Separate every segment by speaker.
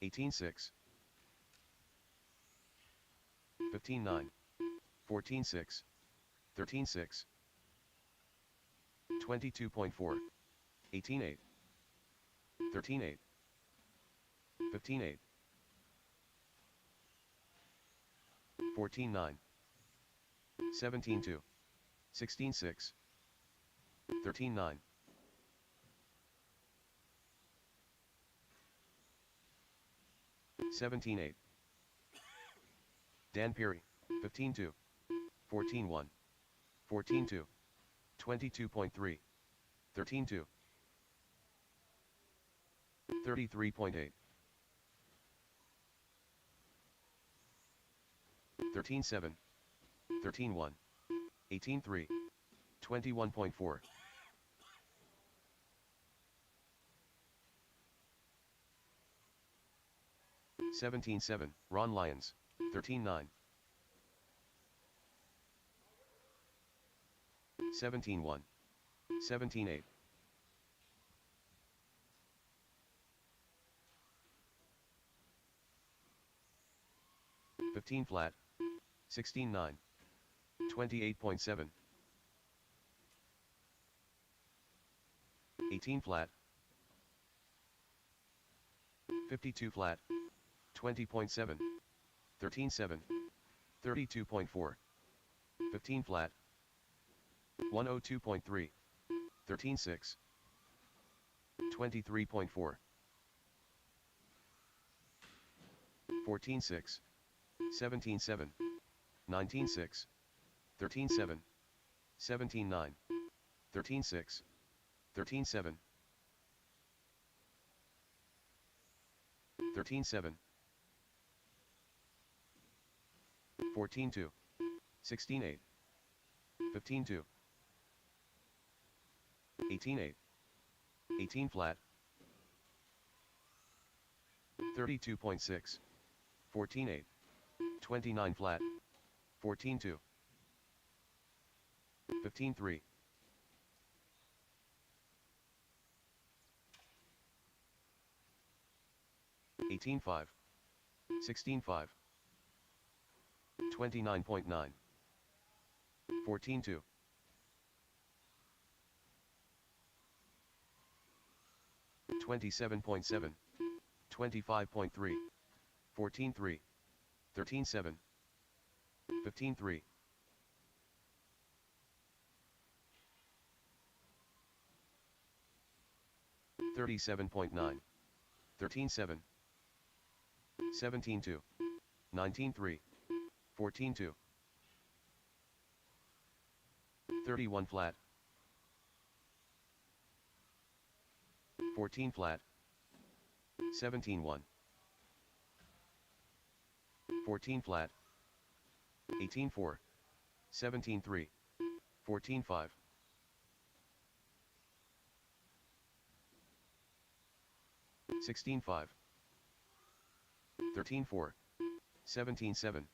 Speaker 1: 18-6, 15-9, 14-6, 13-6, 22.4, 18-8, 13-8, 15-8, 14-9, 17-2, 16-6, 13-9, 17-8. Dan Peary, 15-2, 14-1, 14-2, 22.3, 13-2, 33.8, 13-7, 13-1, 18-3, 21.4. 17-7, Ron Lyons, 13-9. 17-1, 17-8. 15 flat, 16-9, 28.7. 18 flat, 52 flat, 20.7, 13-7, 32.4, 15 flat, 102.3, 13-6, 23.4, 14-6, 17-7, 19-6, 13-7, 17-9, 13-6, 13-7, 13-7, 14-2, 16-8, 15-2, 18-8, 18 flat, 32.6, 14-8, 29 flat, 14-2, 15-3, 18-5, 16-5, 29.9, 14-2, 27.7, 25.3, 14-3, 13-7, 15-3, 37.9, 13-7, 17-2, 19-3, 14-2, 31 flat, 14 flat, 17-1, 14 flat, 18-4, 17-3, 14-5, 16-5, 13-4, 17-7,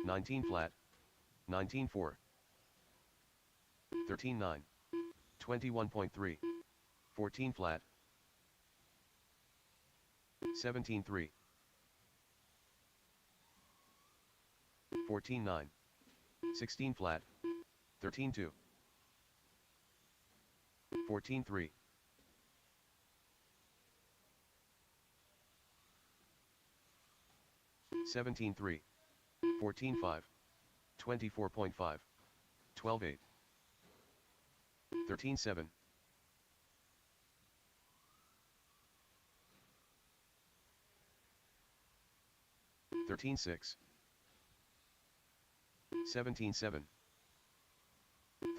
Speaker 1: 19 flat, 19-4, 13-9, 21.3, 14 flat, 17-3, 14-9, 16 flat, 13-2, 14-3, 17-3, 14-5, 24.5, 12-8, 13-7, 13-6, 17-7,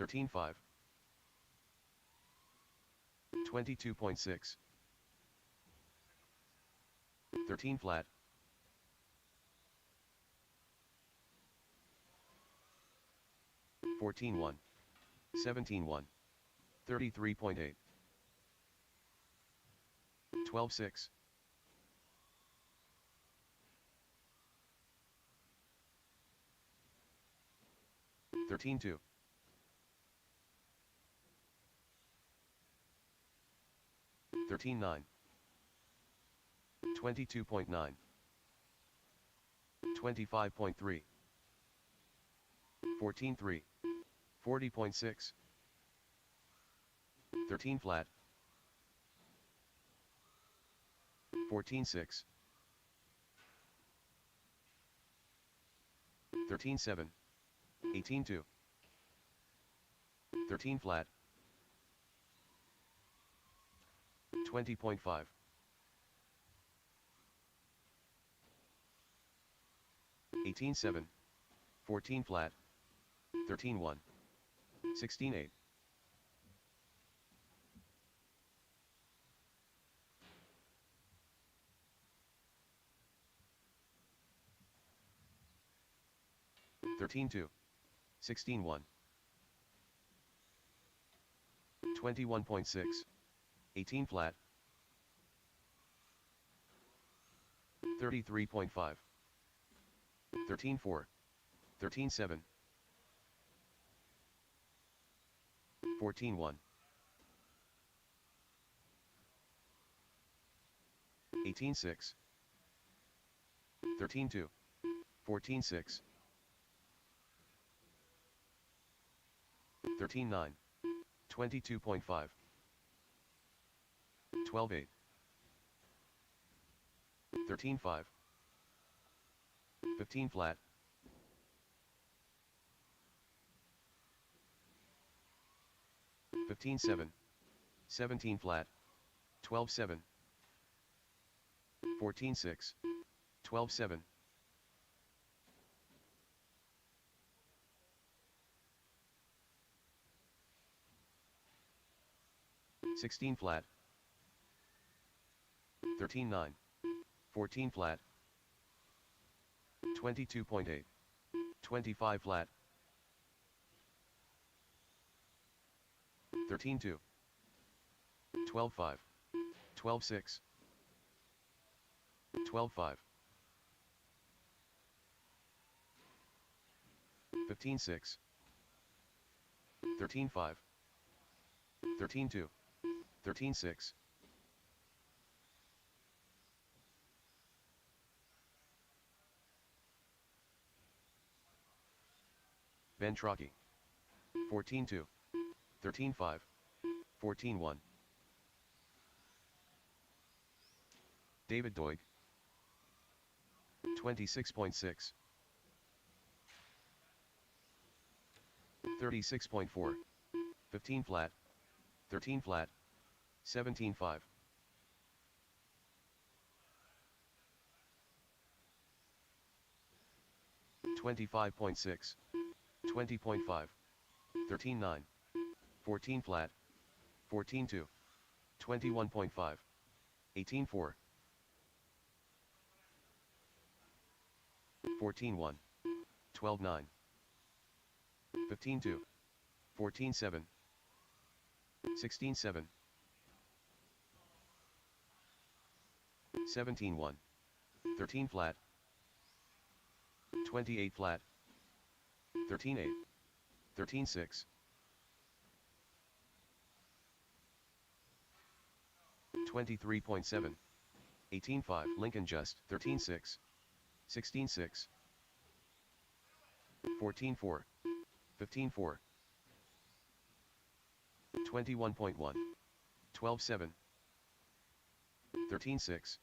Speaker 1: 13-5, 22.6, 13 flat, 14-1, 17-1, 33.8, 12-6, 13-2, 13.9, 22.9, 25.3, 14.3, 40.6, 13 flat, 14.6, 13.7, 18.2, 13 flat, 20.5, 18.7, 14 flat, 13.1, 16.8, 13.2, 16.1, 21.6, 18 flat, 33.5, 13.4, 13.7, 14.1, 18.6, 13.2, 14.6, 13.9, 22.5, 12.8, 13.5, 15 flat, 15.7, 17 flat, 12.7, 14.6, 12.7, 16 flat, 13.9, 14 flat, 22.8, 25 flat, 13.2, 12.5, 12.6, 12.5, 15.6, 13.5, 13.2, 13.6, Ben Trocchi, 14.2, 13.5, 14.1, David Doig, 26.6, 36.4, 15 flat, 13 flat, 17.5, 25.6, 20.5, 13.9, 14 flat, 14.2, 21.5, 18.4, 14.1, 12.9, 15.2, 14.7, 16.7, 17.1, 13 flat, 28 flat, 13.8, 13.6, 23.7, 18.5, Lincoln Just, 13.6, 16.6, 14.4, 15.4, 21.1, 12.7, 13.6,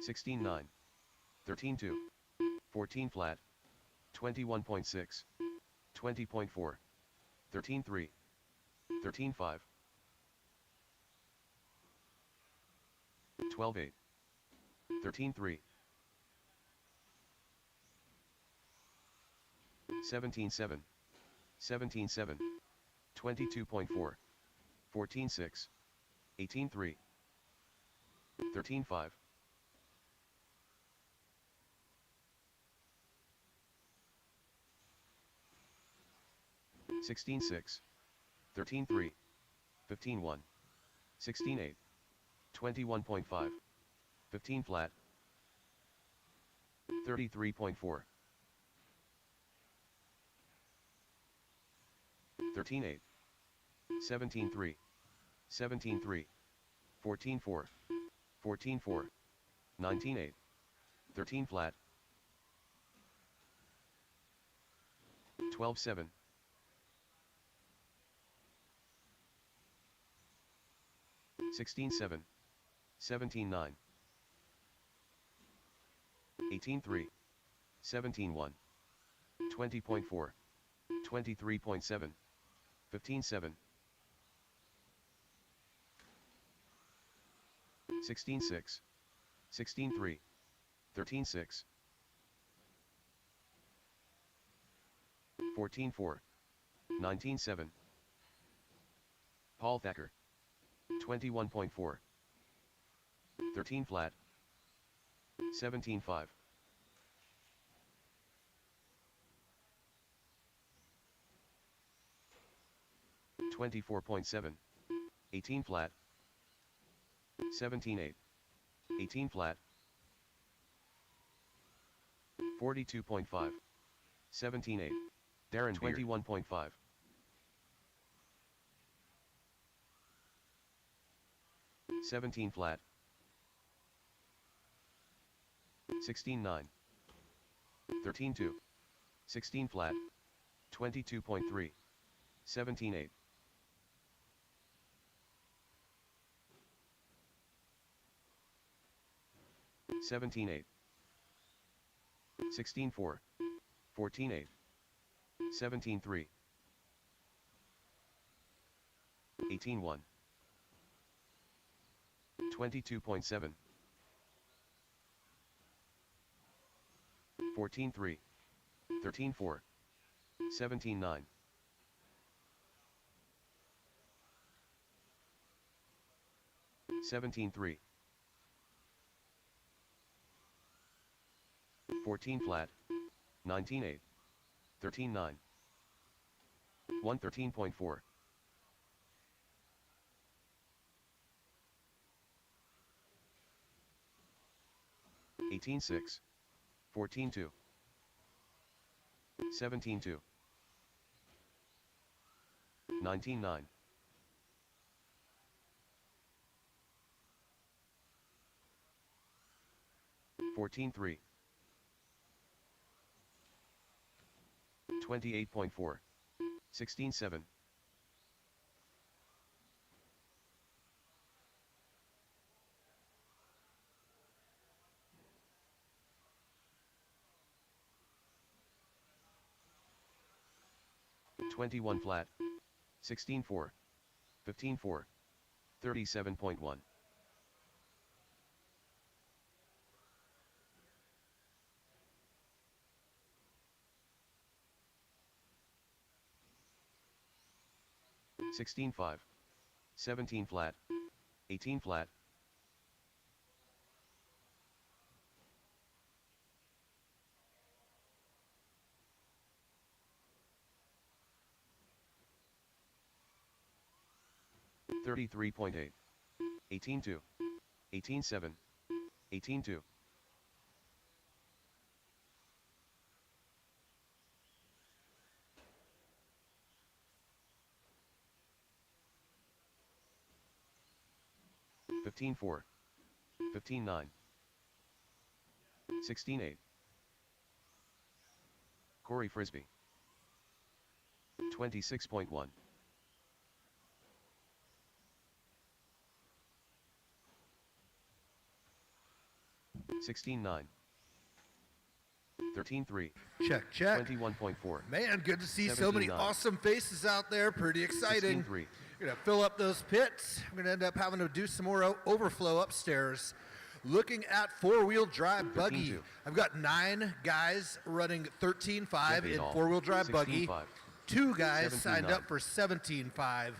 Speaker 1: 16.9, 13.2, 14 flat, 21.6, 20.4, 13.3, 13.5, 12.8, 13.3, 17.7, 17.7, 22.4, 14.6, 18.3, 13.5, 16.6, 13.3, 15.1, 16.8, 21.5, 15 flat, 33.4, 13.8, 17-3, 17-3, 14-4, 14-4, 19-8, 13 flat, 12-7, 16-7, 17-9, 18-3, 17-1, 20.4, 23.7, 15-7, 16-6, 16-3, 13-6, 14-4, 19-7, Paul Thacker, 21.4, 13 flat, 17-5, 24.7, 18 flat, 17-8, 18 flat, 42.5, 17-8, Darren 21.5, 17 flat, 16-9, 13-2, 16 flat, 22.3, 17-8, 17-8, 16-4, 14-8, 17-3, 18-1, 22.7, 14-3, 13-4, 17-9, 17-3, 14 flat, 19-8, 13-9, 113.4, 18-6, 14-2, 17-2, 19-9, 14-3, 28.4, 16-7, 21 flat, 16-4, 15-4, 37.1, 16-5, 17 flat, 18 flat, 33.8, 18-2, 18-7, 18-2, 15-4, 15-9, 16-8, Corey Frisbee, 26.1, 16-9, 13-3,
Speaker 2: Check, check.
Speaker 1: 21.4,
Speaker 2: Man, good to see so many
Speaker 1: 17-9.
Speaker 2: awesome faces out there. Pretty exciting.
Speaker 1: 16-3,
Speaker 2: We're going to fill up those pits. We're going to end up having to do some more overflow upstairs. Looking at four-wheel drive buggy.
Speaker 1: 13-2.
Speaker 2: I've got 9 guys running 13.5 in
Speaker 1: all.
Speaker 2: four-wheel drive buggy.
Speaker 1: 16-5.
Speaker 2: 2 guys signed
Speaker 1: 17-9.
Speaker 2: up for 17.5.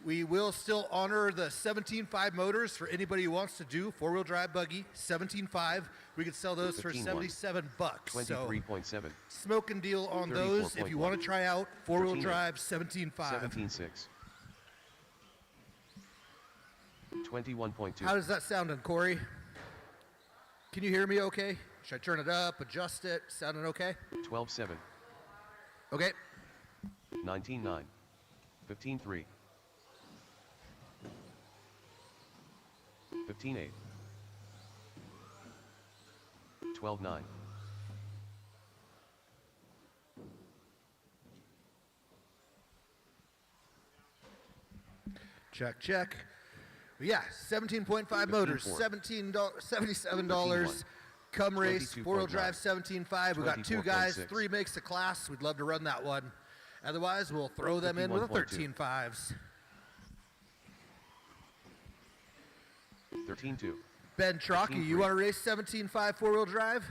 Speaker 2: We will still honor the 17.5 motors for anybody who wants to do four-wheel drive buggy. 17.5. We could sell those for
Speaker 1: 15-1.
Speaker 2: $77. So
Speaker 1: 23.7,
Speaker 2: smoking deal on those. If you
Speaker 1: 34.1.
Speaker 2: want to try out four-wheel
Speaker 1: 13-8.
Speaker 2: drive 17.5.
Speaker 1: 17-6, 21.2,
Speaker 2: How does that sounding, Corey? Can you hear me okay? Should I turn it up, adjust it? Sounding okay?
Speaker 1: 12-7,
Speaker 2: Okay.
Speaker 1: 19-9, 15-3, 15-8. 12-9.
Speaker 2: Check, check. Yeah, 17.5 motors, $77. Come race, 4-wheel drive, 17.5. We got 2 guys, 3 makes the class. We'd love to run that one. Otherwise, we'll throw them in with the 13.5s.
Speaker 1: 13-2.
Speaker 2: Ben Trocky, you want to race 17.5 4-wheel drive?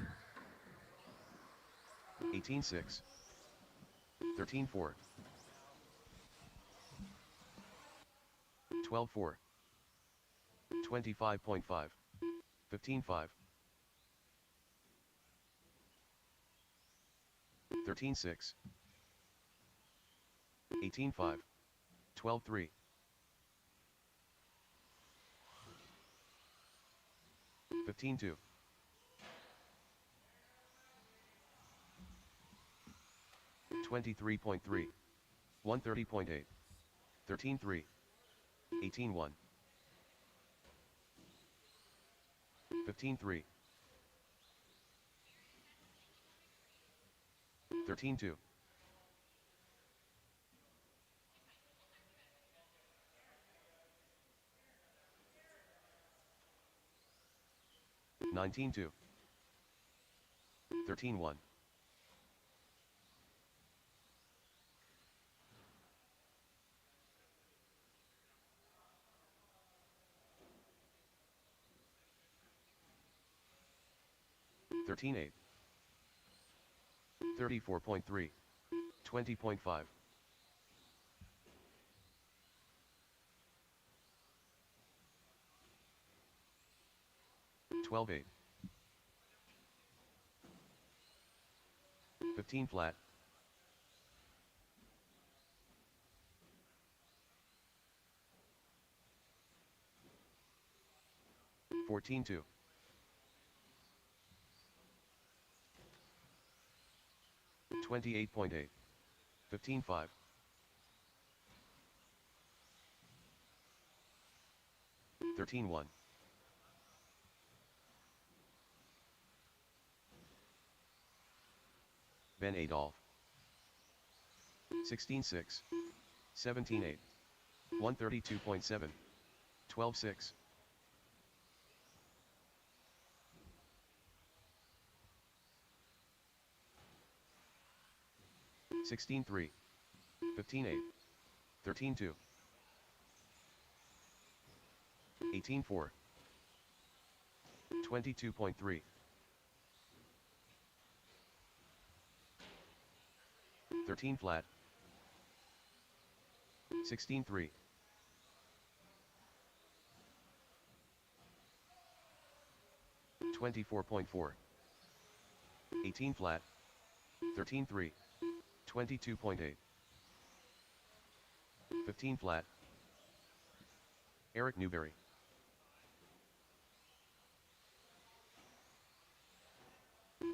Speaker 1: 18-6. 13-4. 12-4. 25.5. 15-5. 13-6. 18-5. 12-3. 15-2. 23.3. 130.8. 13-3. 18-1. 15-3. 13-2. 19-2. 13-1. 13-8. 34.3. 20.5. 12-8. 15 flat. 14-2. 28.8. 15-5. 13-1. Ben Adolf. 16-6. 17-8. 132.7. 12-6. 16-3. 15-8. 13-2. 18-4. 22.3. 13 flat. 16-3. 24.4. 18 flat. 13-3. 22.8. 15 flat. Eric Newberry.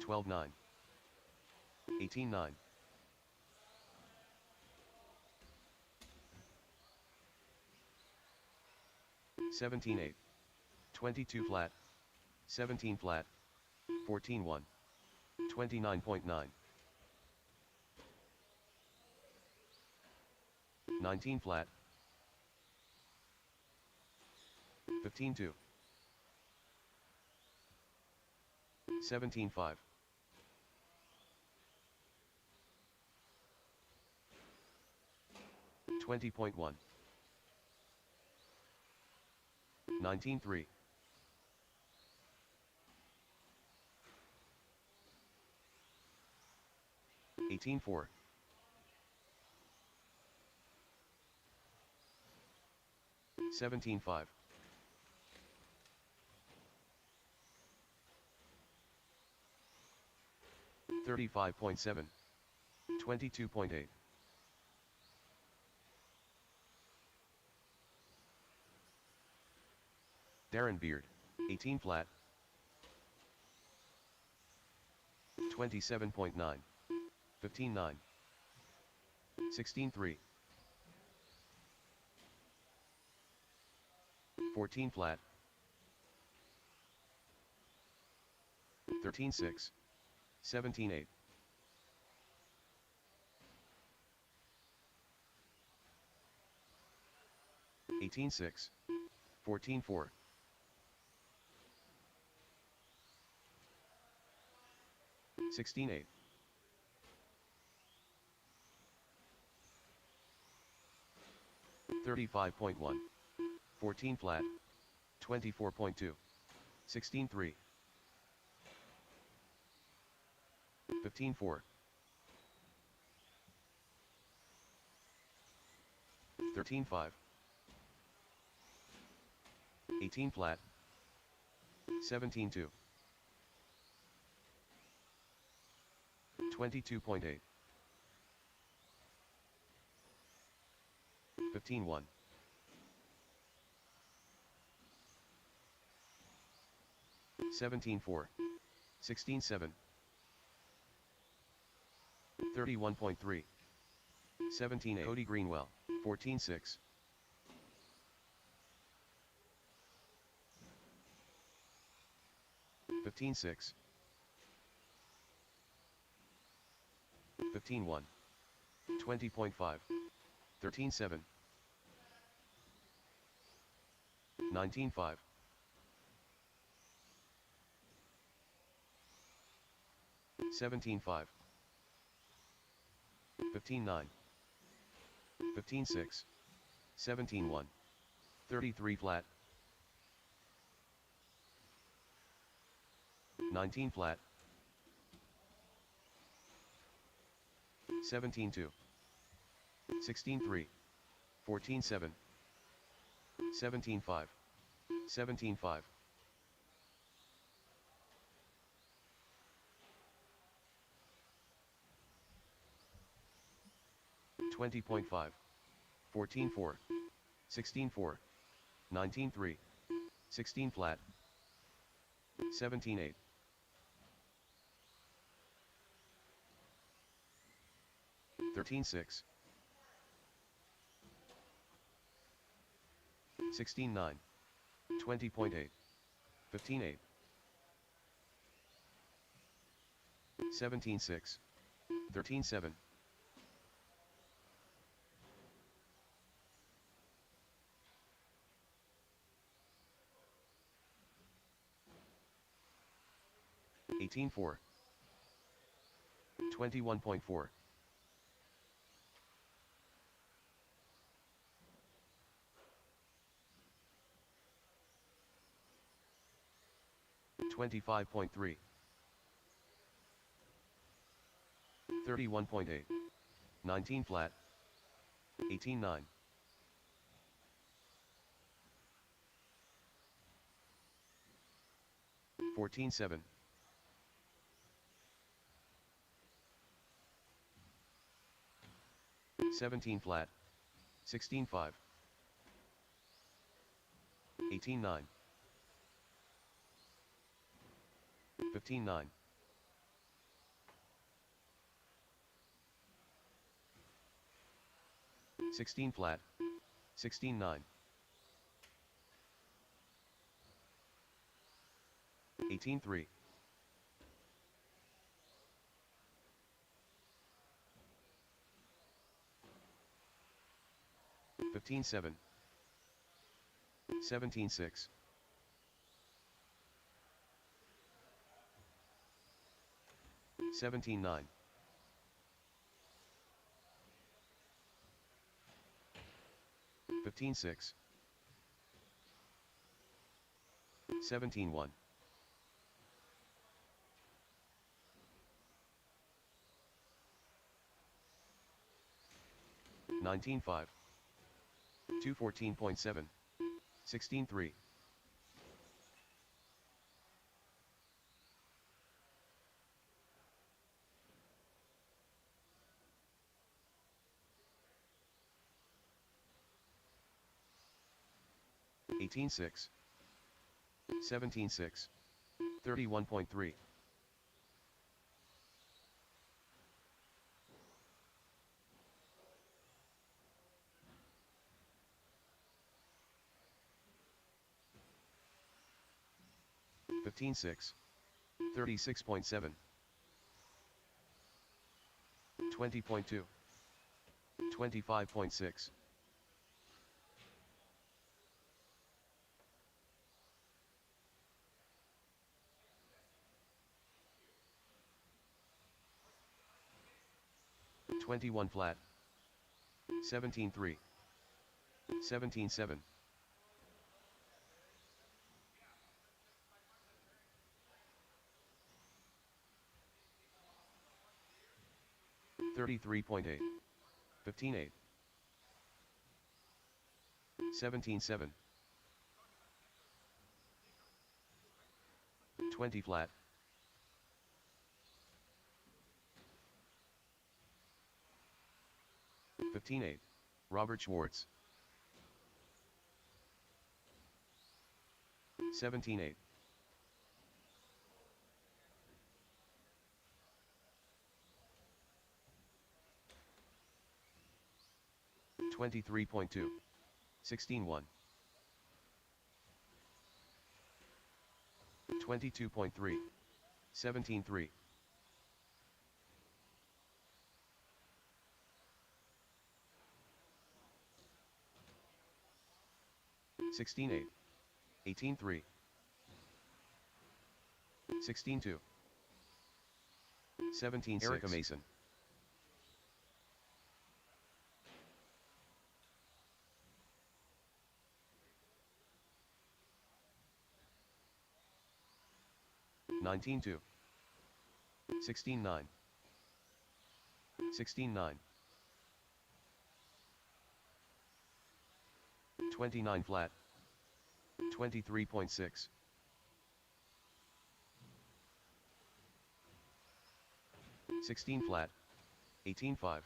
Speaker 1: 12-9. 18-9. 17-8. 22 flat. 17 flat. 14-1. 29.9. 19 flat. 15-2. 17-5. 20.1. 19-3. 18-4. 17-5. 35.7. 22.8. Darren Beard. 18 flat. 27.9. 15-9. 16-3. 14 flat. 13-6, 17-8. 18-6, 14-4. 16-8. 35.1. 14 flat. 24.2. 16-3. 15-4. 13-5. 18 flat. 17-2. 22.8. 15-1. 17-4. 16-7. 31.3. 17-8. Cody Greenwell, 14-6. 15-6. 15-1. 20.5. 13-7. 19-5. 17-5. 15-9. 15-6. 17-1. 33 flat. 19 flat. 17-2. 16-3. 14-7. 17-5. 17-5. 20.5. 14-4. 16-4. 19-3. 16 flat. 17-8. 13-6. 16-9. 20.8. 15-8. 17-6. 13-7. 18-4. 21.4. 25.3. 31.8. 19 flat. 18-9. 14-7. 17 flat. 16-5. 18-9. 15-9. 16 flat. 16-9. 18-3. 15-7. 17-6. 17-9. 15-6. 17-1. 19-5. 214.7. 16-3. 18-6. 17-6. 31.3. 15-6. 36.7, 20.2, 25.6, 21 flat, 17.3, 17.7, 33.8, 15.8, 17.7, 20 flat, 15.8, Robert Schwartz, 17.8, 23.2, 16.1, 22.3, 17.3, 16.8, 18.3, 16.2, 17.6, Erica Mason, 19.2, 16.9, 16.9, 29 flat, 23.6, 16 flat, 18.5,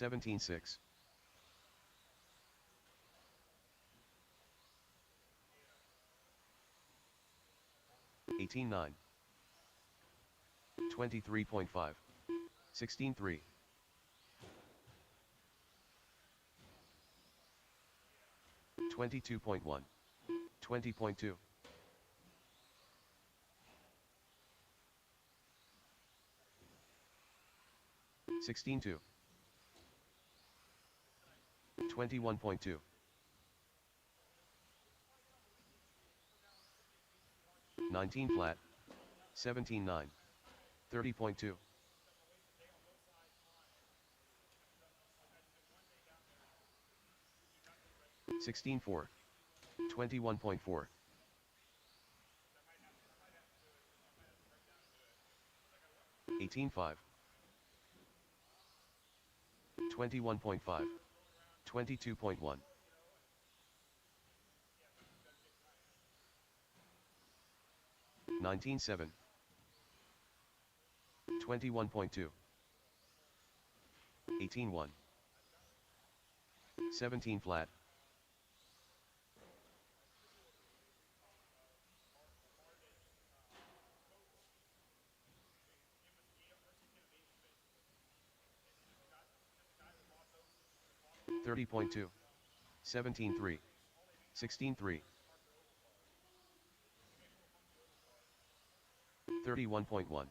Speaker 1: 17.6, 18.9, 23.5, 16.3, 22.1, 20.2, 16.2, 21.2, 19 flat, 17.9, 30.2, 16.4, 21.4, 18.5, 21.5, 22.1, 19.7, 21.2, 18.1, 17 flat, 30.2, 17.3, 16.3, 31.1,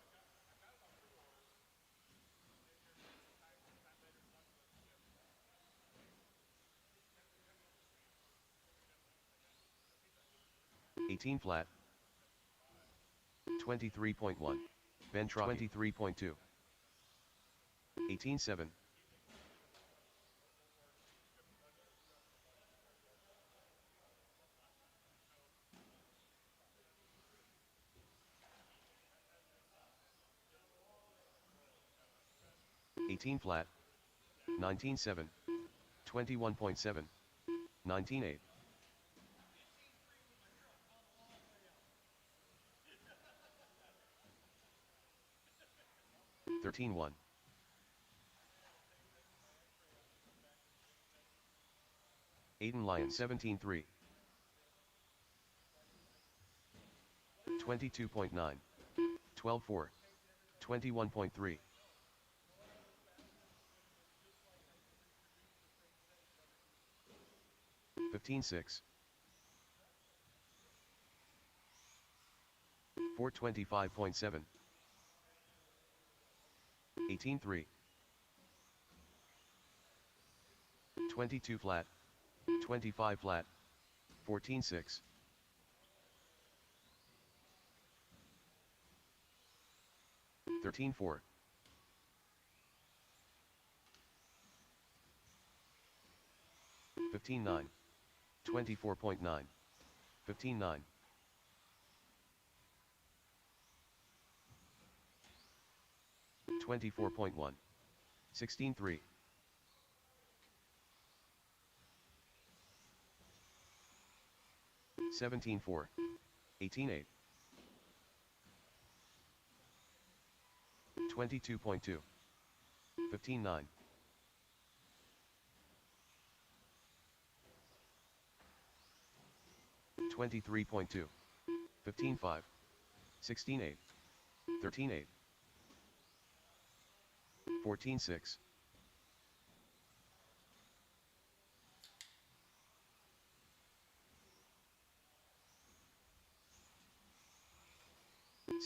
Speaker 1: 18 flat, 23.1, Ben Trotti, 23.2, 18.7, 18 flat, 19.7, 21.7, 19.8, 13.1, Aiden Lyon, 17.3, 22.9, 12.4, 21.3, 15.6, 425.7. 18.3. 22 flat. 25 flat. 14.6. 13.4. 15.9. 24.9. 15.9. 24.1. 16.3. 17.4. 18.8. 22.2. 15.9. 23.2. 15.5. 16.8. 13.8. 14.6.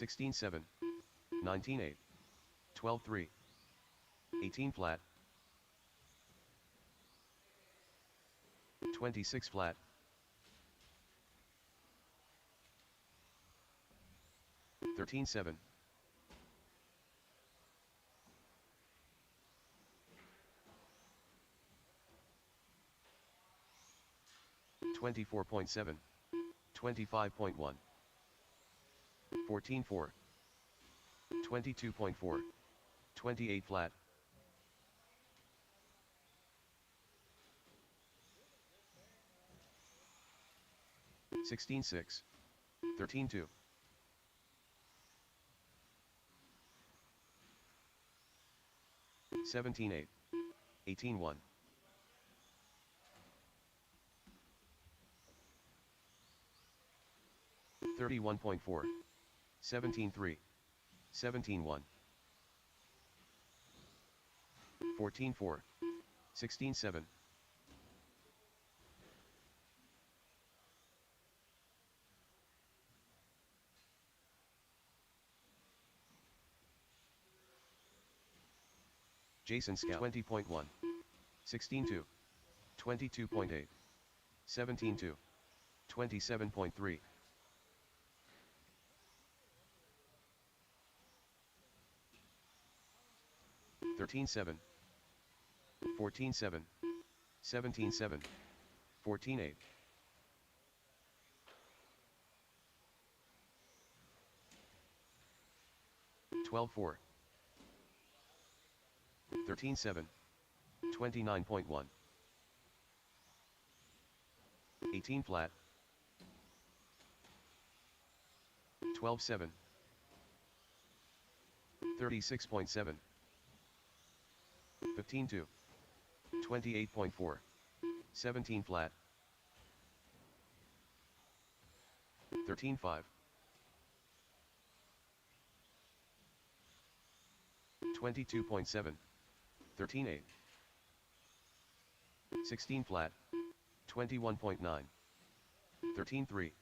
Speaker 1: 16.7. 19.8. 12.3. 18 flat. 26 flat. 13.7. 24.7. 25.1. 14.4. 22.4. 28 flat. 16.6. 13.2. 17.8. 18.1. 31.4. 17.3. 17.1. 14.4. 16.7. 'Jason Scout 20.1. 16.2. 22.8. 17.2. 27.3. 13.7. 14.7. 17.7. 14.8. 12.4. 13.7. 29.1. 18 flat. 12.7. 36.7. 15.2. 28.4. 17 flat. 13.5. 22.7. 13.8. 16 flat. 21.9. 13.3.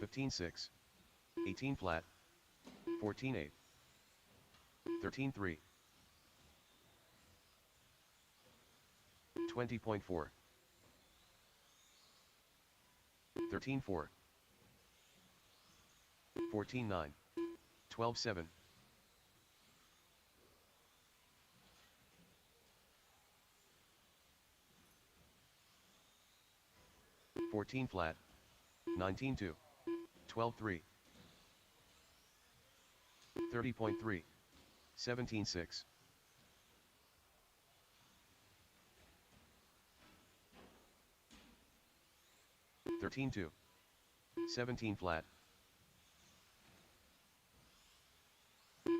Speaker 1: 15.6. 18 flat. 14.8. 13.3. 20.4. 13.4. 14.9. 12.7. 14 flat. 19.2. 12.3. 30.3. 17.6. 13.2. 17 flat.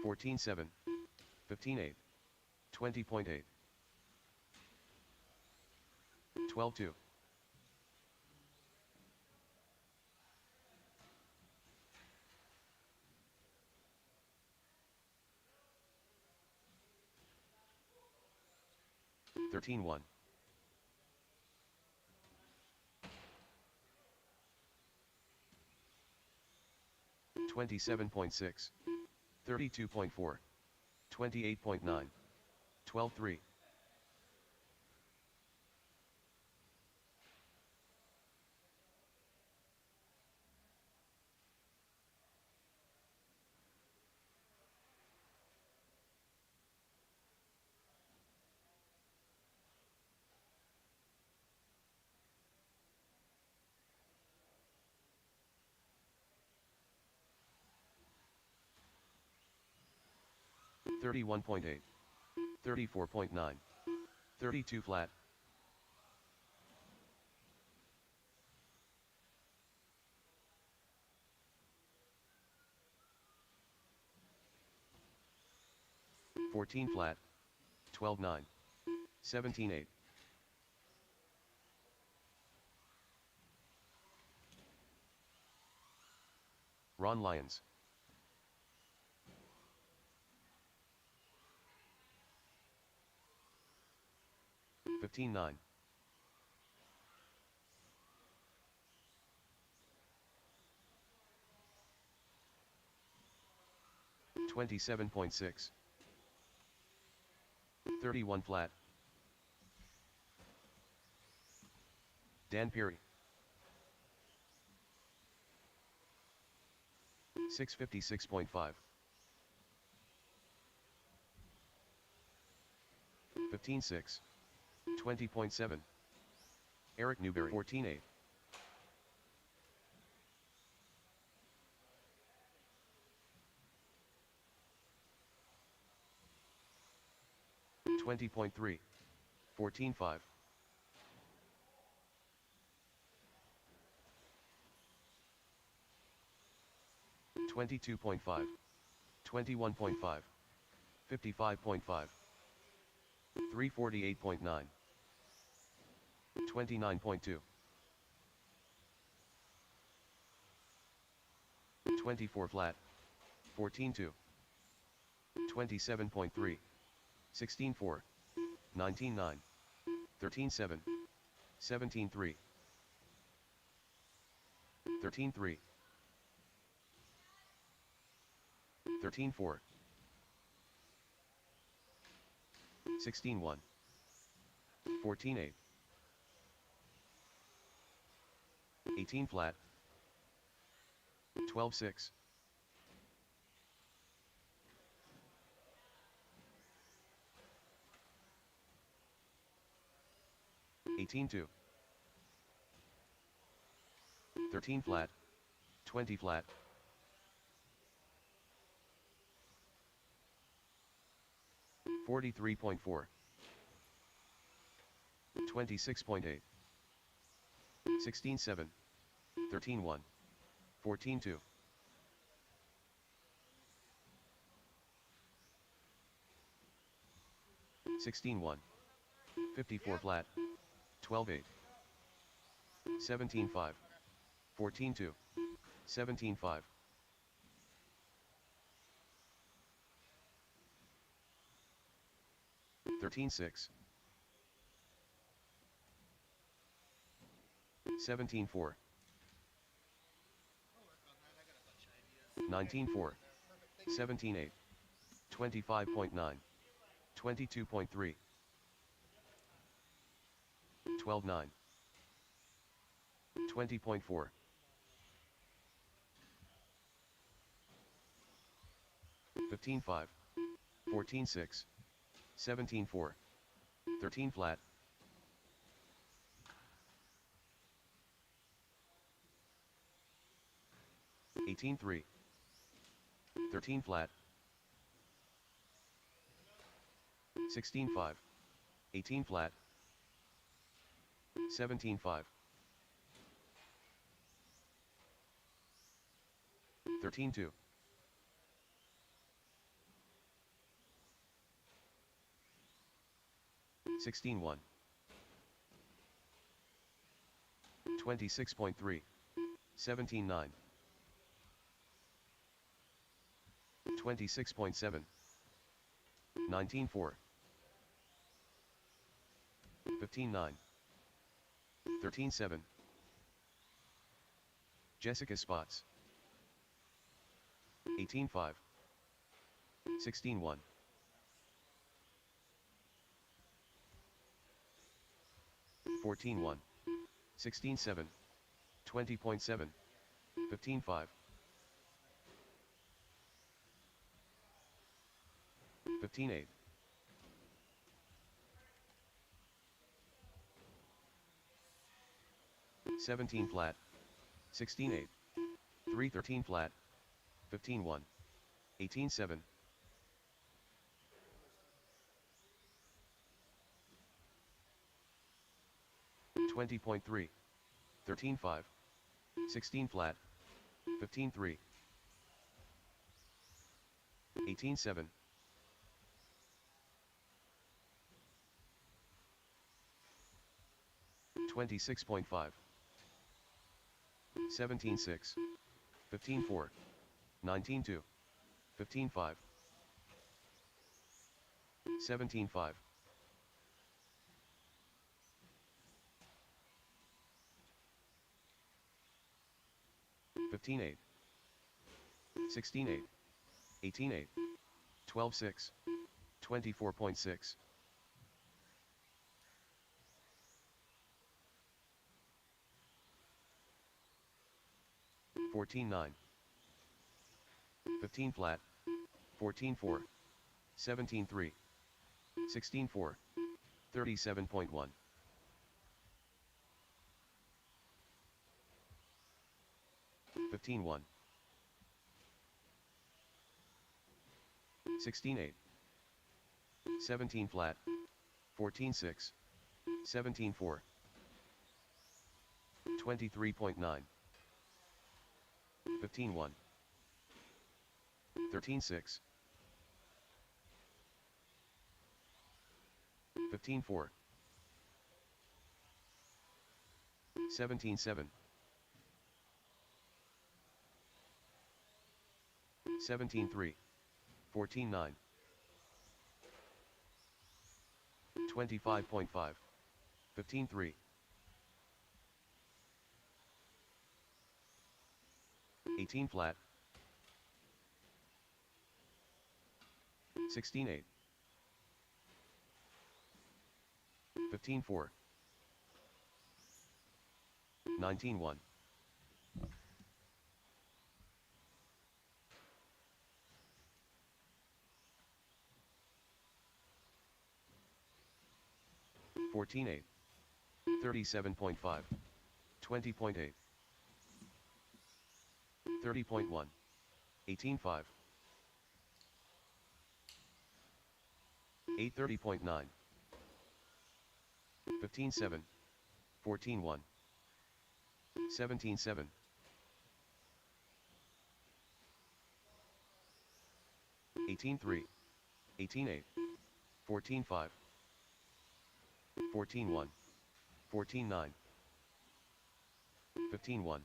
Speaker 1: 14.7. 15.8. 20.8. 12.2. 13.1. 27.6, 32.4, 28.9, 12.3. 31.8, 34.9, 32 flat. 14 flat, 12.9, 17.8. Ron Lyons. 15.9. 27.6. 31 flat. Dan Peary. 656.5. 15.6. 20.7. Eric Newberry. 14.8. 20.3. 14.5. 22.5. 21.5. 55.5. 348.9. 29.2. 24 flat. 14.2. 27.3. 16.4. 19.9. 13.7. 17.3. 13.3. 13.4. 16.1. 14.8. 18 flat. 12.6. 18.2. 13 flat. 20 flat. 43.4. 26.8. 16.7. 13.1. 14.2. 16.1. 54 flat. 12.8. 17.5. 14.2. 17.5. 13.6. 17.4. 19.4. 17.8. 25.9. 22.3. 12.9. 20.4. 15.5. 14.6. 17.4. 13 flat. 18.3. 13 flat. 16.5. 18 flat. 17.5. 13.2. 16.1. 26.3. 17.9. 26.7. 19.4. 15.9. 13.7. Jessica Spots. 18-5. 16-1. 14-1. 16-7. 20.7. 15-5. 15-8. 17 flat. 16-8. 3-13 flat. 15-1. 18-7. 20.3. 13-5. 16 flat. 15-3. 18-7. 26.5. 17-6. 15-4. 19-2. 15-5. 17-5. 15-8. 16-8. 18-8. 12-6. 24.6. 14-9. 15 flat. 14-4. 17-3. 16-4. 37.1. 15-1. 16-8. 17 flat. 14-6. 17-4. 23.9. 15-1. 13-6. 15-4. 17-7. 17-3. 14-9. 25.5. 15-3. 18 flat. 16-8. 15-4. 19-1. 14-8. 37.5. 20.8. 30.1. 18-5. 830.9. 15-7. 14-1. 17-7. 18-3. 18-8. 14-5. 14-1. 14-9. 15-1.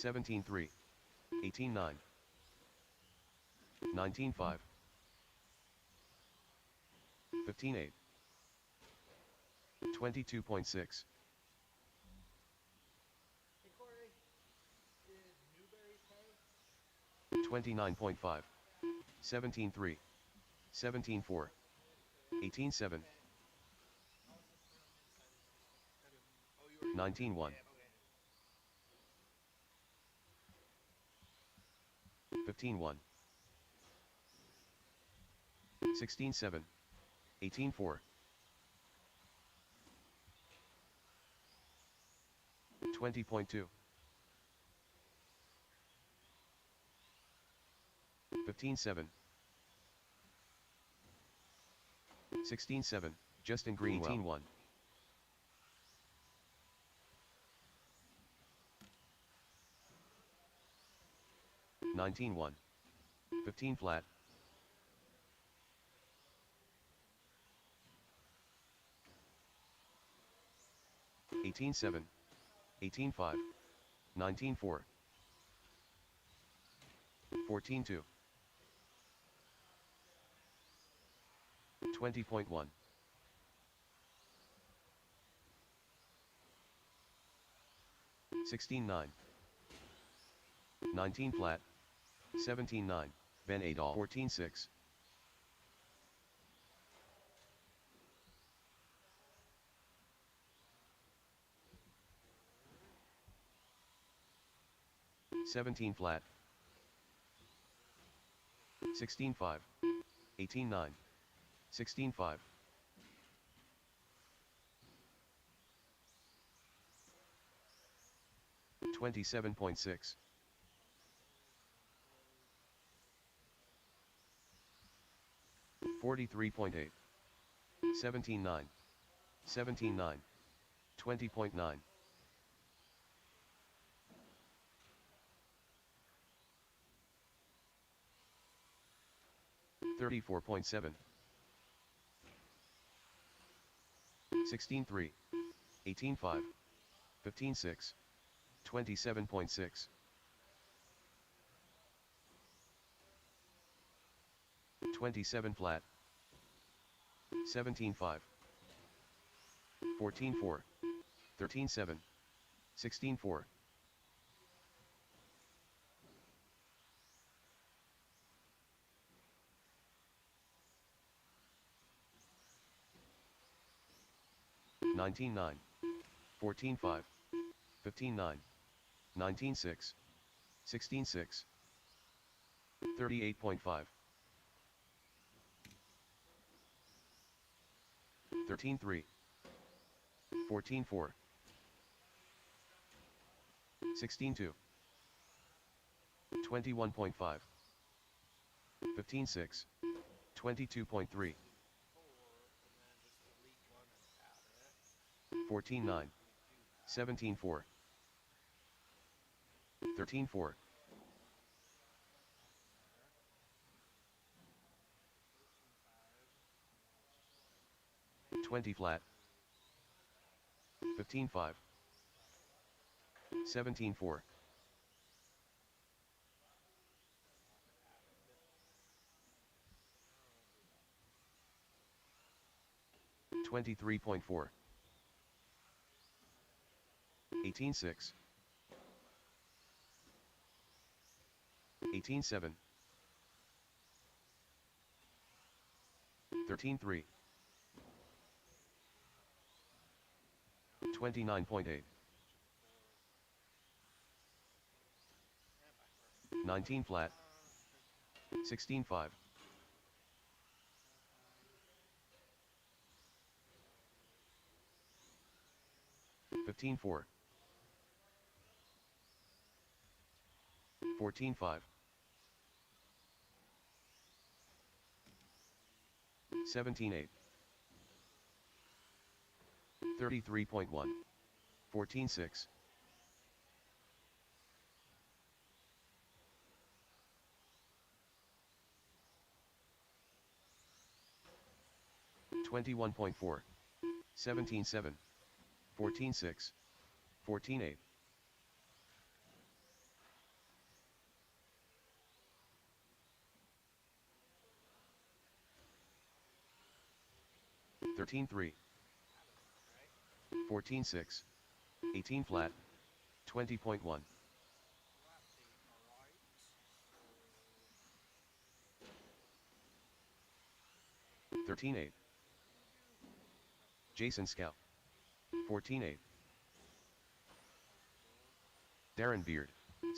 Speaker 1: 17-3. 18-9. 19-5. 15-8. 22.6. 29.5. 17-3. 17-4. 18-7. 19-1. 15-1. 16-7. 18-4. 20.2. 15-7. 16-7. Justin Greenwell. 18-1. 19-1. 15 flat. 18-7. 18-5. 19-4. 14-2. 20.1. 16-9. 19 flat. 17-9. Ben Adol. 14-6. 17 flat. 16-5. 18-9. 16-5. 27.6. 43.8. 17-9. 17-9. 20.9. 34.7. 16-3. 18-5. 15-6. 27.6. 27 flat. 17-5. 14-4. 13-7. 16-4. 19-9. 14-5. 15-9. 19-6. 16-6. 38.5. 13-3. 14-4. 16-2. 21.5. 15-6. 22.3. 14-9. 17-4. 13-4. 20 flat. 15-5. 17-4. 23.4. 18-6. 18-7. 13-3. 29.8. 19 flat. 16-5. 15-4. 14-5. 17-8. 33.1. 14-6. 21.4. 17-7. 14-6. 14-8. 13-3. 14-6. 18 flat. 20.1. 13-8. Jason Scout. 14-8. Darren Beard.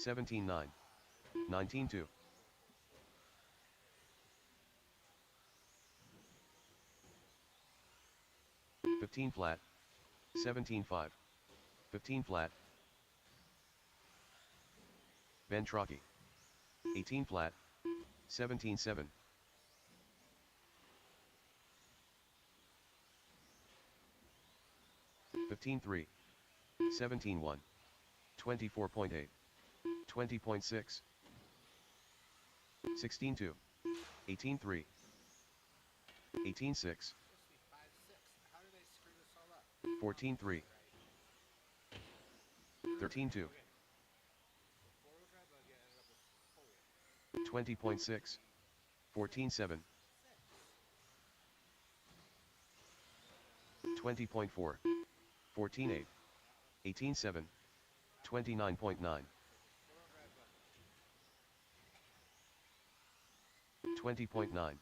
Speaker 1: 17-9. 19-2. 15 flat. 17-5. 15 flat. Ben Trocchi. 18 flat. 17-7. 15-3. 17-1. 24.8. 20.6. 16-2. 18-3. 18-6. 14-3. 13-2. 20.6. 14-7. 20.4. 14-8. 18-7. 29.9. 20.9.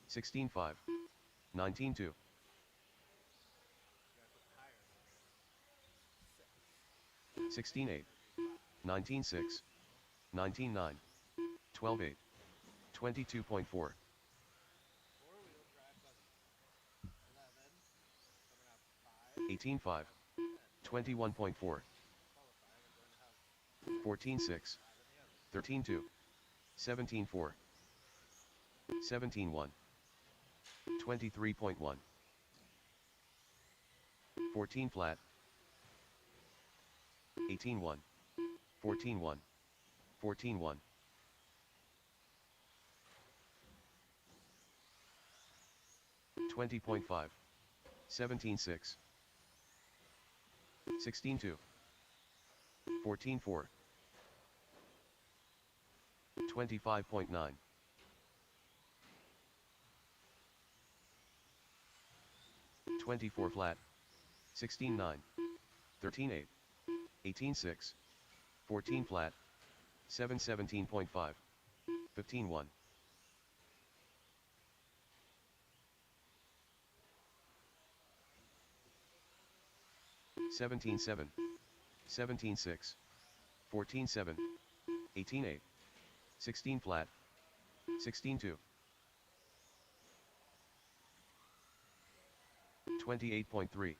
Speaker 1: 16.5. 19.2. 16.8. 19.6. 19.9. 12.8. 22.4. 18.5. 21.4. 14.6. 13.2. 17.4. 17.1. 23.1. 14 flat. 18.1. 14.1. 14.1. 20.5. 17.6. 16.2. 14.4. 25.9. 24 flat. 16.9. 13.8. 18.6. 14 flat. 7 17.5. 15.1. 17.7. 17.6. 14.7. 18.8. 16 flat. 16.2. 28.3.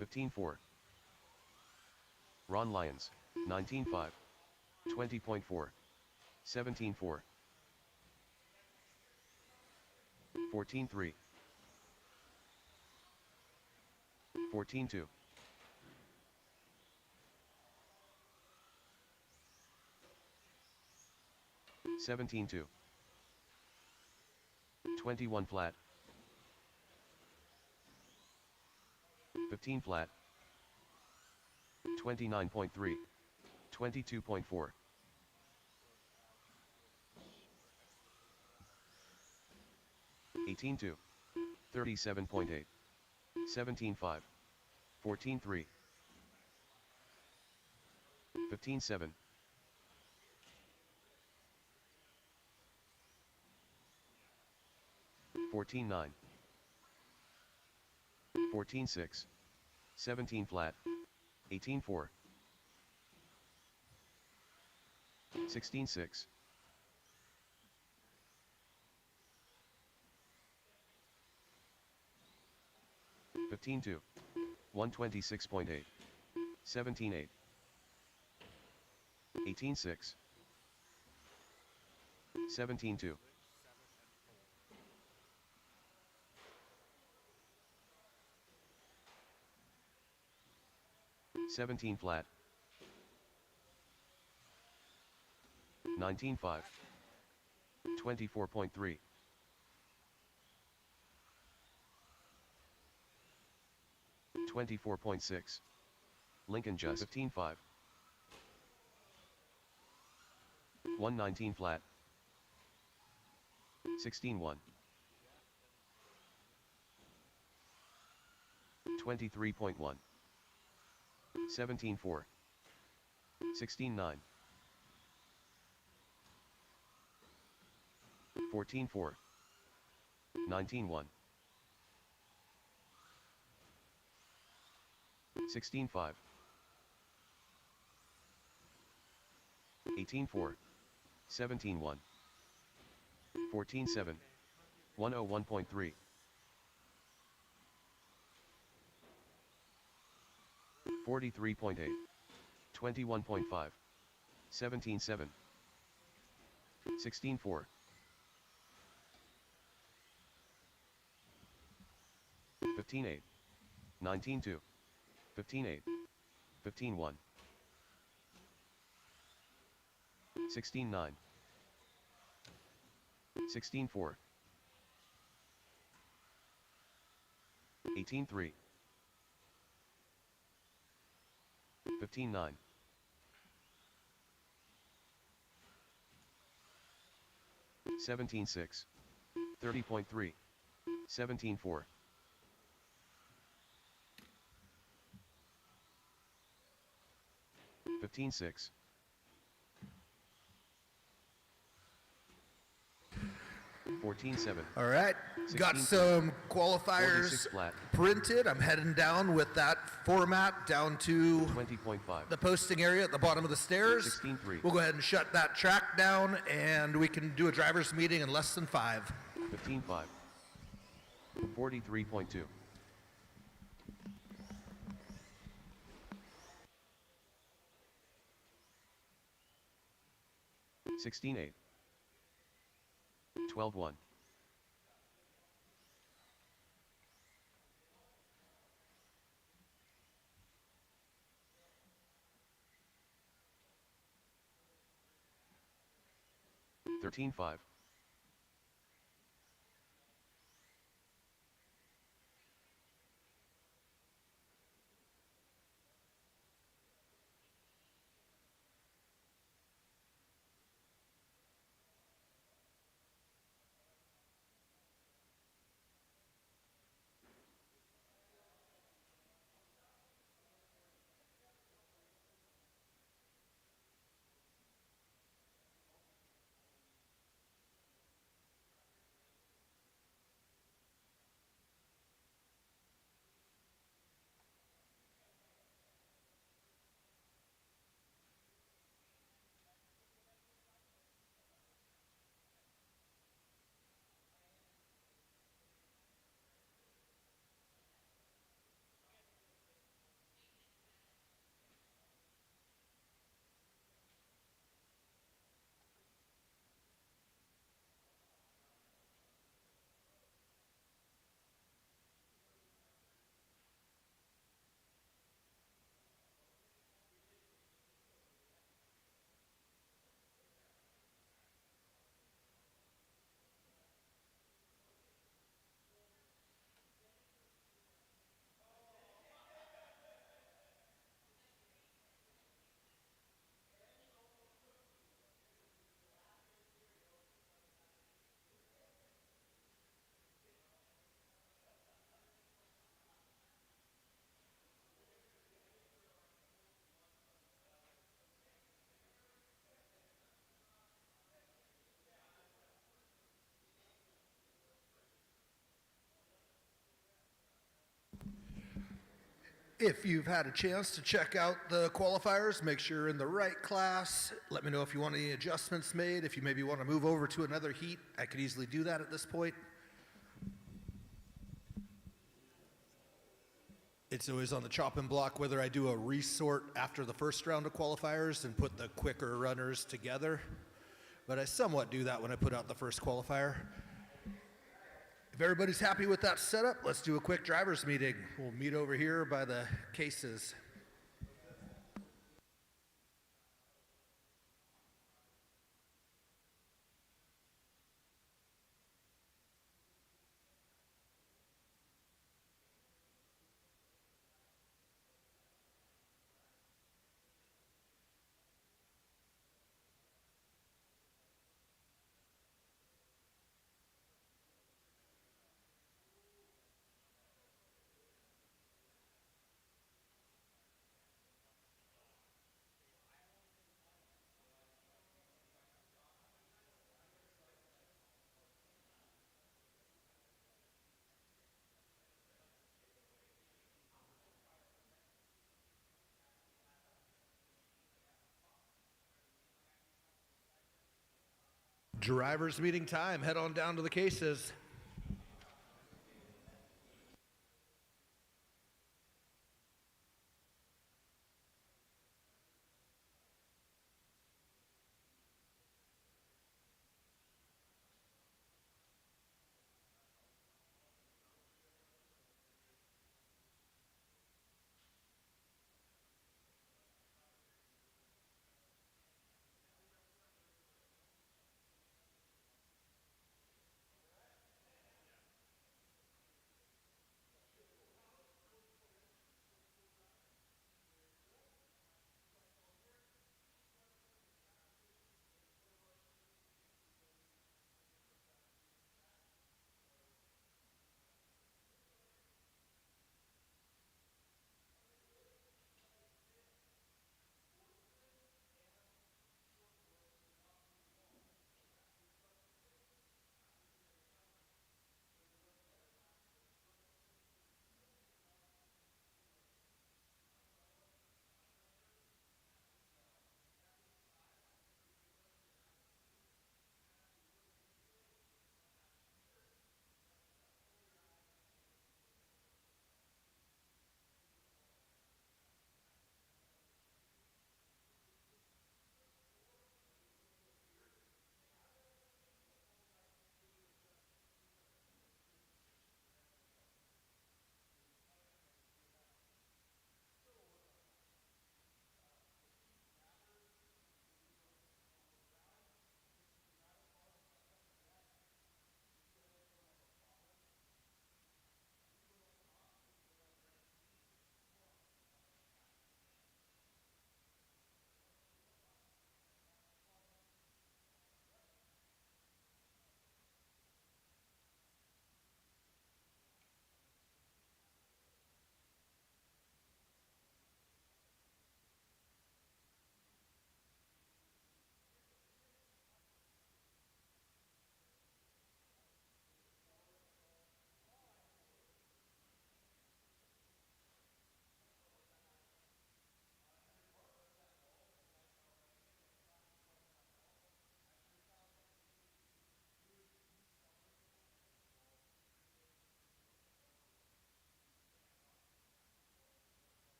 Speaker 1: 15.4. Ron Lyons, 19.5. 20.4. 17.4. 14.3. 14.2. 17.2. 21 flat. 15 flat. 29.3. 22.4. 18.2. 37.8. 17.5. 14.3. 15.7. 14.9. 14.6. 17 flat. 18.4. 16.6. 15.2. 126.8. 17.8. 18.6. 17.2. 17 flat. 19.5. 24.3. 24.6. Lincoln just 15.5. 119 flat. 16.1. 23.1. 17.4. 16.9. 14.4. 19.1. 16.5. 18.4. 17.1. 14.7. 101.3. 43.8. 21.5. 17.7. 16.4. 15.8. 19.2. 15.8. 15.1. 16.9. 16.4. 18.3. 15.9. 17.6. 30.3. 17.4. 15-6. 14-7.
Speaker 2: All right, got
Speaker 1: 16
Speaker 2: some qualifiers
Speaker 1: 46 flat.
Speaker 2: printed. I'm heading down with that format down to
Speaker 1: 20.5.
Speaker 2: the posting area at the bottom of the stairs.
Speaker 1: 16-3.
Speaker 2: We'll go ahead and shut that track down, and we can do a driver's meeting in less than 5.
Speaker 1: 15-5. 43.2. 16-8. 12-1. 13-5.
Speaker 2: If you've had a chance to check out the qualifiers, make sure you're in the right class. Let me know if you want any adjustments made. If you maybe want to move over to another heat, I could easily do that at this point. It's always on the chopping block whether I do a resort after the first round of qualifiers and put the quicker runners together. But I somewhat do that when I put out the first qualifier. If everybody's happy with that setup, let's do a quick driver's meeting. We'll meet over here by the cases. Drivers meeting time. Head on down to the cases.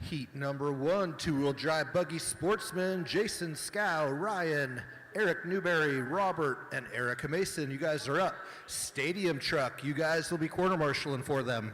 Speaker 2: Heat number 1, two-wheel drive buggy sportsman, Jason Scow, Ryan, Eric Newberry, Robert, and Erica Mason. You guys are up. Stadium truck, you guys will be quarter-marshaling for them.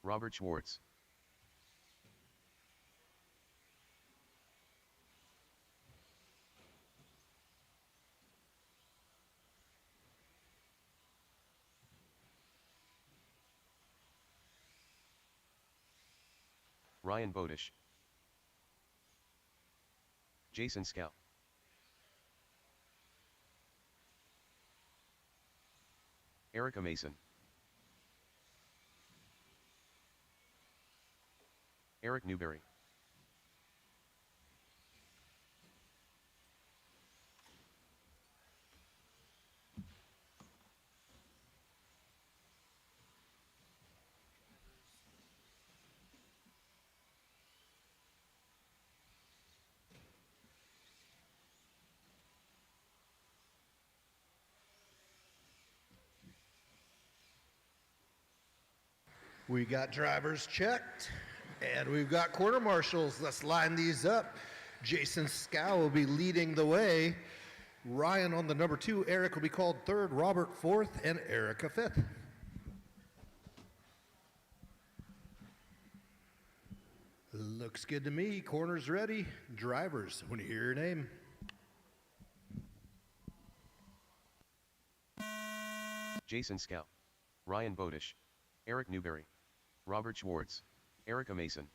Speaker 1: Robert Schwartz. Ryan Bodish. Jason Scow. Erica Mason. Eric Newberry.
Speaker 2: We got drivers checked, and we've got quarter marshals. Let's line these up. Jason Scow will be leading the way. Ryan on the number 2, Eric will be called 3rd, Robert 4th, and Erica 5th. Looks good to me. Corners ready. Drivers, when you hear your name.
Speaker 1: Jason Scow. Ryan Bodish. Eric Newberry. Robert Schwartz. Erica Mason.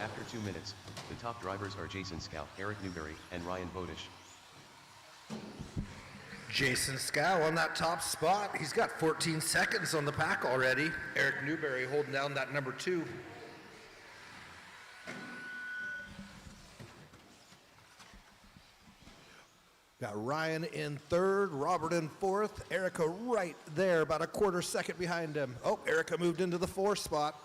Speaker 1: After 2 minutes, the top drivers are Jason Scow, Eric Newberry, and Ryan Bodish.
Speaker 2: Jason Scow on that top spot. He's got 14 seconds on the pack already. Eric Newberry holding down that number 2. Got Ryan in 3rd, Robert in 4th, Erica right there, about a quarter second behind him. Oh, Erica moved into the 4th spot.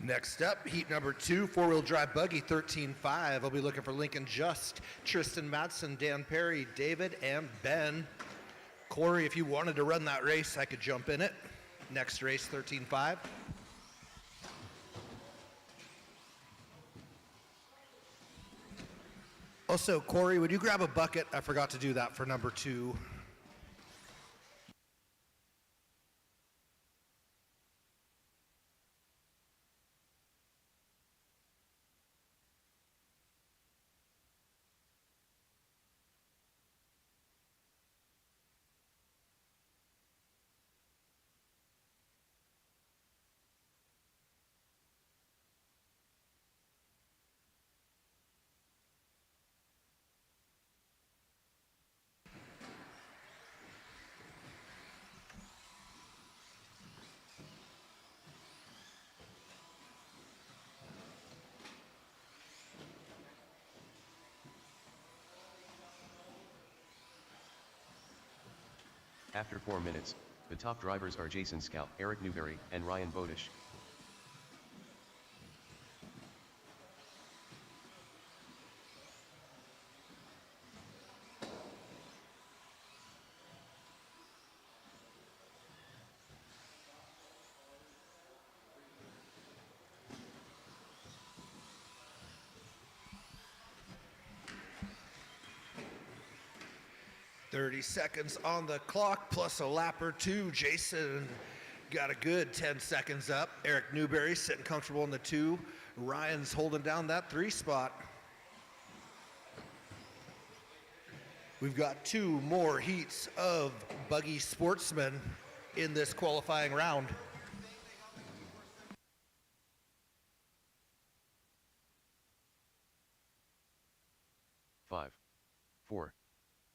Speaker 2: Next up, heat number 2, 4-wheel drive buggy, 13.5. I'll be looking for Lincoln Just, Tristan Madsen, Dan Perry, David, and Ben. Corey, if you wanted to run that race, I could jump in it. Next race, 13.5. Also, Corey, would you grab a bucket? I forgot to do that for number 2.
Speaker 1: After 4 minutes, the top drivers are Jason Scow, Eric Newberry, and Ryan Bodish.
Speaker 2: .30 seconds on the clock, plus a lap or 2. Jason got a good 10 seconds up. Eric Newberry sitting comfortable in the 2. Ryan's holding down that 3 spot. We've got 2 more heats of buggy sportsmen in this qualifying round.
Speaker 1: Five, 4,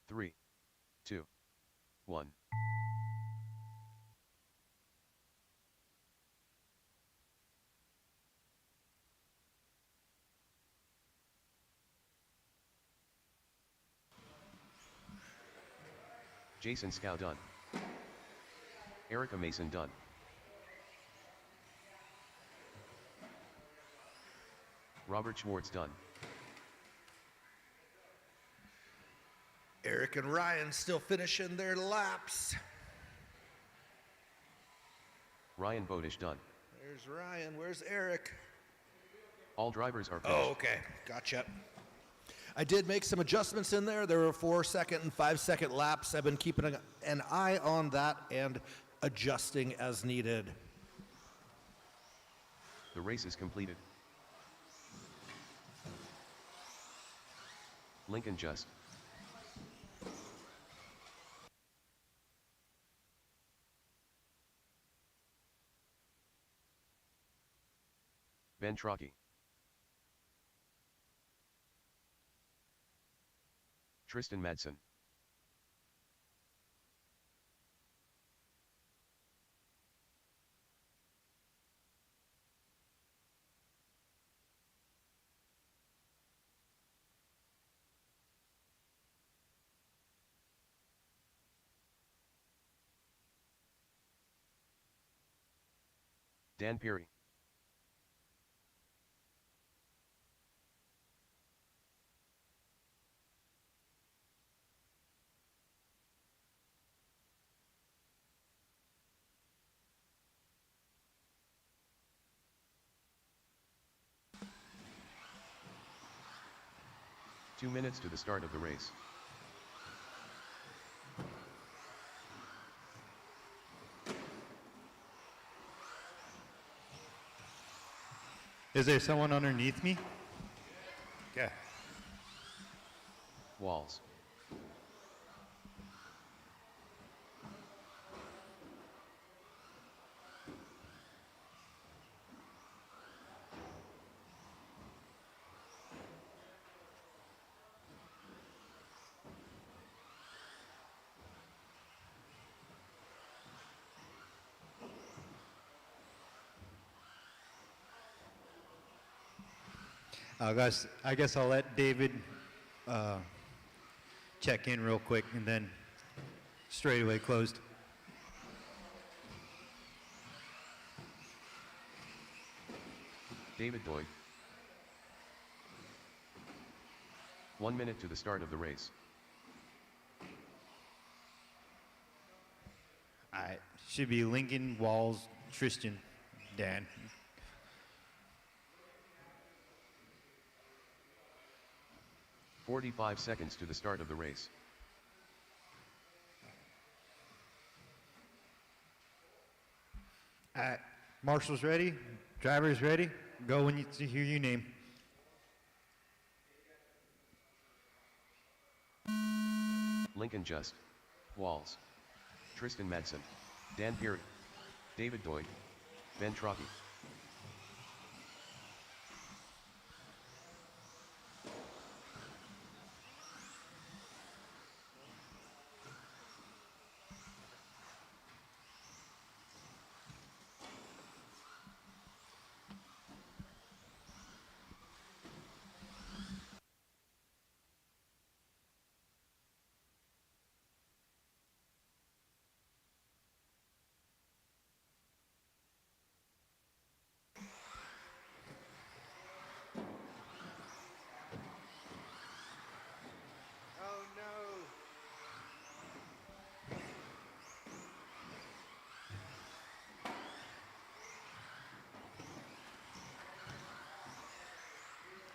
Speaker 1: 3, 2, 1. Jason Scow done. Erica Mason done. Robert Schwartz done.
Speaker 2: Eric and Ryan still finishing their laps.
Speaker 1: Ryan Bodish done.
Speaker 2: There's Ryan. Where's Eric?
Speaker 1: All drivers are finished.
Speaker 2: Oh, okay. Gotcha. I did make some adjustments in there. There were 4-second and 5-second laps. I've been keeping an eye on that and adjusting as needed.
Speaker 1: The race is completed. Lincoln Just. Ben Trocchi. Tristan Madsen. Dan Peary. Two minutes to the start of the race.
Speaker 3: Is there someone underneath me? Okay.
Speaker 1: Walls.
Speaker 3: I guess I'll let David check in real quick and then straight away closed.
Speaker 1: David Doig. 1 minute to the start of the race.
Speaker 3: All right. Should be Lincoln, Walls, Tristan, Dan.
Speaker 1: 45 seconds to the start of the race.
Speaker 3: All right. Marshal's ready. Driver's ready. Go when you hear your name.
Speaker 1: Lincoln Just. Walls. Tristan Madsen. Dan Peary. David Doig. Ben Trocchi.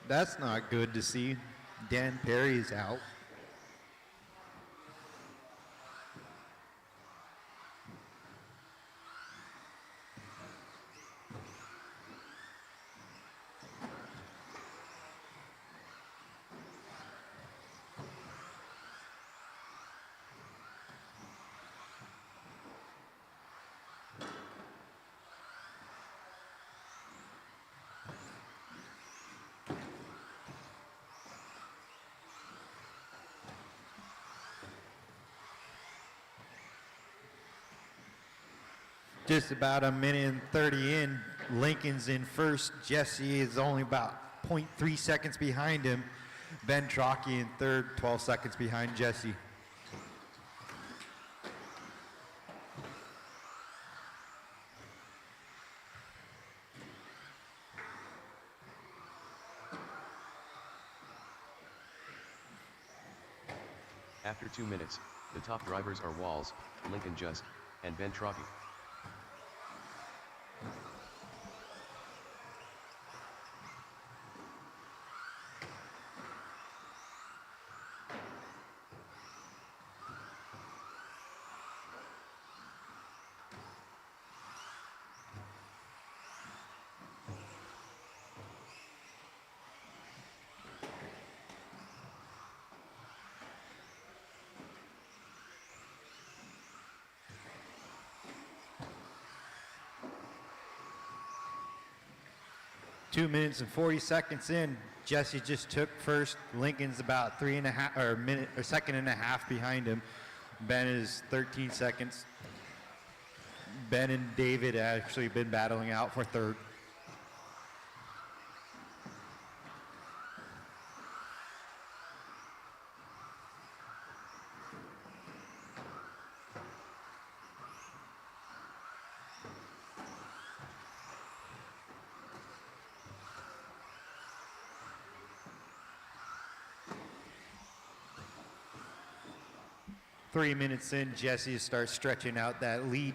Speaker 3: That's not good to see. Dan Perry is out. Just about a minute and 30 in, Lincoln's in first. Jesse is only about 0.3 seconds behind him. Ben Trocchi in third, 12 seconds behind Jesse.
Speaker 1: After 2 minutes, the top drivers are Walls, Lincoln Just, and Ben Trocchi.
Speaker 3: Two minutes and 40 seconds in, Jesse just took first. Lincoln's about second and a half behind him. Ben is 13 seconds. Ben and David actually been battling out for third. Three minutes in, Jesse starts stretching out that lead.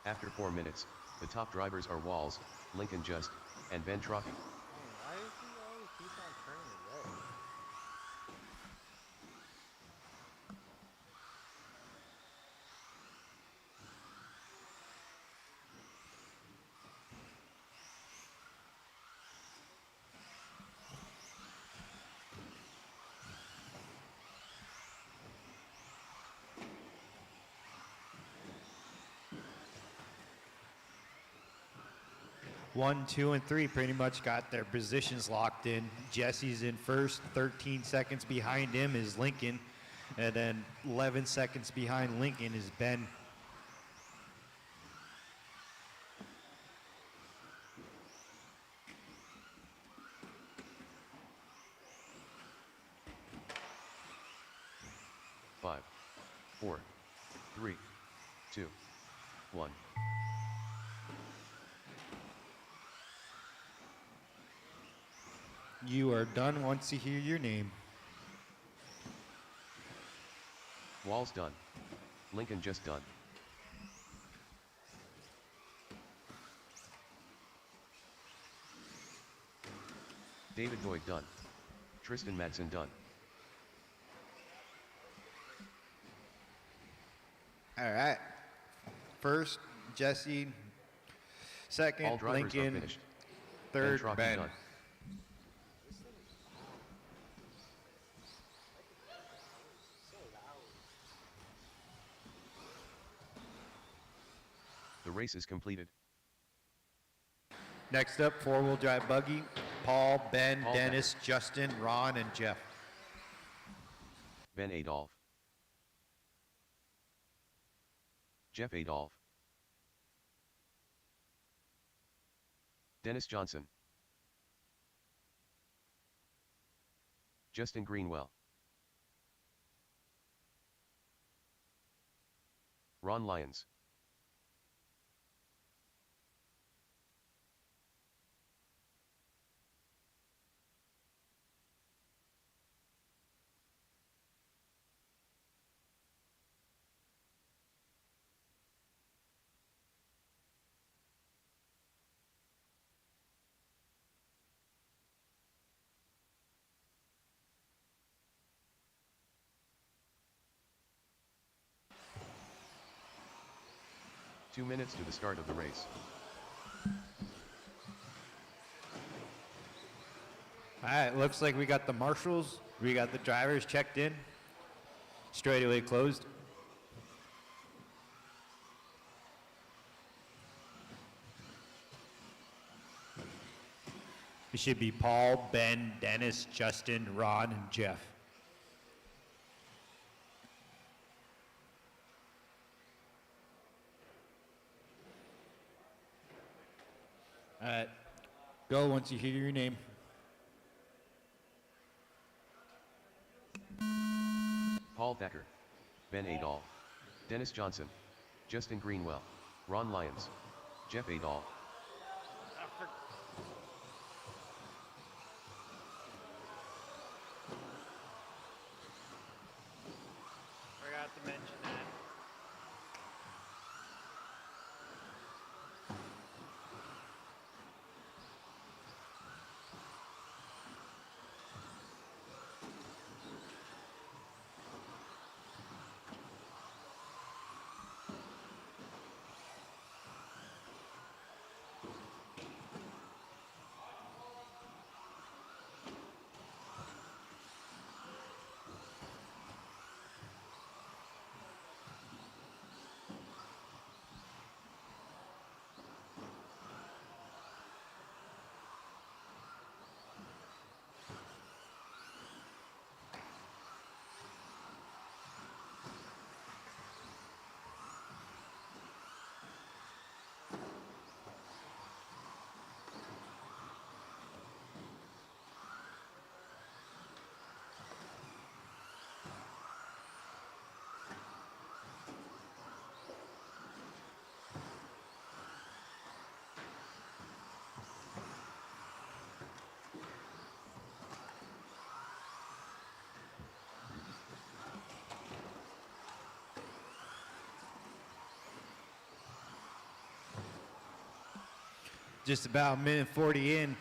Speaker 1: After 4 minutes, the top drivers are Walls, Lincoln Just, and Ben Trophy.
Speaker 4: Why does he always keep on turning red?
Speaker 3: One, two, and three pretty much got their positions locked in. Jesse's in first, 13 seconds behind him is Lincoln, and then 11 seconds behind Lincoln is Ben.
Speaker 1: Five, 4, 3, 2, 1.
Speaker 3: You are done once you hear your name.
Speaker 1: Walls done. Lincoln Just done. David Doig done. Tristan Madsen done.
Speaker 3: All right. First, Jesse.
Speaker 1: All
Speaker 3: Second,
Speaker 1: drivers are
Speaker 3: Lincoln.
Speaker 1: finished.
Speaker 3: Third,
Speaker 1: Trophy
Speaker 3: Ben.
Speaker 1: done. The race is completed.
Speaker 3: Next up, four-wheel drive buggy. Paul, Ben,
Speaker 1: Paul,
Speaker 3: Dennis, Justin, Ron, and Jeff.
Speaker 1: Ben Adolph. Jeff Adolph. Dennis Johnson. Justin Greenwell. Ron Lyons. Two minutes to the start of the race.
Speaker 3: All right, looks like we got the marshals. We got the drivers checked in. Straightaway closed. It should be Paul, Ben, Dennis, Justin, Ron, and Jeff. All right, go once you hear your name.
Speaker 1: Paul Thacker. Ben Adolph. Dennis Johnson. Justin Greenwell. Ron Lyons. Jeff Adolph.
Speaker 4: Forgot to mention that.
Speaker 3: Just about a minute 40 in,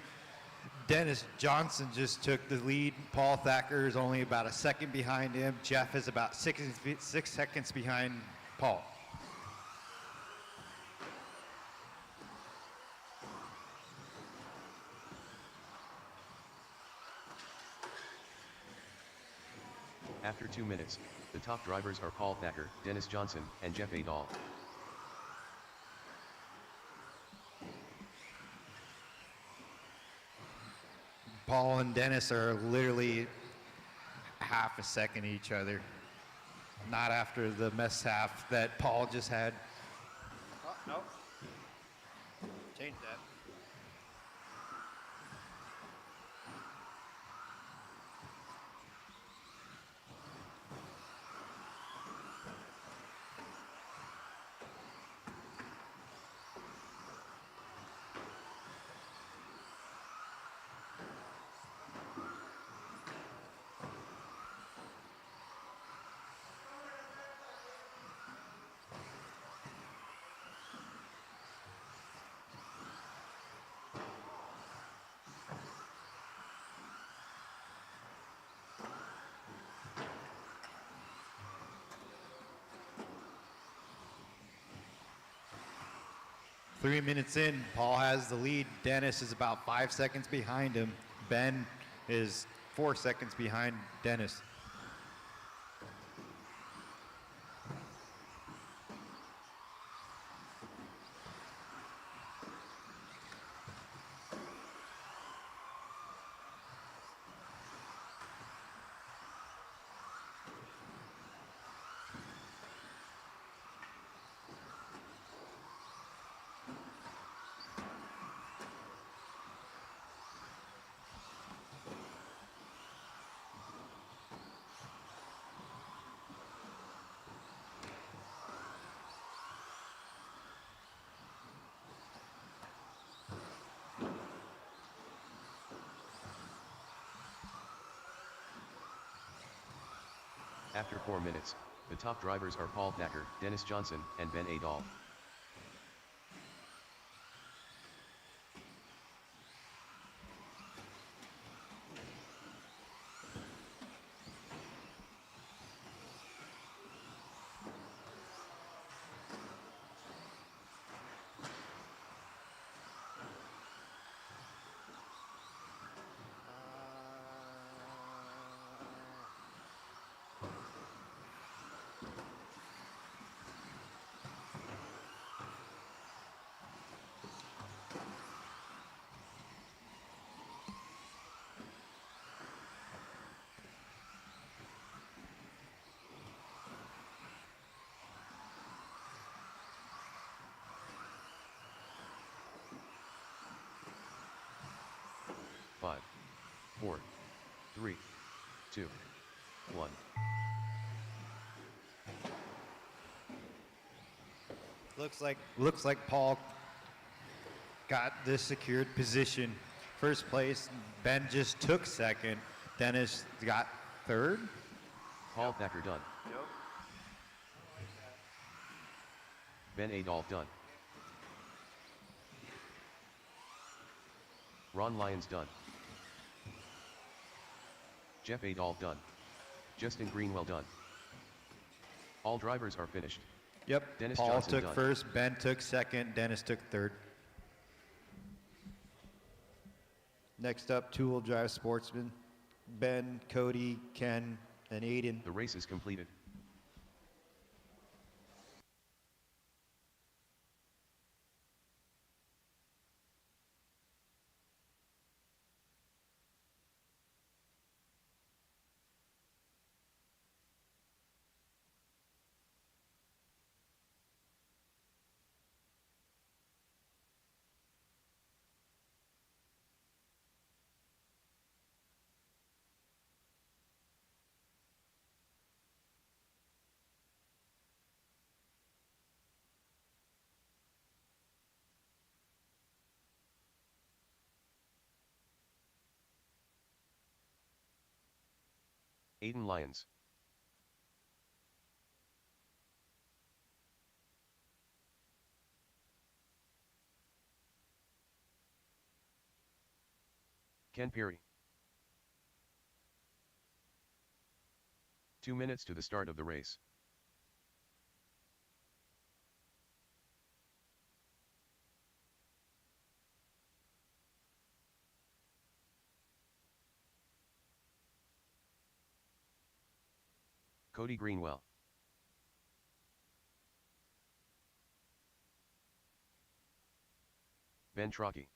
Speaker 3: Dennis Johnson just took the lead. Paul Thacker is only about a second behind him. Jeff is about 6 seconds behind Paul.
Speaker 1: After 2 minutes, the top drivers are Paul Thacker, Dennis Johnson, and Jeff Adol.
Speaker 3: Paul and Dennis are literally half a second each other. Not after the mishap that Paul just had.
Speaker 4: Oh, nope. Change that.
Speaker 3: Three minutes in, Paul has the lead. Dennis is about 5 seconds behind him. Ben is 4 seconds behind Dennis.
Speaker 1: After 4 minutes, the top drivers are Paul Thacker, Dennis Johnson, and Ben Adol. Five, 4, 3, 2, 1.
Speaker 3: Looks like Paul got this secured position. First place, Ben just took second. Dennis got third.
Speaker 1: Paul Thacker done.
Speaker 4: Yep.
Speaker 1: Ben Adol done. Ron Lyons done. Jeff Adol done. Justin Greenwell done. All drivers are finished.
Speaker 3: Yep,
Speaker 1: Dennis
Speaker 3: Paul
Speaker 1: Johnson
Speaker 3: took
Speaker 1: done.
Speaker 3: first, Ben took second, Dennis took third. Next up, two-wheel drive sportsmen. Ben, Cody, Ken, and Aiden.
Speaker 1: The race is completed. Aiden Lyons. Ken Peary. 2 minutes to the start of the race. Cody Greenwell. Ben Trocchi.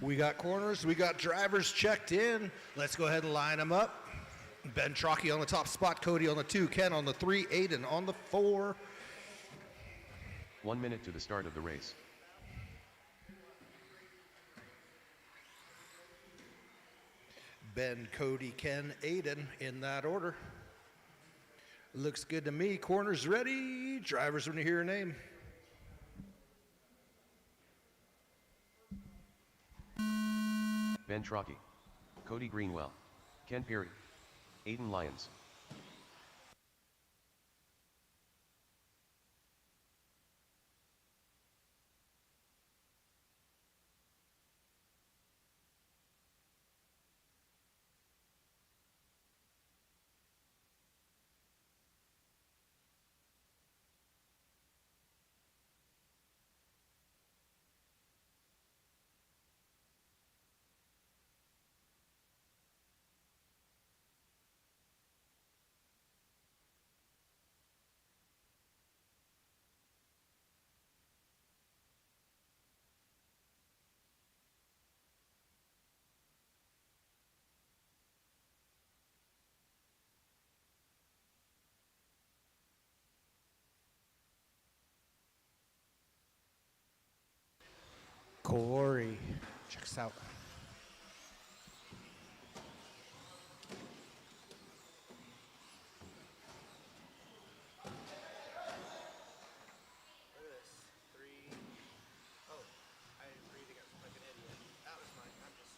Speaker 2: We got corners, we got drivers checked in. Let's go ahead and line them up. Ben Trocchi on the top spot, Cody on the 2, Ken on the 3, Aiden on the 4.
Speaker 1: 1 minute to the start of the race.
Speaker 2: Ben, Cody, Ken, Aiden in that order. Looks good to me. Corners ready. Drivers, when you hear your name.
Speaker 1: Ben Trocchi. Cody Greenwell. Ken Peary. Aiden Lyons.
Speaker 2: Corey. Check us out.
Speaker 4: Look at this. 3. Oh, I didn't read it like an idiot. That was fine. I'm just.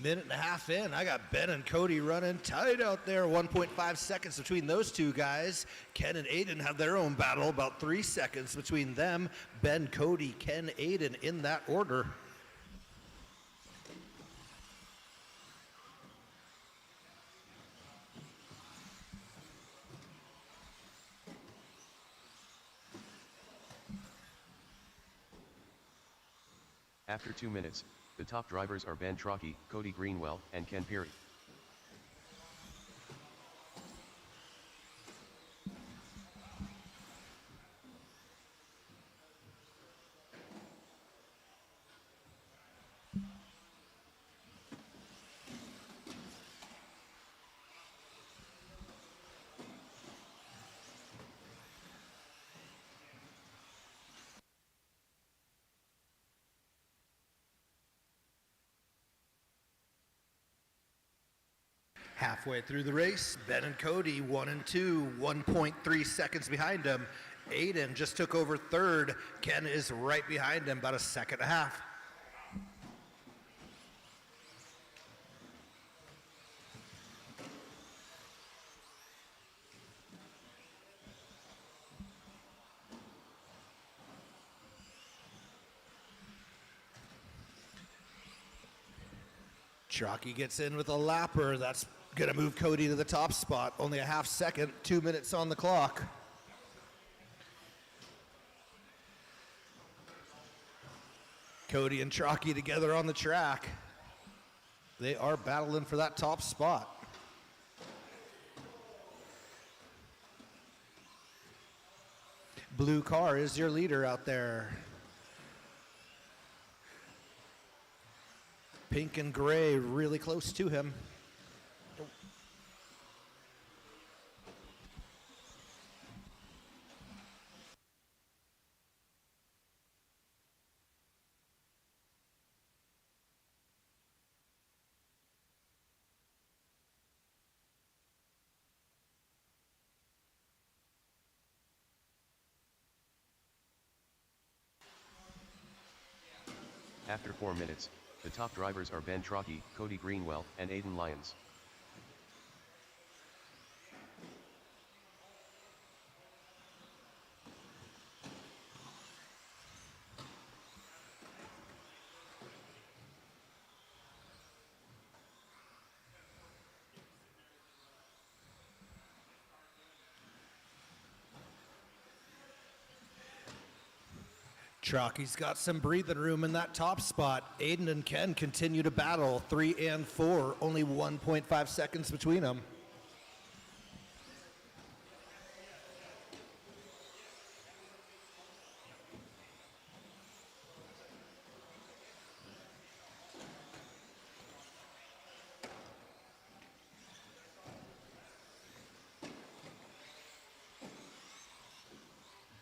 Speaker 2: Minute and a half in, I got Ben and Cody running tight out there. 1.5 seconds between those two guys. Ken and Aiden have their own battle, about 3 seconds between them. Ben, Cody, Ken, Aiden in that order.
Speaker 1: After 2 minutes, the top drivers are Ben Trocchi, Cody Greenwell, and Ken Peary.
Speaker 2: Halfway through the race, Ben and Cody 1 and 2, 1.3 seconds behind them. Aiden just took over third. Ken is right behind him, about a second and a half. Trocchi gets in with a lapper. That's going to move Cody to the top spot. Only a half second, 2 minutes on the clock. Cody and Trocchi together on the track. They are battling for that top spot. Blue car is your leader out there. Pink and gray really close to him.
Speaker 1: After 4 minutes, the top drivers are Ben Trocchi, Cody Greenwell, and Aiden Lyons.
Speaker 2: Trocchi's got some breathing room in that top spot. Aiden and Ken continue to battle, 3 and 4, only 1.5 seconds between them.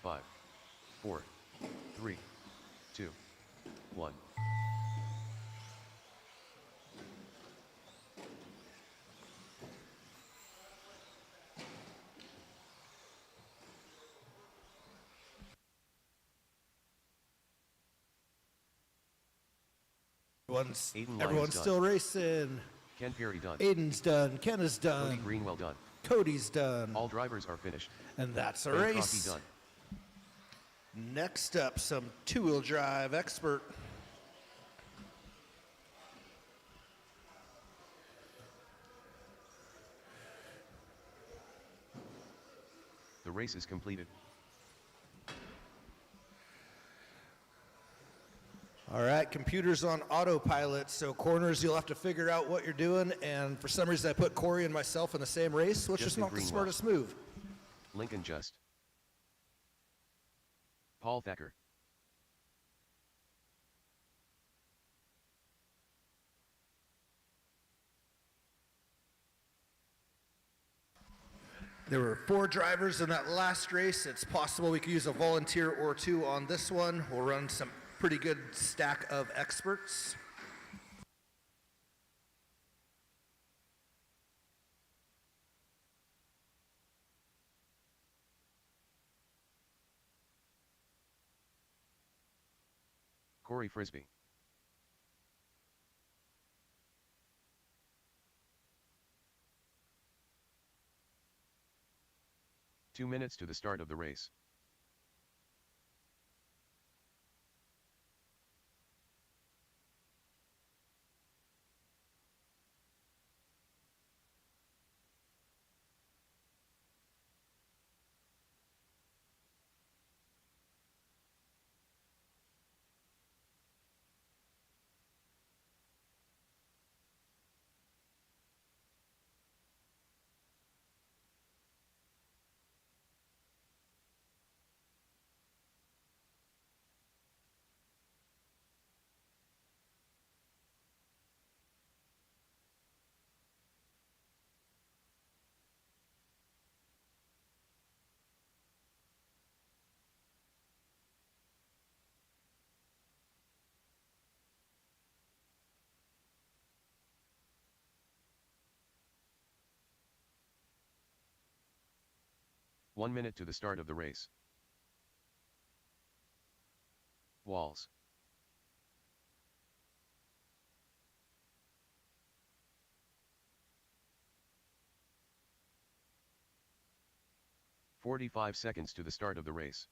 Speaker 1: Five, 4, 3, 2, 1. Aiden Lyons
Speaker 2: Everyone's
Speaker 1: done.
Speaker 2: still racing.
Speaker 1: Ken Perry done.
Speaker 2: Aiden's done. Ken is
Speaker 1: Cody
Speaker 2: done.
Speaker 1: Greenwell done.
Speaker 2: Cody's done.
Speaker 1: All drivers are finished.
Speaker 2: And that's a
Speaker 1: Ben
Speaker 2: race.
Speaker 1: Trocchi done.
Speaker 2: Next up, some two-wheel drive expert.
Speaker 1: The race is completed.
Speaker 2: All right, computer's on autopilot, so corners, you'll have to figure out what you're doing. And for some reason, I put Corey and myself in the same race, which is
Speaker 1: Justin
Speaker 2: not the
Speaker 1: Greenwell.
Speaker 2: smartest move.
Speaker 1: Lincoln Just. Paul Thacker.
Speaker 2: There were 4 drivers in that last race. It's possible we could use a volunteer or 2 on this one. We'll run some pretty good stack of experts.
Speaker 1: Corey Frisbee. Two minutes to the start of the race. One minute to the start of the race. Walls. "45 seconds to the start of the race.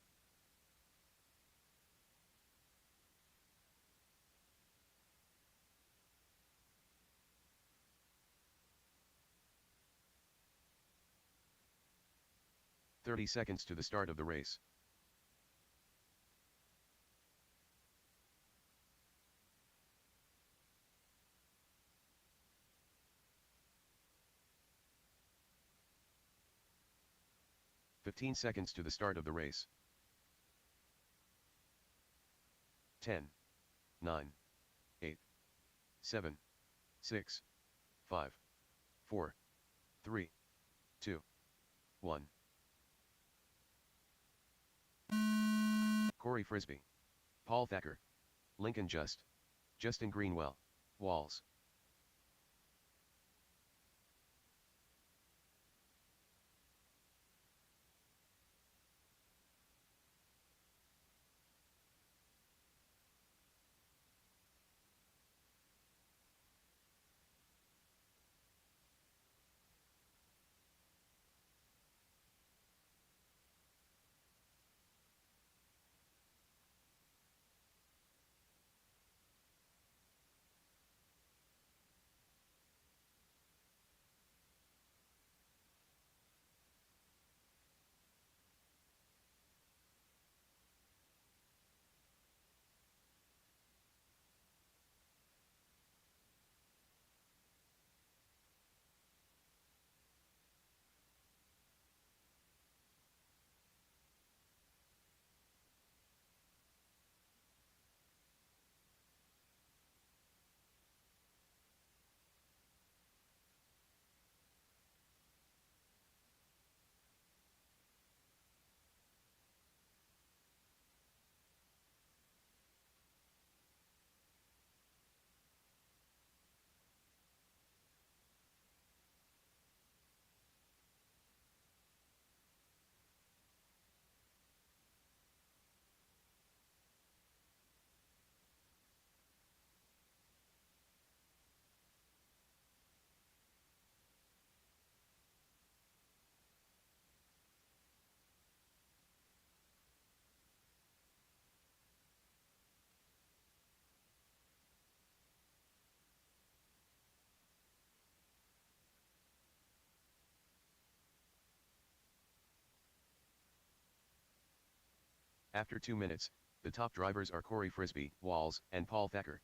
Speaker 1: "30 seconds to the start of the race. "15 seconds to the start of the race. 10, 9, 8, 7, 6, 5, 4, 3, 2, 1. Corey Frisbee. Paul Thacker. Lincoln Just. Justin Greenwell. Walls. After 2 minutes, the top drivers are Corey Frisbee, Walls, and Paul Thacker.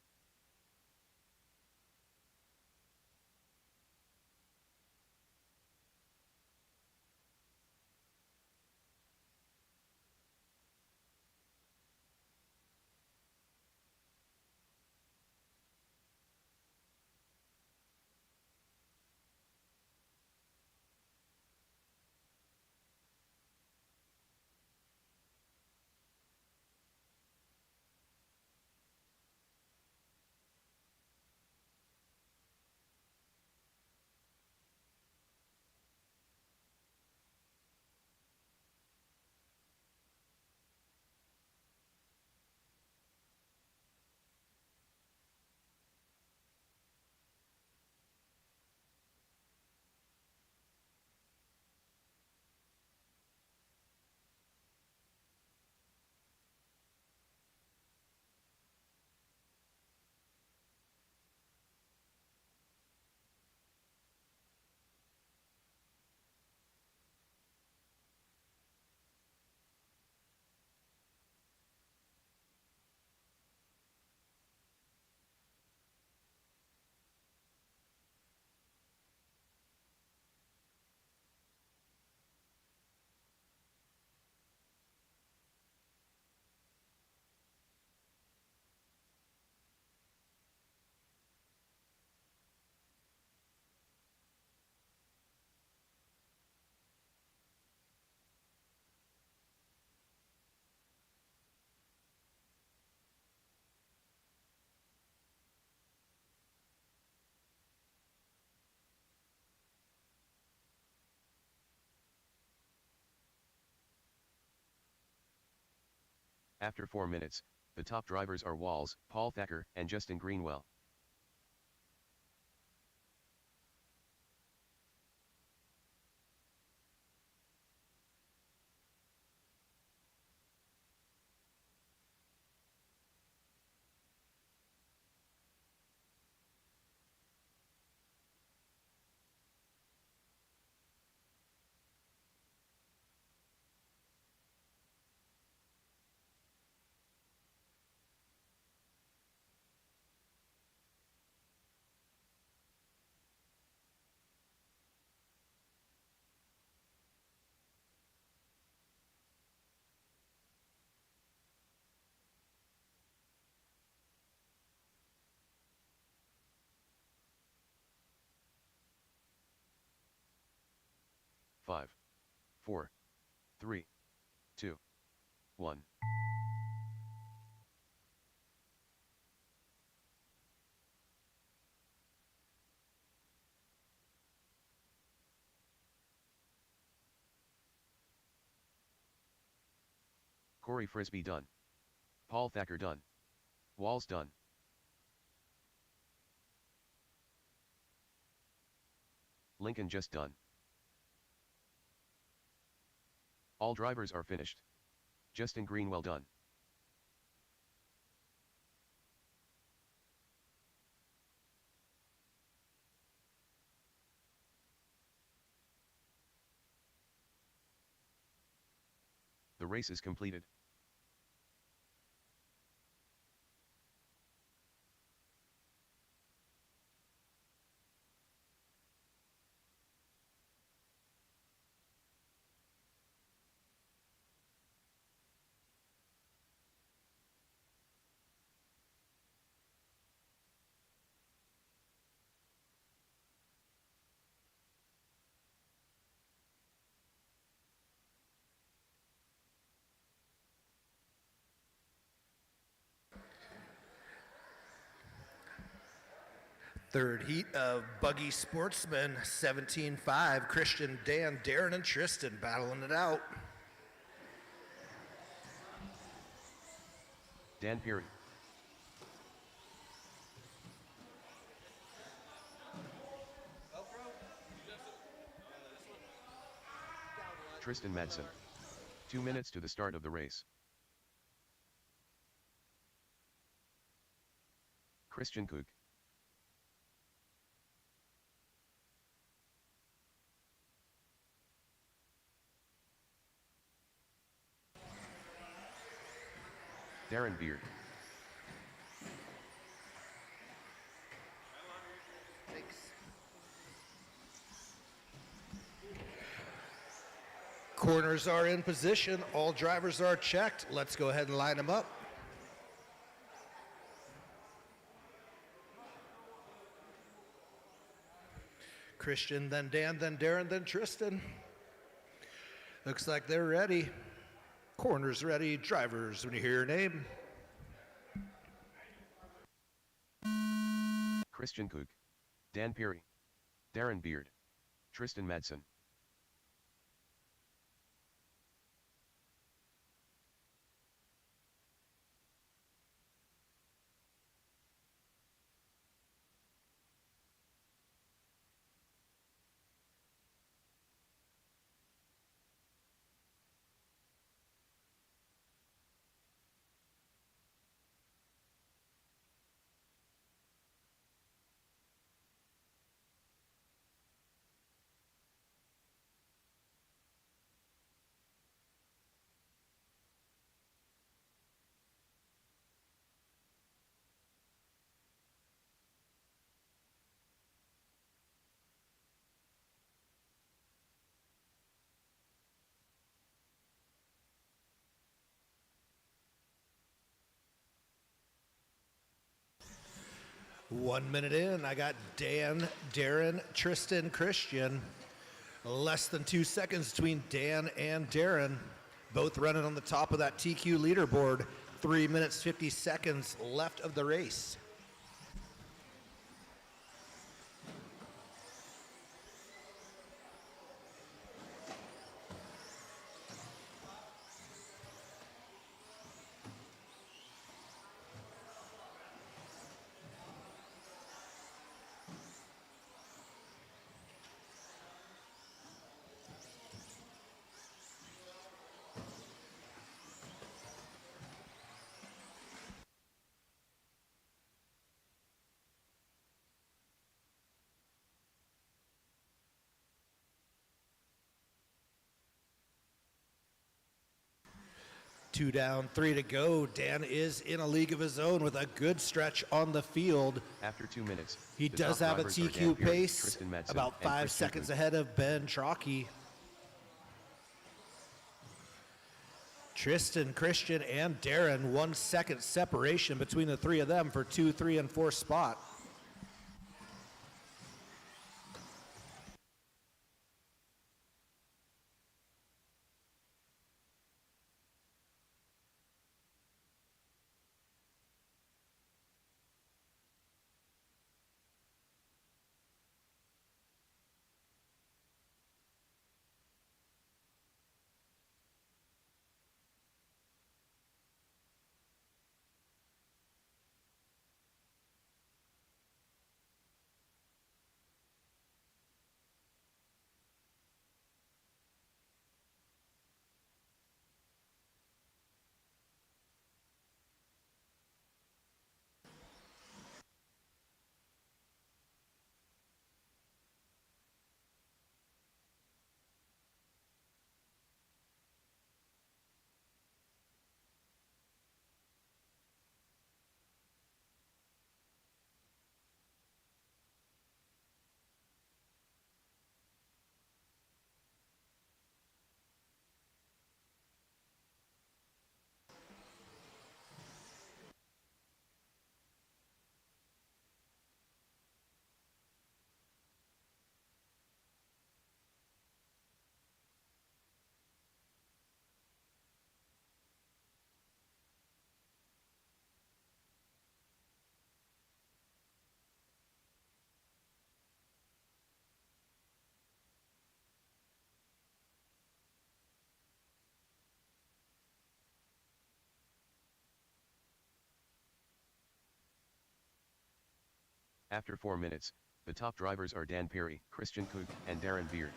Speaker 1: After 4 minutes, the top drivers are Walls, Paul Thacker, and Justin Greenwell. Five, 4, 3, 2, 1. Corey Frisbee done. Paul Thacker done. Walls done. Lincoln just done. All drivers are finished. Justin Greenwell done. The race is completed.
Speaker 2: Third heat of Buggy Sportsman, 17-5. Christian, Dan, Darren, and Tristan battling it out.
Speaker 1: Dan Peary. Tristan Madsen. 2 minutes to the start of the race. Christian Kook. Darren Beard.
Speaker 4: Thanks.
Speaker 2: Corners are in position. All drivers are checked. Let's go ahead and line them up. Christian, then Dan, then Darren, then Tristan. Looks like they're ready. Corners ready. Drivers, when you hear your name.
Speaker 1: Christian Kook. Dan Perry. Darren Beard. Tristan Madsen.
Speaker 2: One minute in, I got Dan, Darren, Tristan, Christian. Less than 2 seconds between Dan and Darren. Both running on the top of that TQ leaderboard. 3 minutes, 50 seconds left of the race. Two down, three to go. Dan is in a league of his own with a good stretch on the field.
Speaker 1: After 2 minutes,
Speaker 2: He
Speaker 1: the
Speaker 2: does
Speaker 1: top
Speaker 2: have a
Speaker 1: drivers are Dan
Speaker 2: TQ
Speaker 1: Beard,
Speaker 2: pace,
Speaker 1: Tristan Madsen,
Speaker 2: about
Speaker 1: and
Speaker 2: 5
Speaker 1: Christian
Speaker 2: seconds
Speaker 1: Kook.
Speaker 2: ahead of Ben Chalky. Tristan, Christian, and Darren, 1 second separation between the three of them for 2, 3, and 4 spot.
Speaker 1: After 4 minutes, the top drivers are Dan Perry, Christian Kook, and Darren Beard.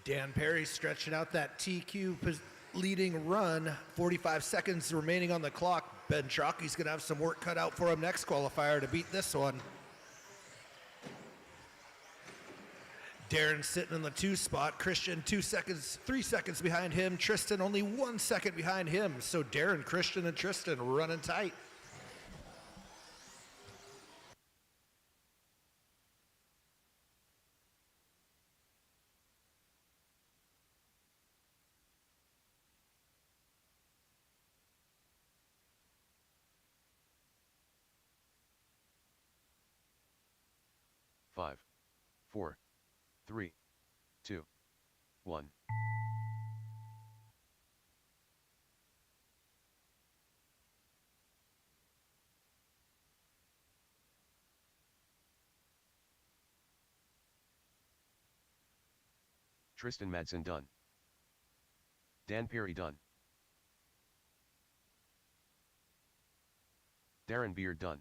Speaker 2: Dan Perry stretching out that TQ leading run. 45 seconds remaining on the clock. Ben Chalky's going to have some work cut out for him next qualifier to beat this one. Darren sitting in the 2 spot. Christian 3 seconds behind him. Tristan only 1 second behind him. So Darren, Christian, and Tristan running tight.
Speaker 1: Five, 4, 3, 2, 1. Tristan Madsen done. Dan Perry done. Darren Beard done.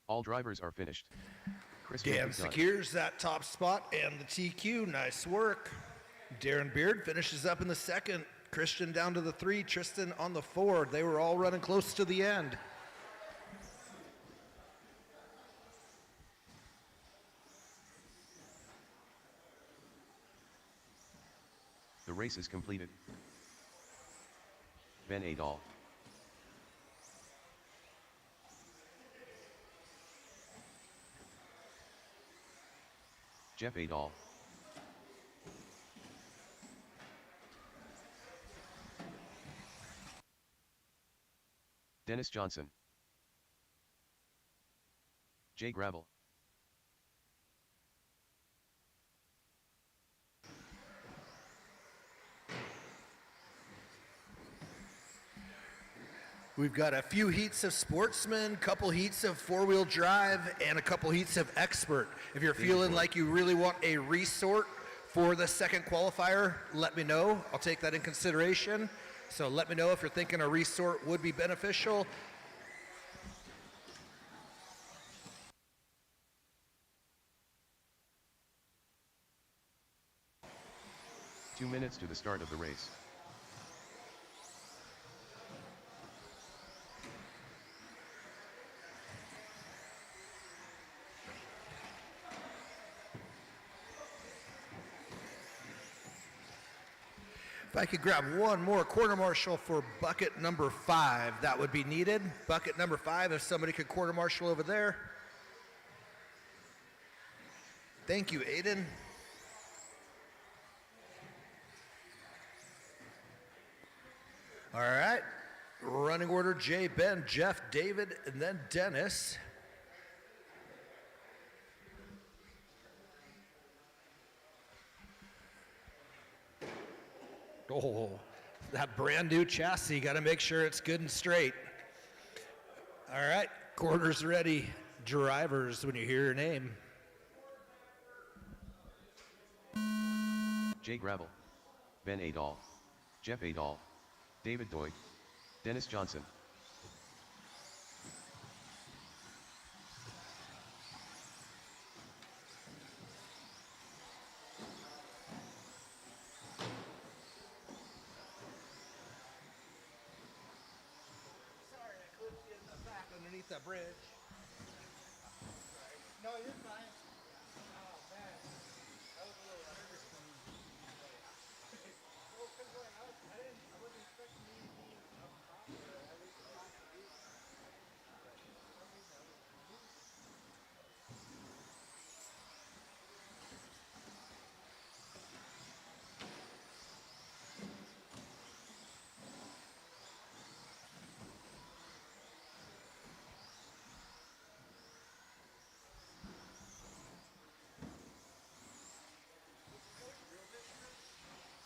Speaker 1: All drivers are finished. Chris
Speaker 2: Dan
Speaker 1: Murphy done.
Speaker 2: secures that top spot and the TQ. Nice work. Darren Beard finishes up in the 2nd. Christian down to the 3. Tristan on the 4. They were all running close to the end.
Speaker 1: The race is completed. Ben Adol. Jeff Adol. Dennis Johnson. Jay Gravel.
Speaker 2: We've got a few heats of sportsman, couple heats of 4-wheel drive, and a couple heats of expert. If you're feeling like you really want a resort for the 2nd qualifier, let me know. I'll take that in consideration. So let me know if you're thinking a resort would be beneficial.
Speaker 1: Two minutes to the start of the race.
Speaker 2: If I could grab one more quarter marshal for bucket number 5, that would be needed. Bucket number 5, if somebody could quarter marshal over there. Thank you, Aiden. All right, running order: Jay, Ben, Jeff, David, and then Dennis. Oh, that brand new chassis, got to make sure it's good and straight. All right, quarters ready. Drivers, when you hear your name.
Speaker 1: Jay Gravel. Ben Adol. Jeff Adol. David Doig. Dennis Johnson.
Speaker 2: Sorry, I clipped you in the back underneath that bridge.
Speaker 4: No, you're fine. Oh, man. That was a little nervous for me. Well, because like, I wasn't expecting you to be up top there. At least not to be. But for some reason, I was confused.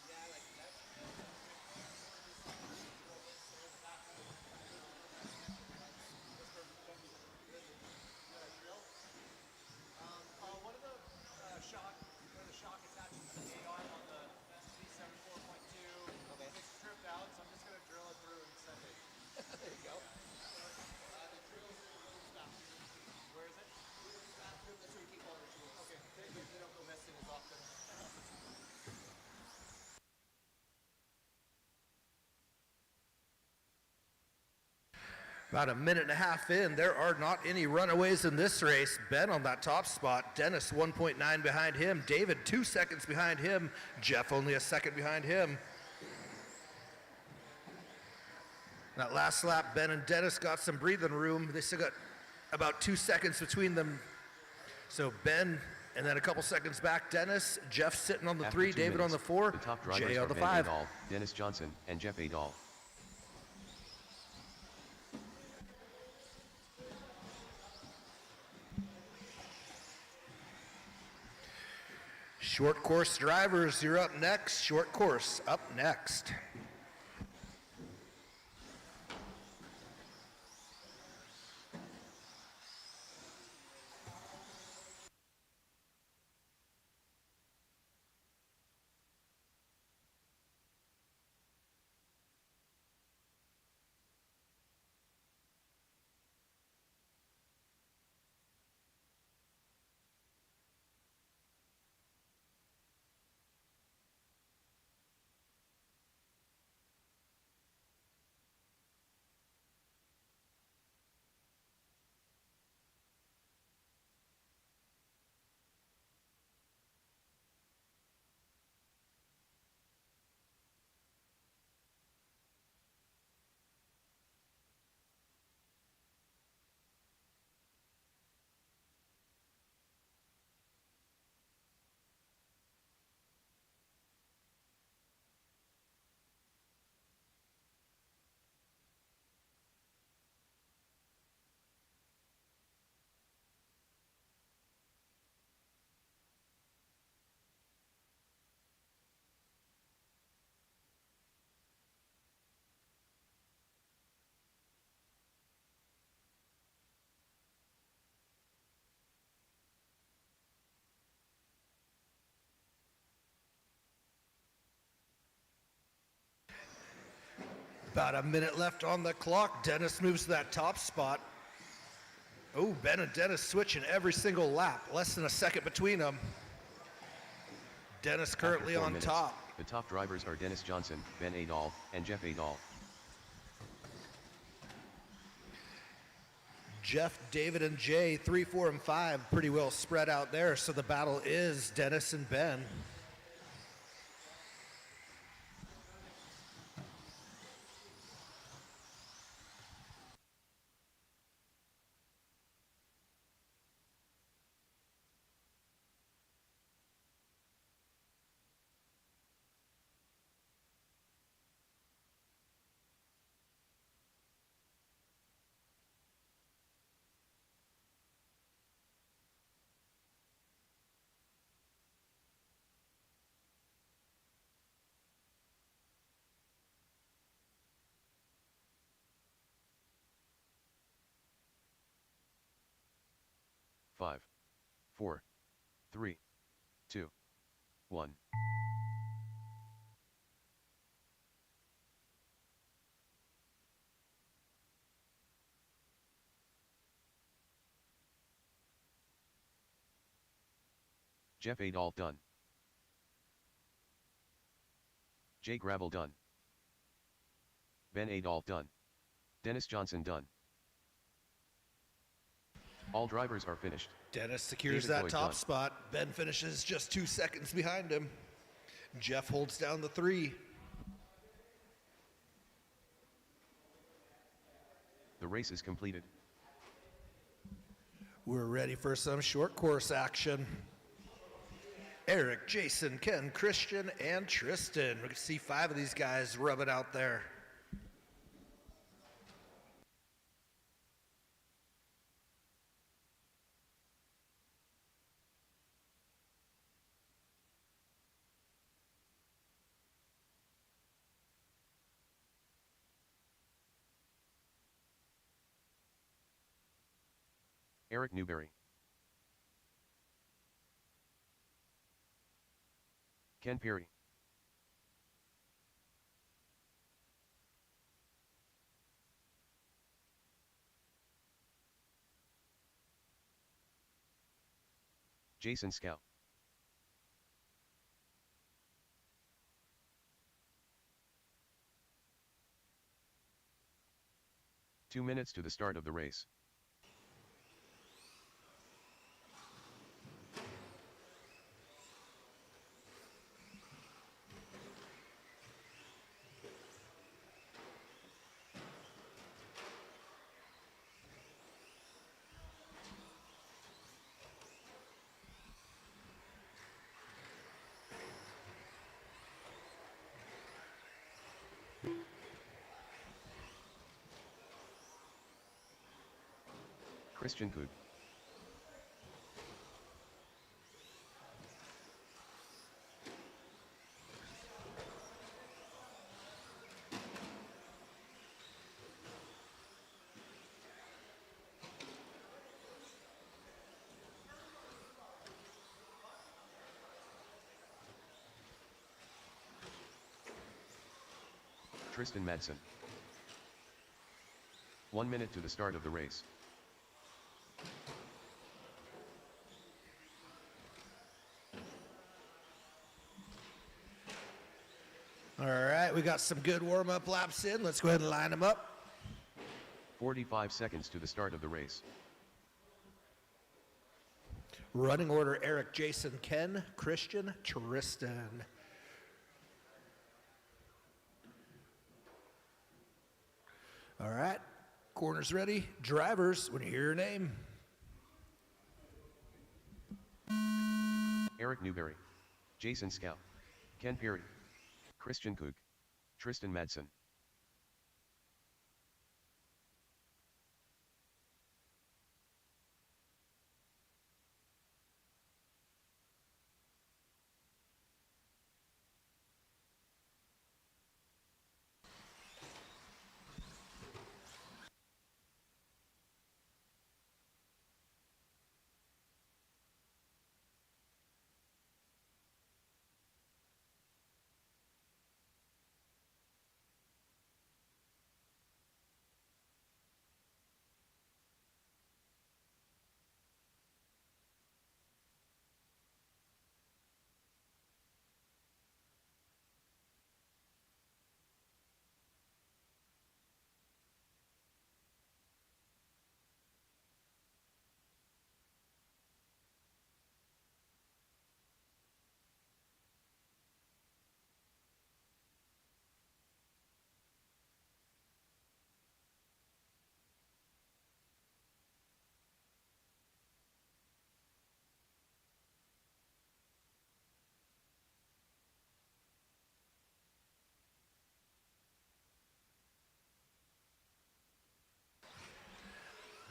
Speaker 4: Yeah, like that.
Speaker 2: About a minute and a half in, there are not any runaways in this race. Ben on that top spot, Dennis 1.9 behind him, David 2 seconds behind him, Jeff only a second behind him. That last lap, Ben and Dennis got some breathing room. They still got about 2 seconds between them. So Ben, and then a couple seconds back, Dennis, Jeff sitting on the
Speaker 1: After
Speaker 2: 3,
Speaker 1: 2
Speaker 2: David on
Speaker 1: minutes,
Speaker 2: the 4,
Speaker 1: the top drivers
Speaker 2: Jay
Speaker 1: are
Speaker 2: on the
Speaker 1: Ben
Speaker 2: 5.
Speaker 1: Adol, Dennis Johnson, and Jeff Adol.
Speaker 2: Short course drivers, you're up next. Short course up next. About a minute left on the clock. Dennis moves to that top spot. Oh, Ben and Dennis switching every single lap. Less than a second between them. Dennis currently
Speaker 1: After 4
Speaker 2: on
Speaker 1: minutes,
Speaker 2: top.
Speaker 1: The top drivers are Dennis Johnson, Ben Adol, and Jeff Adol.
Speaker 2: Jeff, David, and Jay, 3, 4, and 5, pretty well spread out there. So the battle is Dennis and Ben.
Speaker 1: Five, 4, 3, 2, 1. Jeff Adol done. Jay Gravel done. Ben Adol done. Dennis Johnson done. All drivers are finished.
Speaker 2: Dennis secures
Speaker 1: David
Speaker 2: that
Speaker 1: Boyd
Speaker 2: top
Speaker 1: done.
Speaker 2: spot. Ben finishes just 2 seconds behind him. Jeff holds down the 3.
Speaker 1: The race is completed.
Speaker 2: We're ready for some short course action. Eric, Jason, Ken, Christian, and Tristan. We can see 5 of these guys rub it out there.
Speaker 1: Eric Newberry. Ken Perry. Jason Scow. 2 minutes to the start of the race. Christian Kug. Tristan Madsen. 1 minute to the start of the race.
Speaker 2: All right, we got some good warm-up laps in. Let's go ahead and line them up.
Speaker 1: 45 seconds to the start of the race.
Speaker 2: Running order: Eric, Jason, Ken, Christian, Tristan. All right, corners ready. Drivers, when you hear your name.
Speaker 1: Eric Newberry. Jason Scout. Ken Peary. Christian Kug. Tristan Madsen.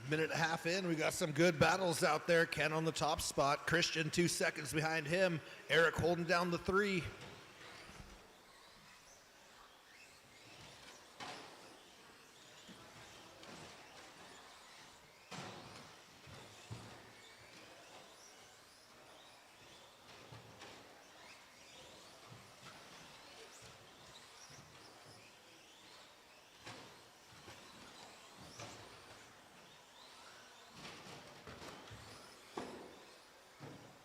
Speaker 2: Minute and a half in, we got some good battles out there. Ken on the top spot. Christian 2 seconds behind him. Eric holding down the 3.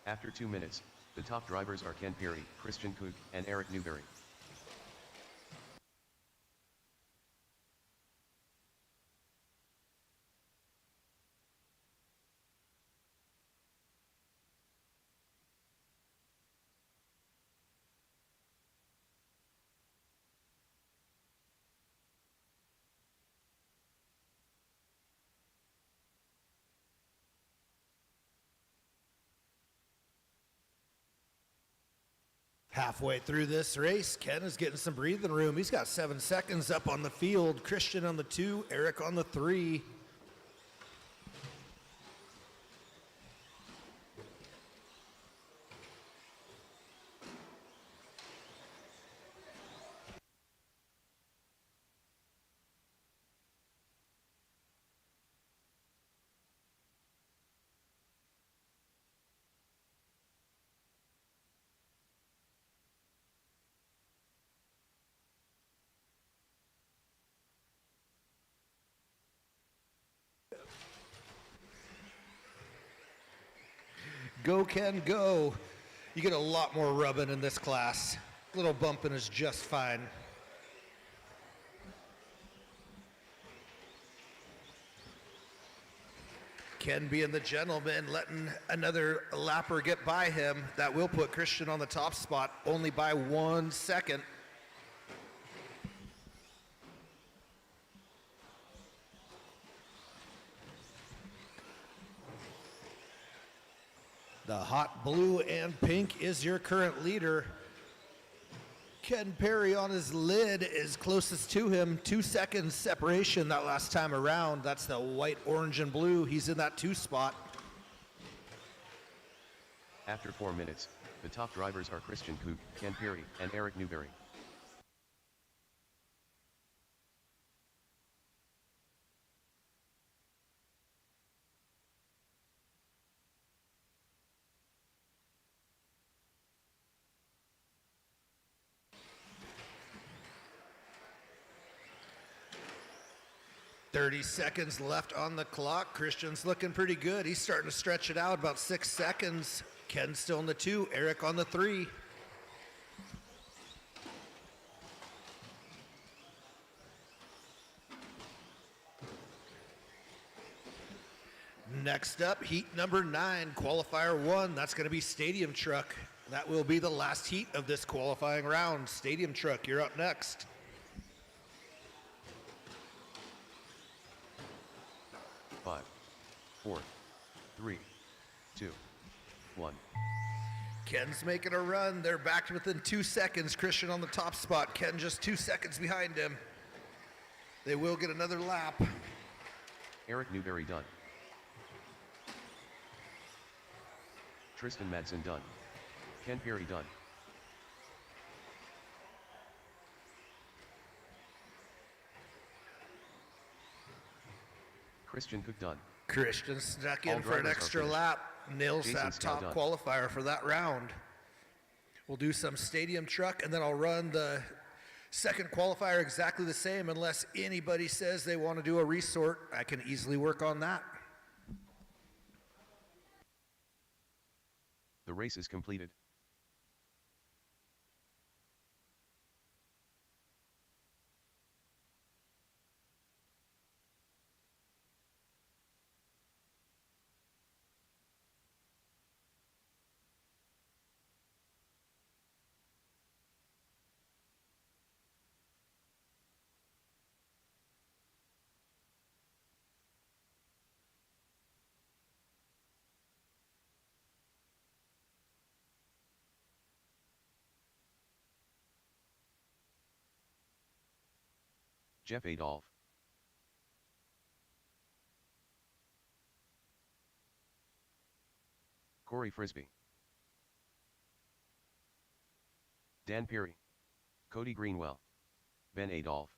Speaker 1: After 2 minutes, the top drivers are Ken Peary, Christian Kug, and Eric Newberry.
Speaker 2: Halfway through this race, Ken is getting some breathing room. He's got 7 seconds up on the field. Christian on the 2, Eric on the 3. Go, Ken, go. You get a lot more rubbing in this class. A little bumping is just fine. Ken being the gentleman, letting another lapper get by him. That will put Christian on the top spot, only by 1 second. The hot blue and pink is your current leader. Ken Perry on his lid is closest to him. 2 seconds separation that last time around. That's the white, orange, and blue. He's in that 2 spot.
Speaker 1: After 4 minutes, the top drivers are Christian Koch, Ken Perry, and Eric Newberry.
Speaker 2: "30 seconds left on the clock. Christian's looking pretty good. He's starting to stretch it out about 6 seconds. Ken's still in the 2, Eric on the 3. Next up, heat number 9, qualifier 1. That's going to be Stadium Truck. That will be the last heat of this qualifying round. Stadium Truck, you're up next.
Speaker 1: Five, 4, 3, 2, 1.
Speaker 2: Ken's making a run. They're back to within 2 seconds. Christian on the top spot. Ken just 2 seconds behind him. They will get another lap.
Speaker 1: Eric Newberry done. Tristan Madsen done. Ken Perry done. Christian Koch done.
Speaker 2: Christian snuck in
Speaker 1: All
Speaker 2: for an
Speaker 1: drivers are
Speaker 2: extra
Speaker 1: finished.
Speaker 2: lap. Nails
Speaker 1: Jason
Speaker 2: that
Speaker 1: Scow
Speaker 2: top
Speaker 1: done.
Speaker 2: qualifier for that round. We'll do some Stadium Truck, and then I'll run the second qualifier exactly the same unless anybody says they want to do a resort. I can easily work on that.
Speaker 1: The race is completed. Jeff Adolph. Corey Frisbee. Dan Peary. Cody Greenwell. Ben Adolph.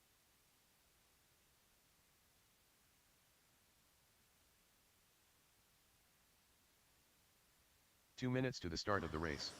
Speaker 1: Two minutes to the start of the race.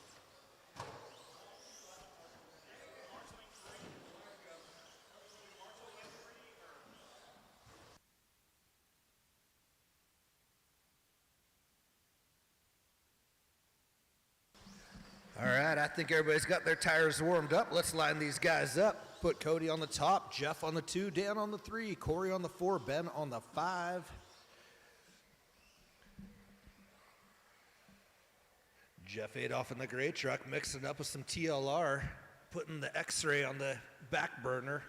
Speaker 2: All right, I think everybody's got their tires warmed up. Let's line these guys up. Put Cody on the top, Jeff on the 2, Dan on the 3, Corey on the 4, Ben on the 5. Jeff Adolph in the gray truck, mixing up with some TLR, putting the X-ray on the back burner.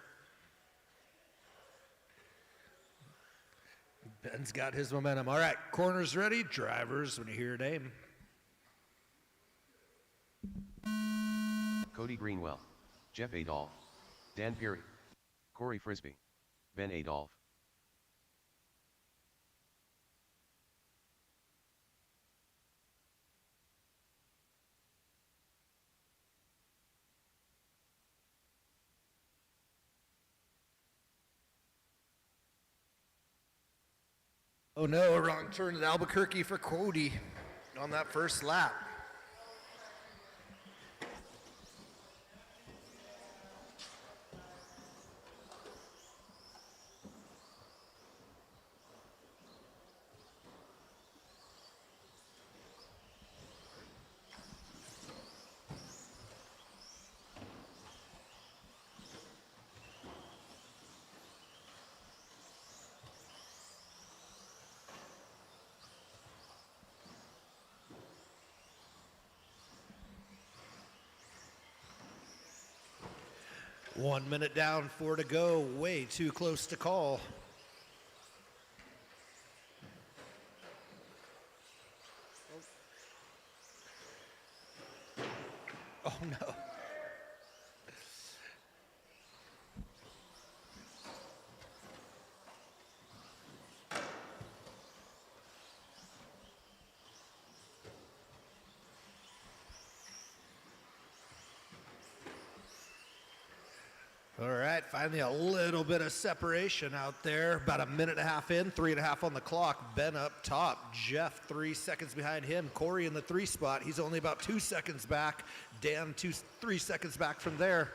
Speaker 2: Ben's got his momentum. All right, corners ready. Drivers, when you hear your name.
Speaker 1: Cody Greenwell. Jeff Adolph. Dan Peary. Corey Frisbee. Ben Adolph.
Speaker 2: Oh no, a wrong turn at Albuquerque for Cody on that first lap. 1 minute down, 4 to go. Way too close to call. Oh no. All right, finally a little bit of separation out there. About a minute and a half in, 3.5 on the clock. Ben up top. Jeff 3 seconds behind him. Corey in the 3 spot. He's only about 2 seconds back. Dan 3 seconds back from there.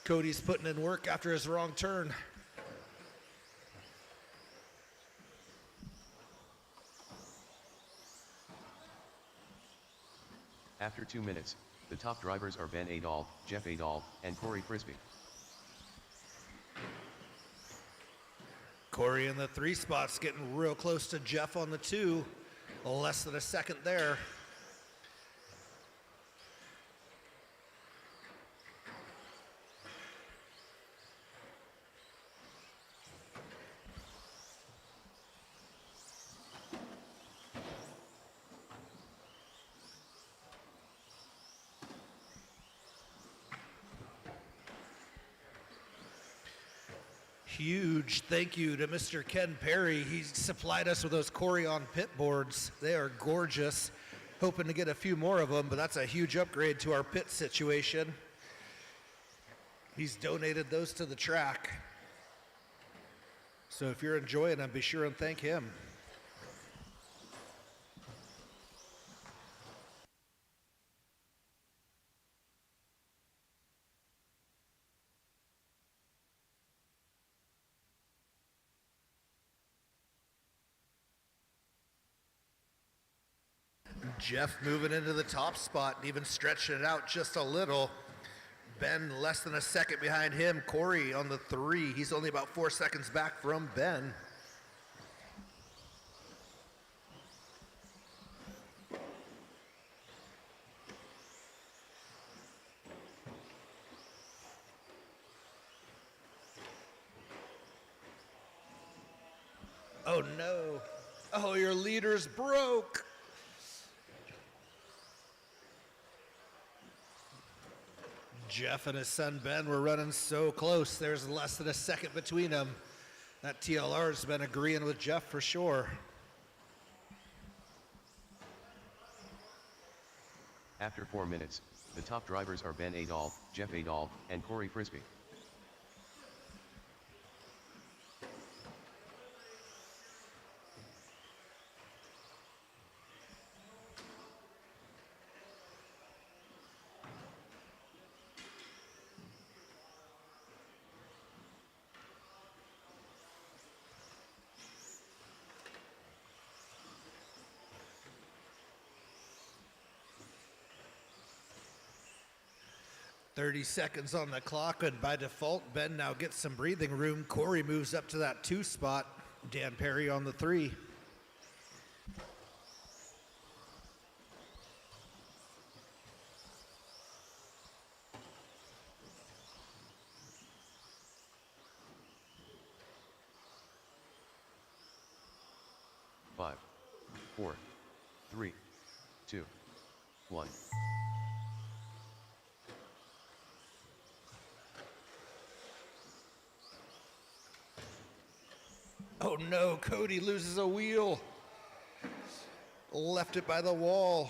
Speaker 2: Cody's putting in work after his wrong turn.
Speaker 1: After 2 minutes, the top drivers are Ben Adolph, Jeff Adolph, and Corey Frisbee.
Speaker 2: Corey in the 3 spots getting real close to Jeff on the 2. Less than a second there. Huge thank you to Mr. Ken Perry. He supplied us with those Corey on pit boards. They are gorgeous. Hoping to get a few more of them, but that's a huge upgrade to our pit situation. He's donated those to the track. So if you're enjoying them, be sure and thank him. Jeff moving into the top spot and even stretching it out just a little. Ben less than a second behind him. Corey on the 3. He's only about 4 seconds back from Ben. Oh no. Oh, your leader's broke. Jeff and his son Ben were running so close. There's less than a second between them. That TLR's been agreeing with Jeff for sure.
Speaker 1: After 4 minutes, the top drivers are Ben Adolph, Jeff Adolph, and Corey Frisbee.
Speaker 2: .30 seconds on the clock, and by default, Ben now gets some breathing room. Corey moves up to that 2 spot. Dan Perry on the 3.
Speaker 1: Five, 4, 3, 2, 1.
Speaker 2: Oh no, Cody loses a wheel. Left it by the wall.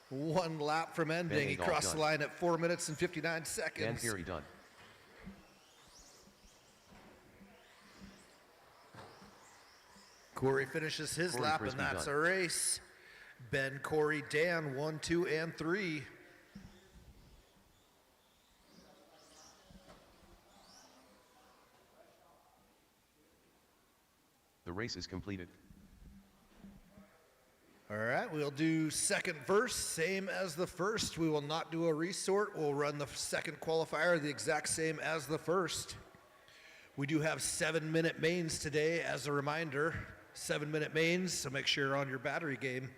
Speaker 2: 1 lap from ending. He
Speaker 1: Adolph
Speaker 2: crossed the
Speaker 1: done.
Speaker 2: line at 4 minutes and 59
Speaker 1: Dan
Speaker 2: seconds.
Speaker 1: Perry done.
Speaker 2: Corey finishes his
Speaker 1: Corey
Speaker 2: lap,
Speaker 1: Frisbee
Speaker 2: and that's
Speaker 1: done.
Speaker 2: a race. Ben, Corey, Dan, 1, 2, and 3.
Speaker 1: The race is completed.
Speaker 2: All right, we'll do second verse, same as the first. We will not do a resort. We'll run the second qualifier the exact same as the first. We do have 7-minute mains today as a reminder. 7-minute mains, so make sure you're on your battery game.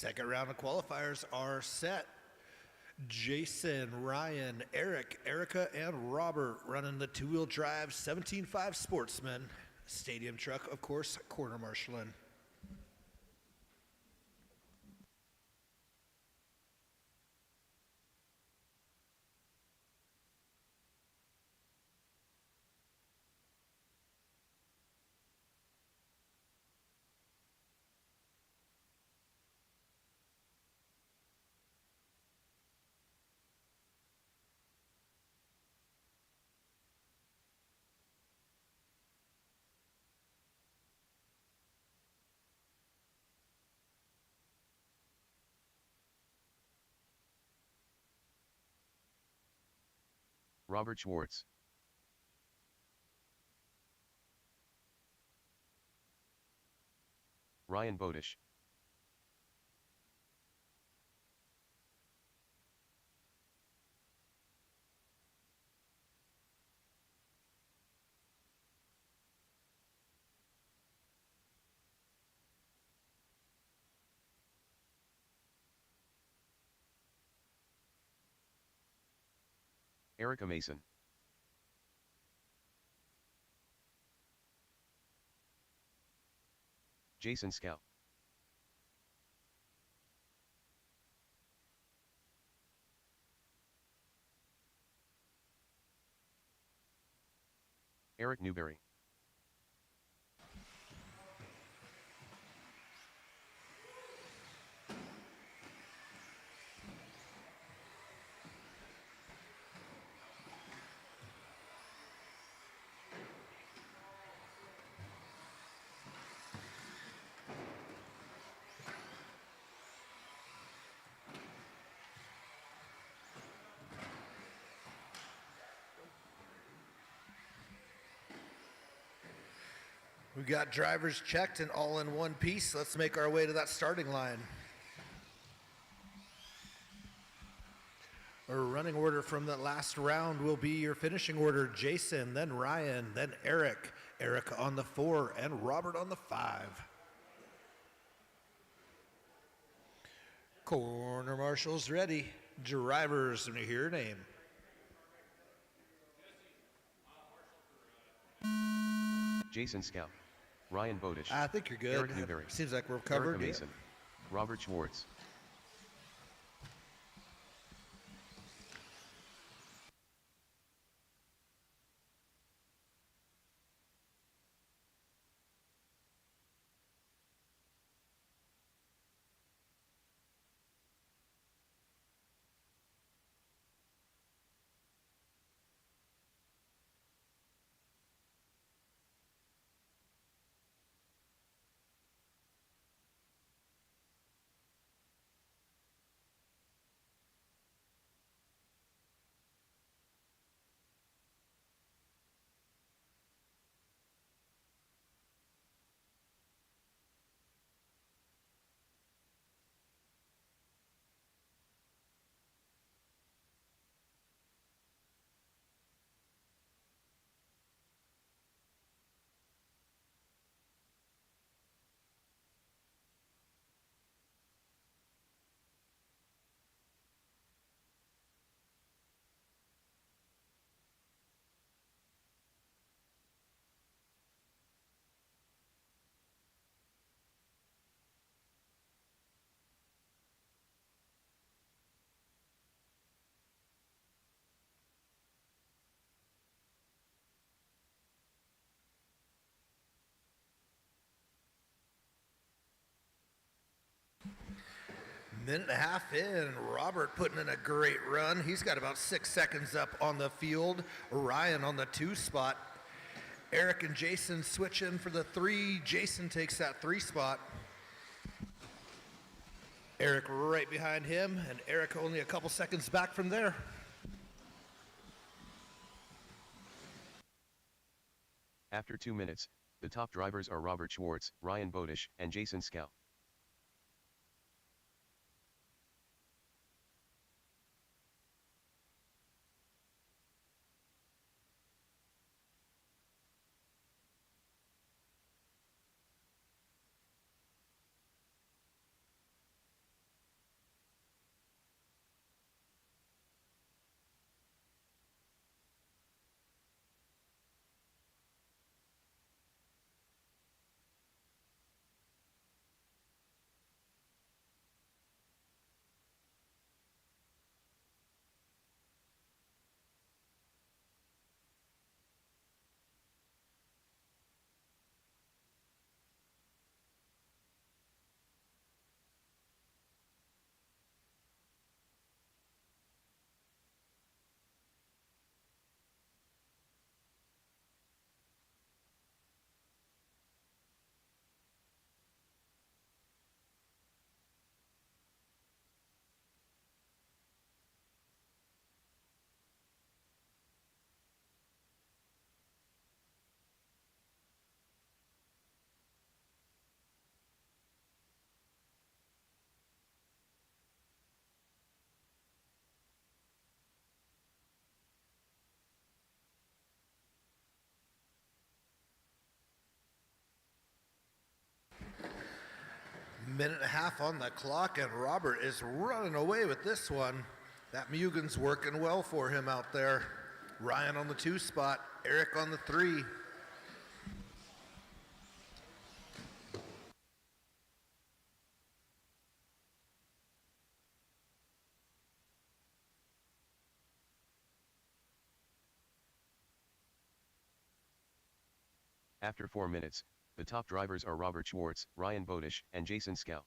Speaker 2: Second round of qualifiers are set. Jason, Ryan, Eric, Erica, and Robert running the two-wheel drive 17.5 Sportsman. Stadium truck, of course, corner marshaling.
Speaker 1: Robert Schwartz. Ryan Bodish. Erica Mason. Jason Scow. Eric Newberry.
Speaker 2: We've got drivers checked and all in one piece. Let's make our way to that starting line. Our running order from the last round will be your finishing order. Jason, then Ryan, then Eric. Eric on the 4 and Robert on the 5. Corner marshals ready. Drivers, let me hear your name.
Speaker 1: Jason Scow. Ryan Bodish.
Speaker 2: I think you're good.
Speaker 1: Eric Newberry.
Speaker 2: Seems like we're covered.
Speaker 1: Erica Mason. Robert Schwartz.
Speaker 2: Minute and a half in, Robert putting in a great run. He's got about 6 seconds up on the field. Ryan on the 2 spot. Eric and Jason switch in for the 3. Jason takes that 3 spot. Eric right behind him, and Eric only a couple seconds back from there.
Speaker 1: After 2 minutes, the top drivers are Robert Schwartz, Ryan Bodish, and Jason Scow.
Speaker 2: Minute and a half on the clock, and Robert is running away with this one. That Mugen's working well for him out there. Ryan on the 2 spot, Eric on the 3.
Speaker 1: After 4 minutes, the top drivers are Robert Schwartz, Ryan Bodish, and Jason Scow.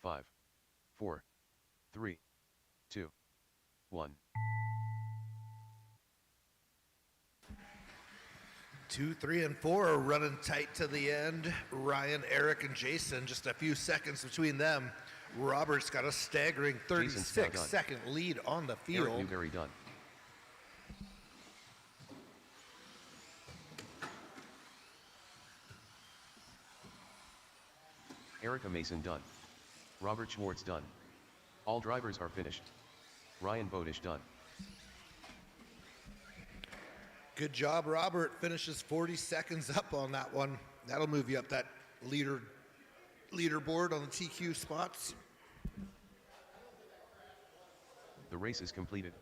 Speaker 1: Five, 4, 3, 2, 1.
Speaker 2: 2, 3, and 4 are running tight to the end. Ryan, Eric, and Jason, just a few seconds between them. Robert's got a staggering
Speaker 1: Jason's now done.
Speaker 2: 36-second lead on the
Speaker 1: Eric
Speaker 2: field.
Speaker 1: Newberry done. Erica Mason done. Robert Schwartz done. All drivers are finished. Ryan Bodish done.
Speaker 2: Good job, Robert. Finishes 40 seconds up on that one. That'll move you up that leaderboard on the TQ spots.
Speaker 1: The race is completed.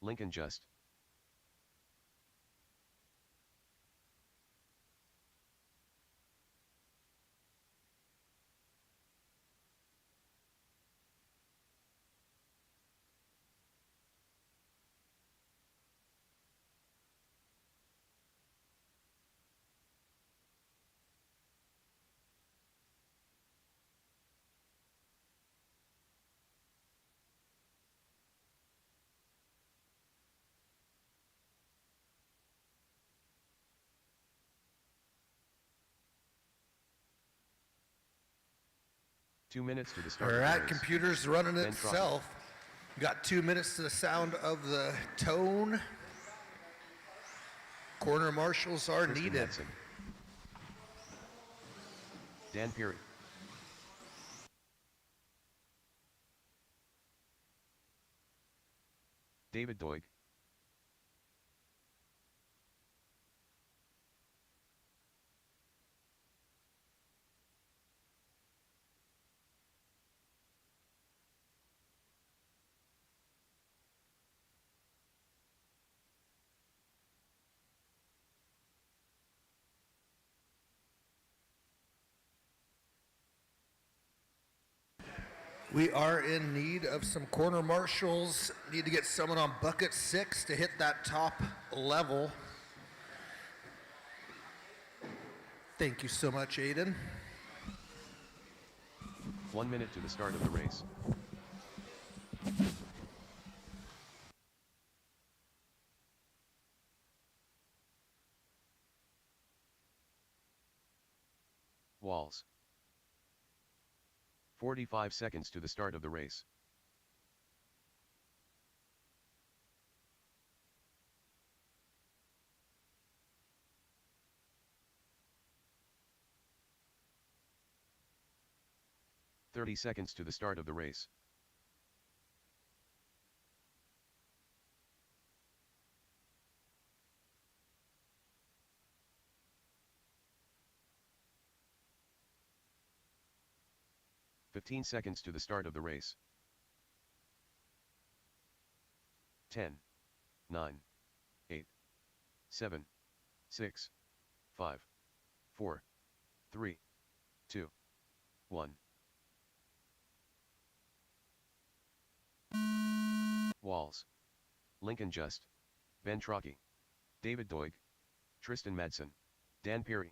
Speaker 1: Lincoln Just. Two minutes to the start
Speaker 2: All
Speaker 1: of the
Speaker 2: right,
Speaker 1: race.
Speaker 2: computer's running
Speaker 1: Ben
Speaker 2: itself. Got 2 minutes to the sound of the tone. Corner marshals are
Speaker 1: Kristen
Speaker 2: needed.
Speaker 1: Hudson. Dan Peary. David Doig.
Speaker 2: We are in need of some corner marshals. Need to get someone on bucket 6 to hit that top level. Thank you so much, Aiden.
Speaker 1: 1 minute to the start of the race. Walls. 45 seconds to the start of the race. "30 seconds to the start of the race. "15 seconds to the start of the race. 10, 9, 8, 7, 6, 5, 4, 3, 2, 1. Walls. Lincoln Just, Ben Trocchi, David Doig, Tristan Madsen, Dan Peary.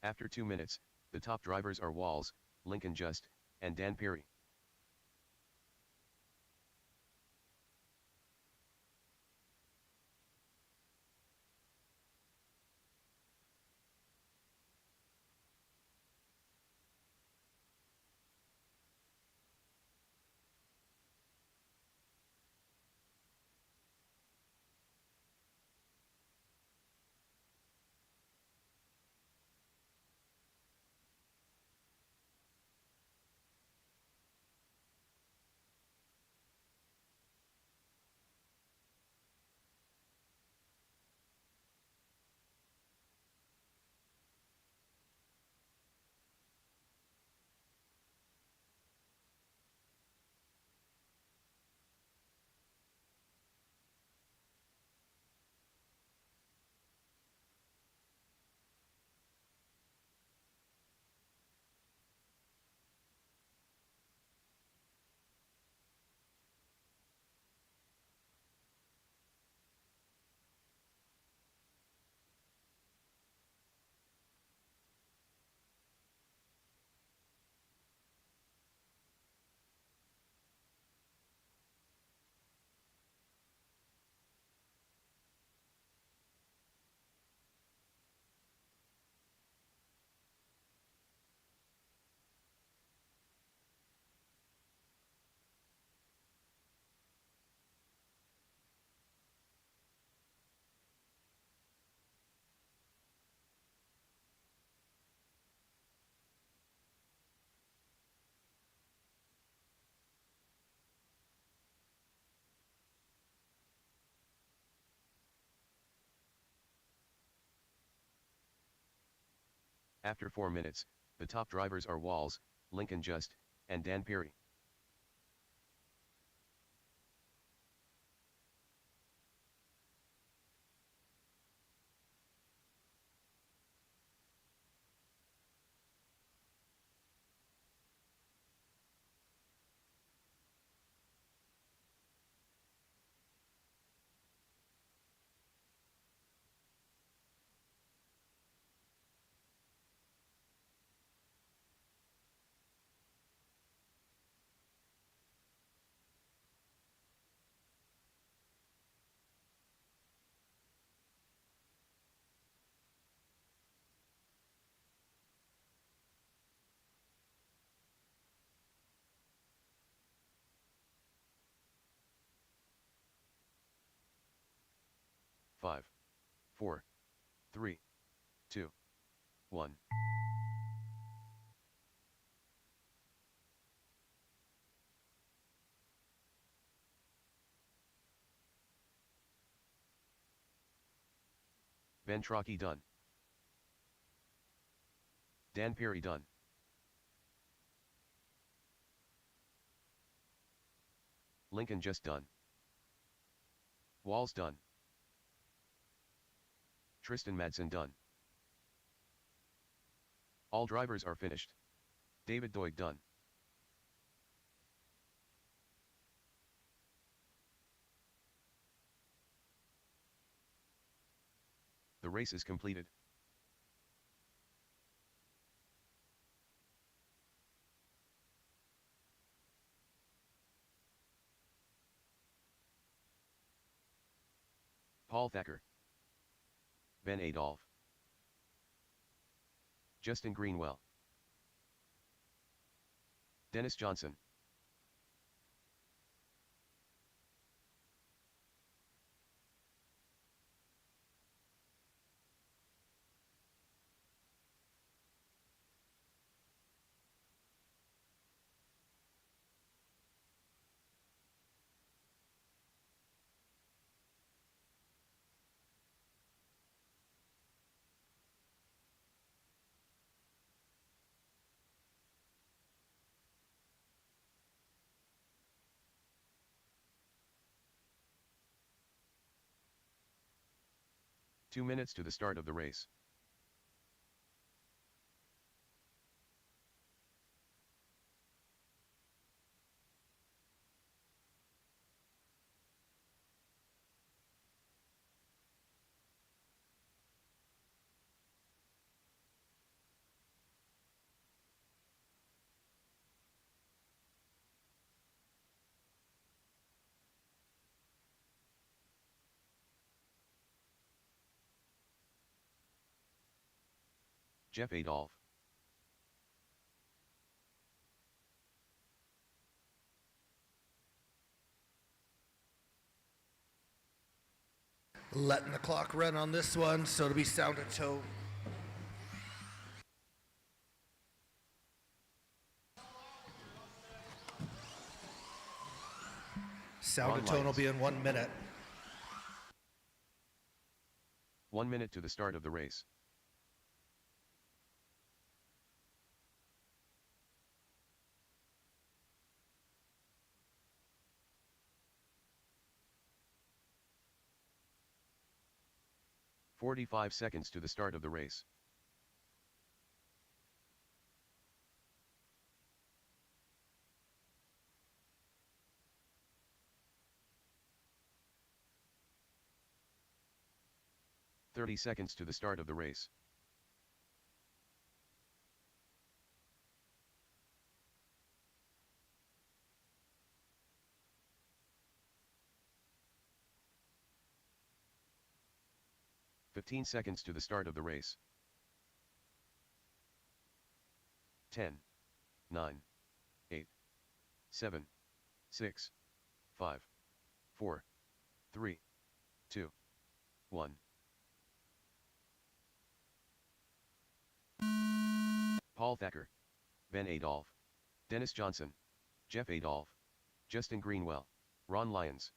Speaker 1: After 2 minutes, the top drivers are Walls, Lincoln Just, and Dan Peary. After 4 minutes, the top drivers are Walls, Lincoln Just, and Dan Peary. 5, 4, 3, 2, 1. Ben Trocchi done. Dan Perry done. Lincoln just done. Walls done. Tristan Madsen done. All drivers are finished. David Doig done. The race is completed. Paul Thacker. Ben Adolph. Justin Greenwell. Dennis Johnson. Two minutes to the start of the race. Jeff Adolph.
Speaker 2: Letting the clock run on this one, so to be sounded toe. Sound tone will be in 1 minute.
Speaker 1: 1 minute to the start of the race. "45 seconds to the start of the race. "30 seconds to the start of the race. "15 seconds to the start of the race. 10, 9, 8, 7, 6, 5, 4, 3, 2, 1. Paul Thacker. Ben Adolph. Dennis Johnson. Jeff Adolph. Justin Greenwell. Ron Lyons.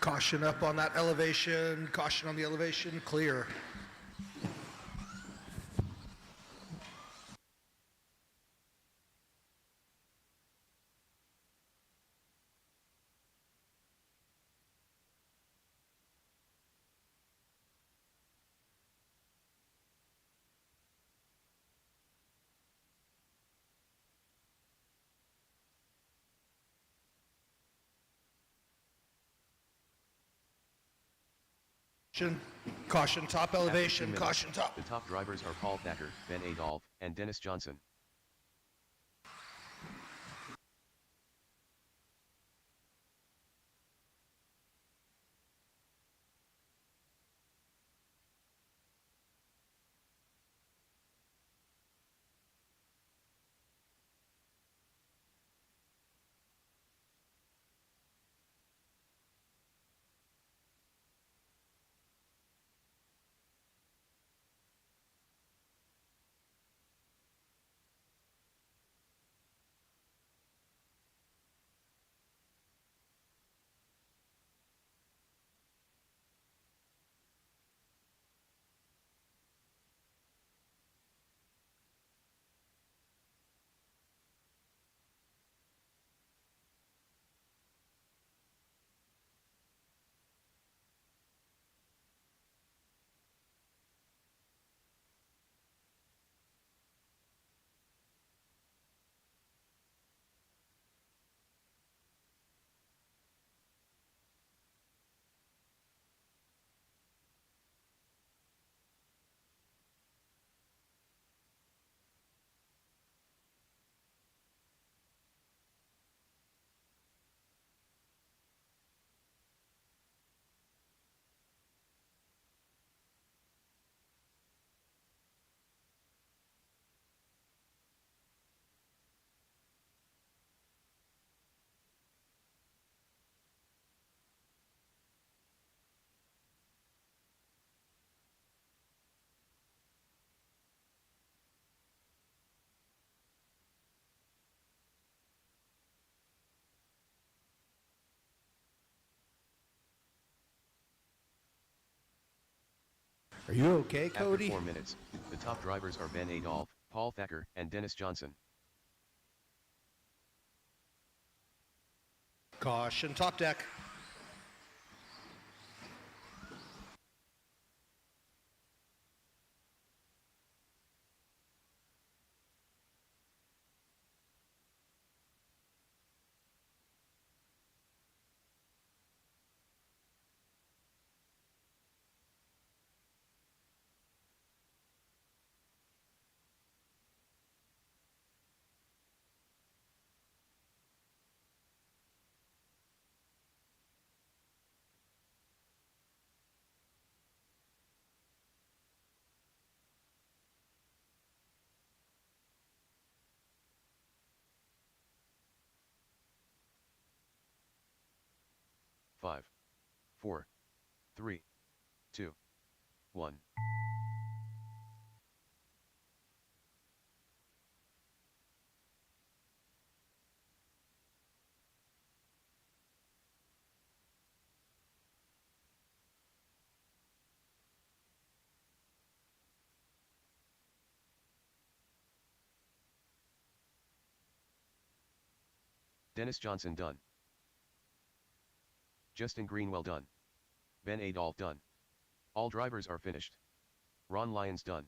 Speaker 2: Caution up on that elevation. Caution on the elevation. Clear. Caution top
Speaker 1: After 2
Speaker 2: elevation.
Speaker 1: minutes,
Speaker 2: Caution top.
Speaker 1: The top drivers are Paul Thacker, Ben Adolph, and Dennis Johnson.
Speaker 2: Are you okay,
Speaker 1: After
Speaker 2: Cody?
Speaker 1: 4 minutes, the top drivers are Ben Adolph, Paul Thacker, and Dennis Johnson.
Speaker 2: Caution top deck.
Speaker 1: Five, 4, 3, 2, 1. Dennis Johnson done. Justin Greenwell done. Ben Adolph done. All drivers are finished. Ron Lyons done.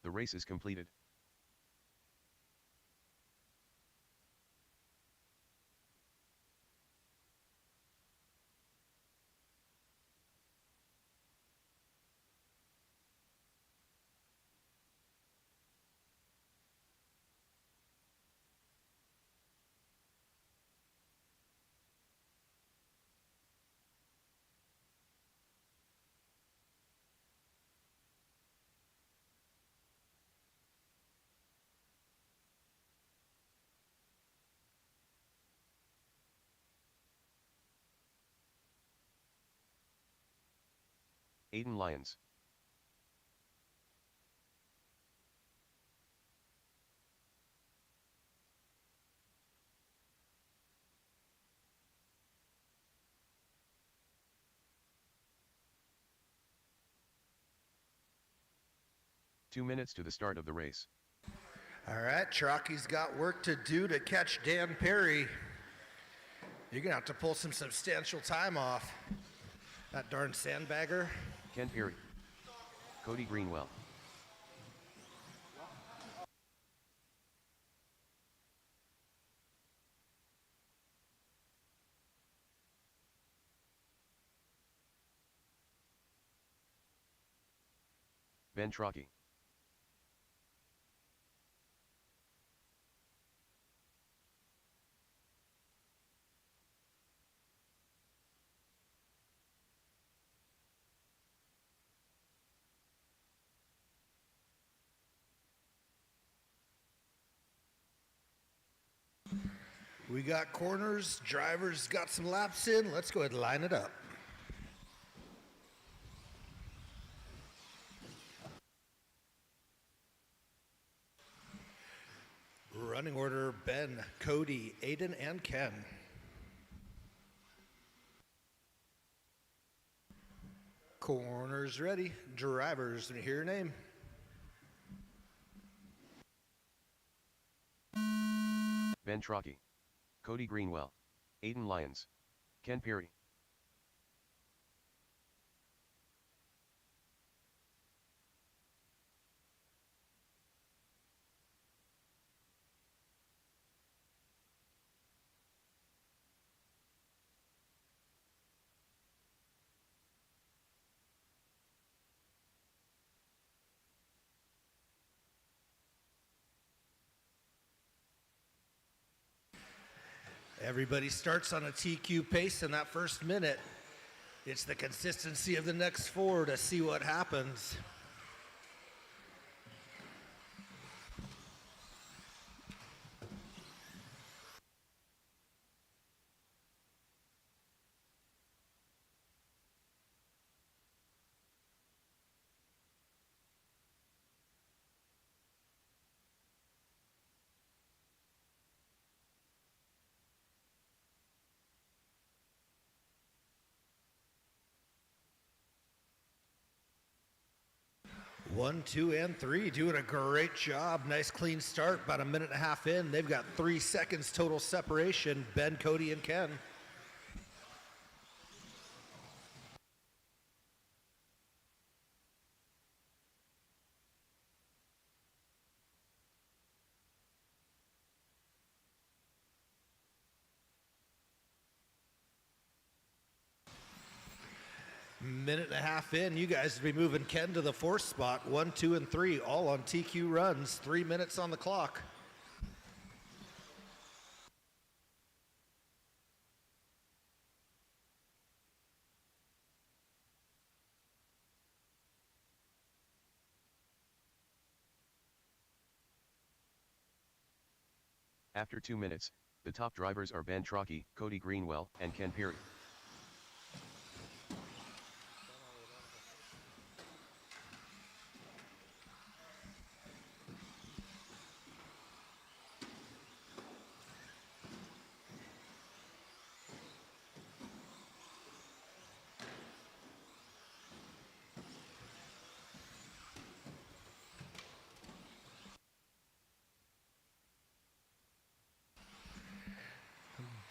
Speaker 1: The race is completed. Aiden Lyons. 2 minutes to the start of the race.
Speaker 2: All right, Chalky's got work to do to catch Dan Perry. You're gonna have to pull some substantial time off. That darn sandbagger.
Speaker 1: Ken Perry. Cody Greenwell. Ben Trocchi.
Speaker 2: We got corners, drivers got some laps in. Let's go ahead and line it up. Running order, Ben, Cody, Aiden, and Ken. Corners ready. Drivers, let me hear your name.
Speaker 1: Ben Trocchi. Cody Greenwell. Aiden Lyons. Ken Perry.
Speaker 2: Everybody starts on a TQ pace in that first minute. It's the consistency of the next four to see what happens. One, two, and three doing a great job. Nice clean start, about a minute and a half in. They've got 3 seconds total separation, Ben, Cody, and Ken. Minute and a half in, you guys will be moving Ken to the 4th spot. 1, 2, and 3, all on TQ runs. 3 minutes on the clock.
Speaker 1: After 2 minutes, the top drivers are Ben Trocchi, Cody Greenwell, and Ken Perry.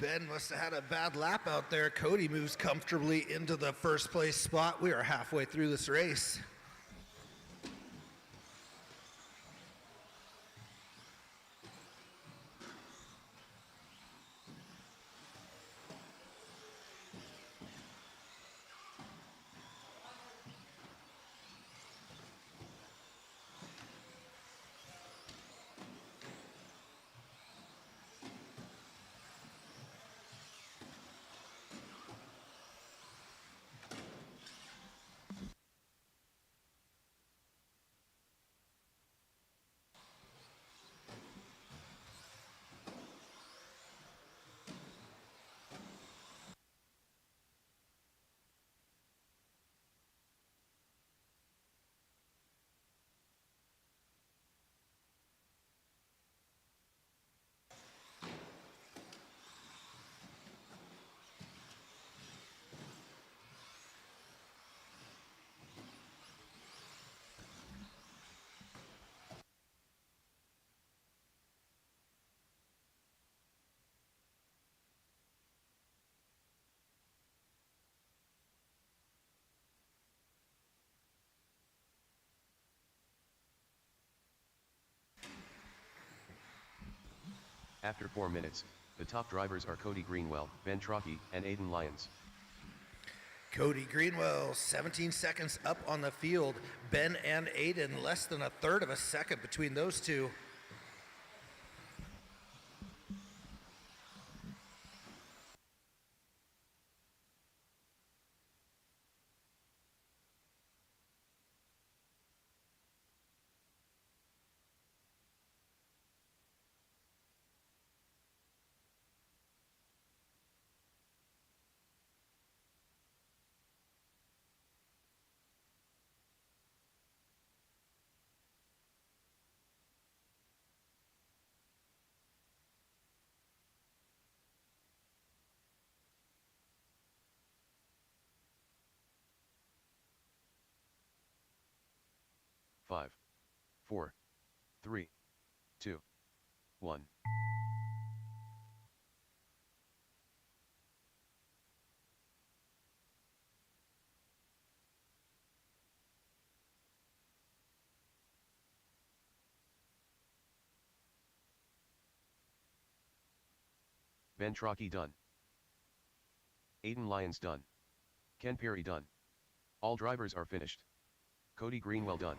Speaker 2: Ben must have had a bad lap out there. Cody moves comfortably into the 1st place spot. We are halfway through this race.
Speaker 1: After 4 minutes, the top drivers are Cody Greenwell, Ben Trocchi, and Aiden Lyons.
Speaker 2: Cody Greenwell, 17 seconds up on the field. Ben and Aiden, less than a third of a second between those two.
Speaker 1: Five, 4, 3, 2, 1. Ben Trocchi done. Aiden Lyons done. Ken Perry done. All drivers are finished. Cody Greenwell done.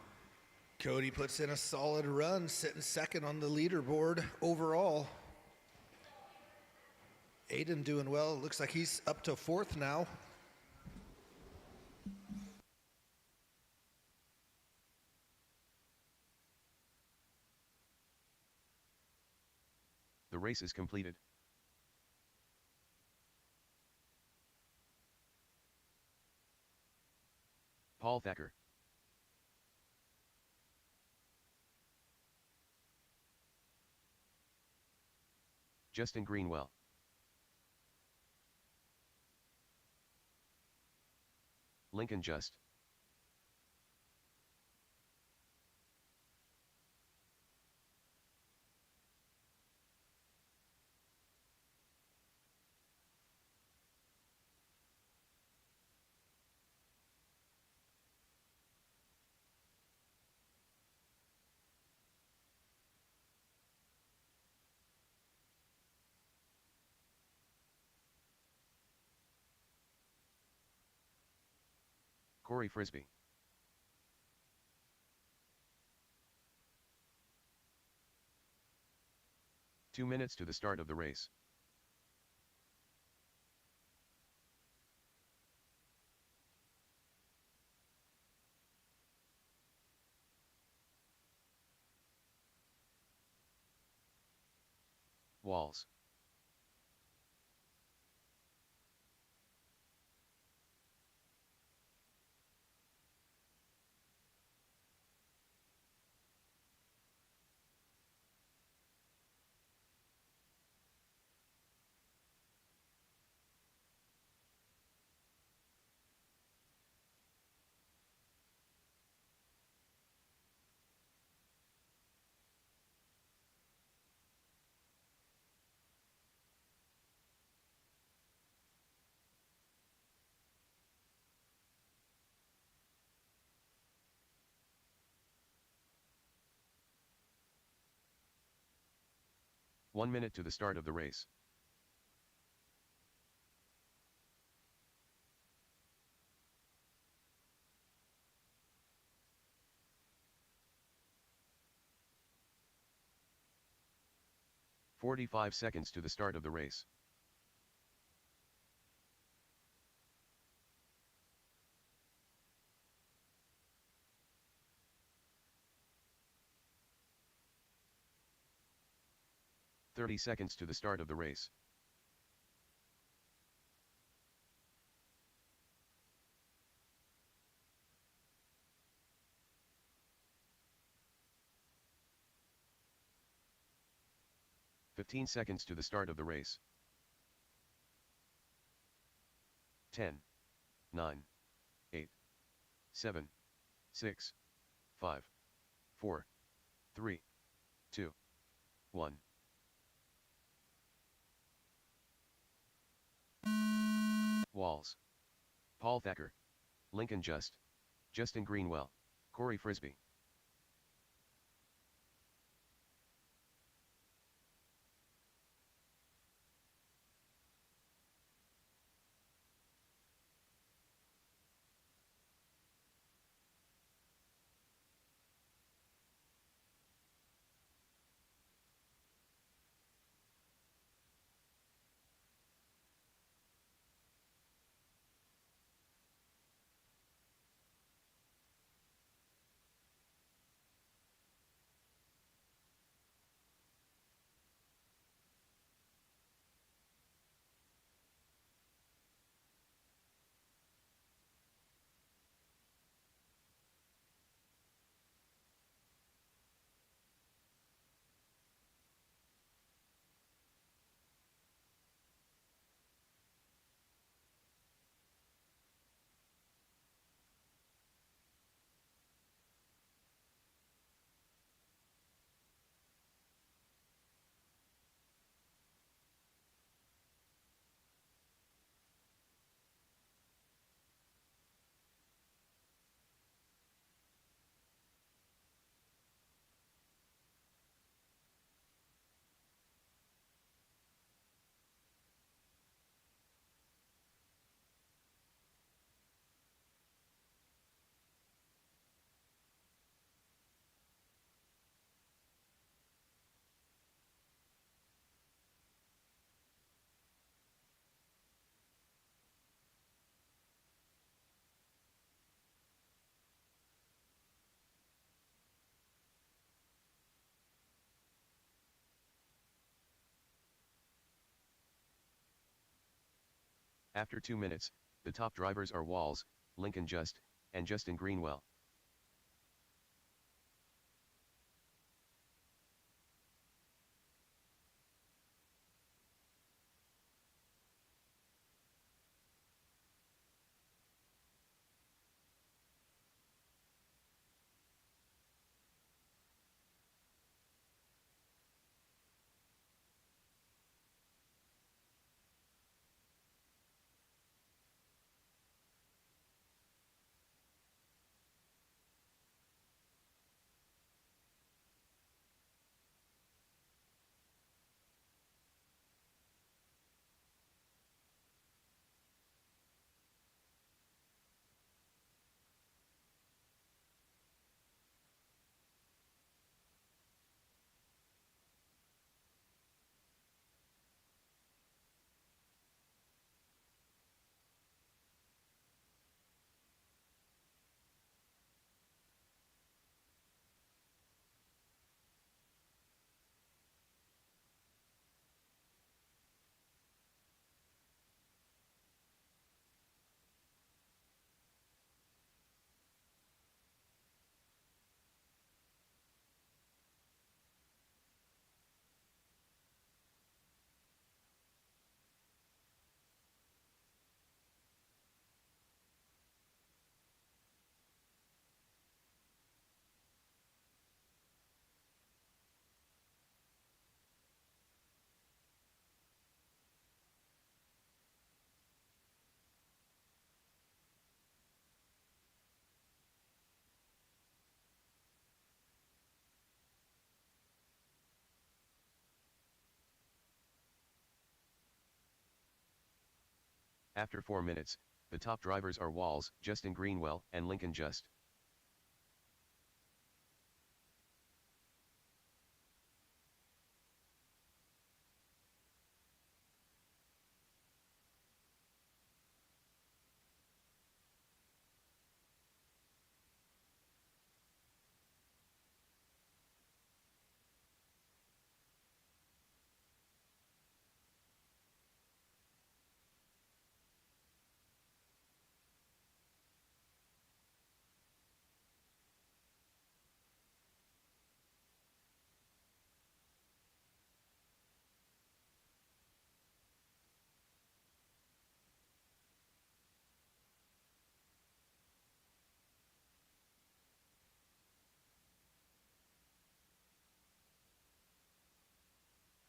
Speaker 2: Cody puts in a solid run, sitting second on the leaderboard overall. Aiden doing well. Looks like he's up to fourth now.
Speaker 1: The race is completed. Paul Thacker. Justin Greenwell. Lincoln Just. Corey Frisbee. Two minutes to the start of the race. Walls. One minute to the start of the race. "45 seconds to the start of the race. "30 seconds to the start of the race. "15 seconds to the start of the race. 10, 9, 8, 7, 6, 5, 4, 3, 2, 1. Walls. Paul Thacker. Lincoln Just. Justin Greenwell. Corey Frisbee. After 2 minutes, the top drivers are Walls, Lincoln Just, and Justin Greenwell. After 4 minutes, the top drivers are Walls, Justin Greenwell, and Lincoln Just.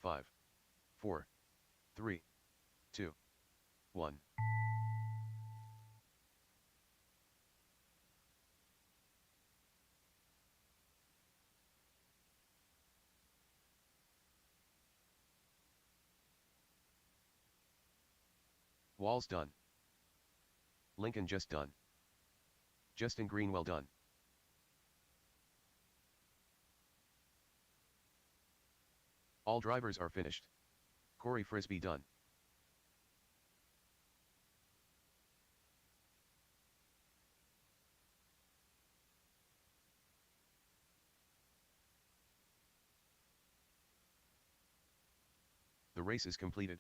Speaker 1: Five, 4, 3, 2, 1. Walls done. Lincoln Just done. Justin Greenwell done. All drivers are finished. Corey Frisbee done. The race is completed.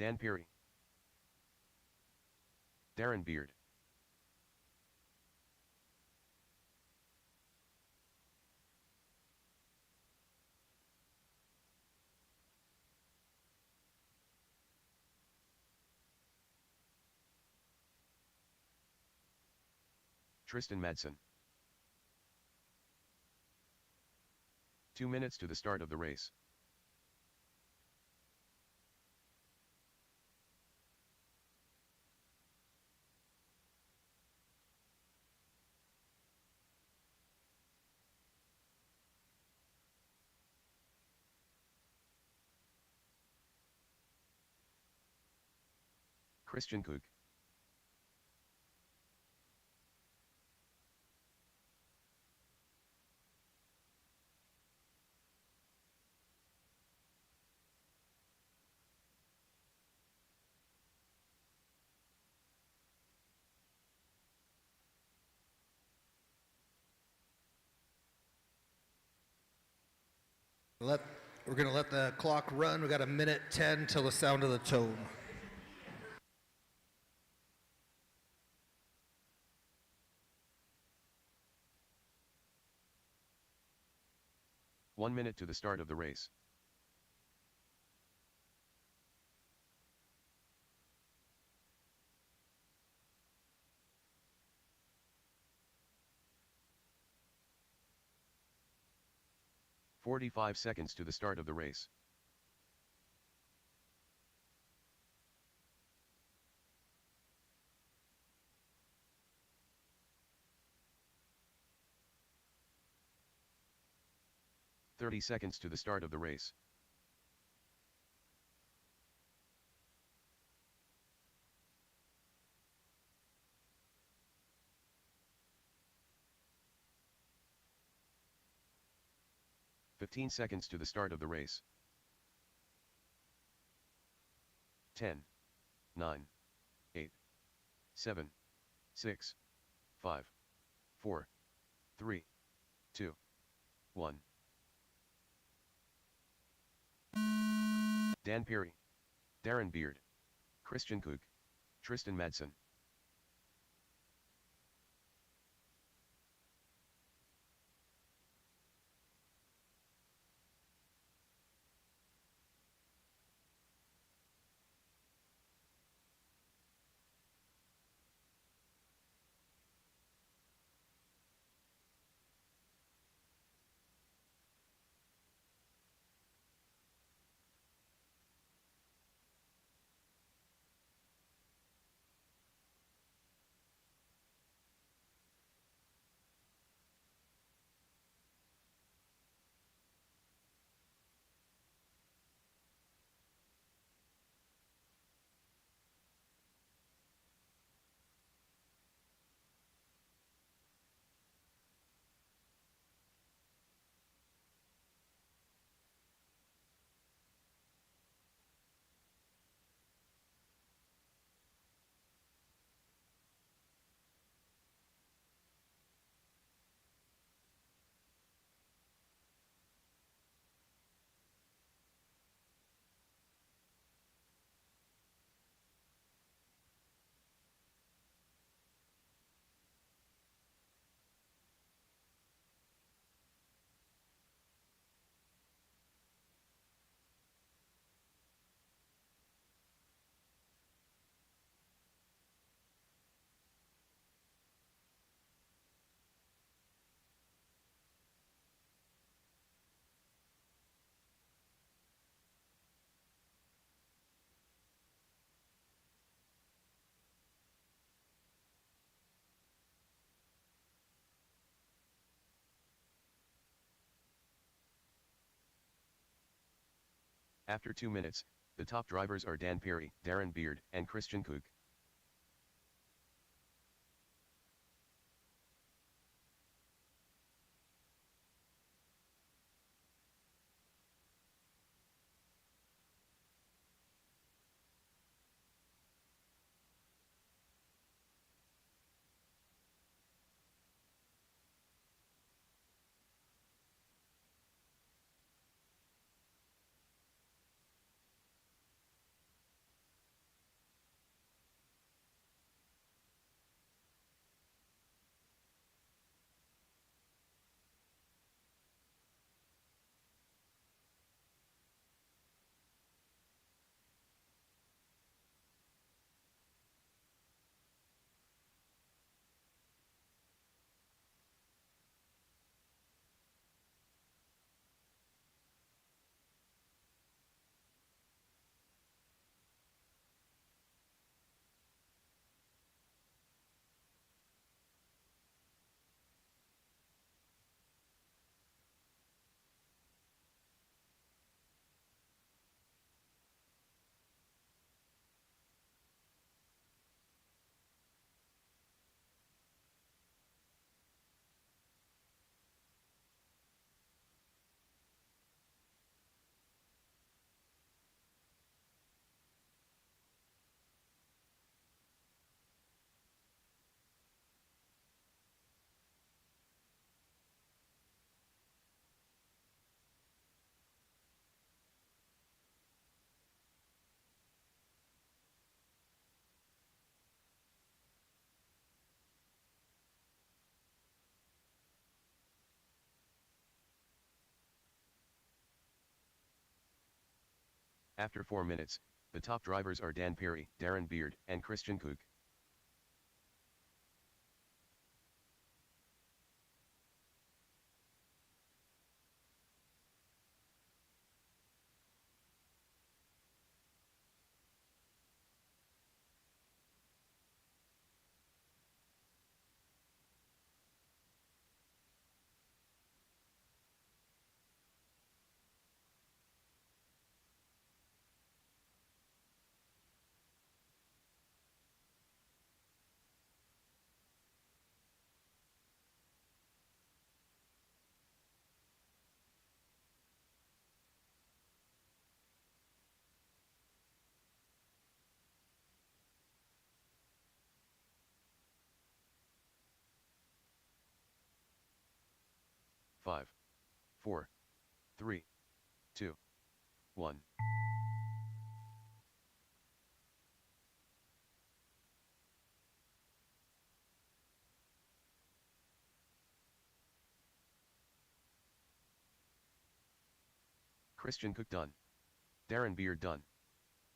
Speaker 1: Dan Peary. Darren Beard. Tristan Madsen. 2 minutes to the start of the race. Christian Kook.
Speaker 2: We're going to let the clock run. We got a minute 10 till the sound of the tone.
Speaker 1: One minute to the start of the race. "45 seconds to the start of the race. "30 seconds to the start of the race. "15 seconds to the start of the race. 10, 9, 8, 7, 6, 5, 4, 3, 2, 1. Dan Peary, Darren Beard, Christian Kook, Tristan Madsen. After 2 minutes, the top drivers are Dan Peary, Darren Beard, and Christian Kook. After 4 minutes, the top drivers are Dan Perry, Darren Beard, and Christian Koch. Five, 4, 3, 2, 1. Christian Koch done. Darren Beard done.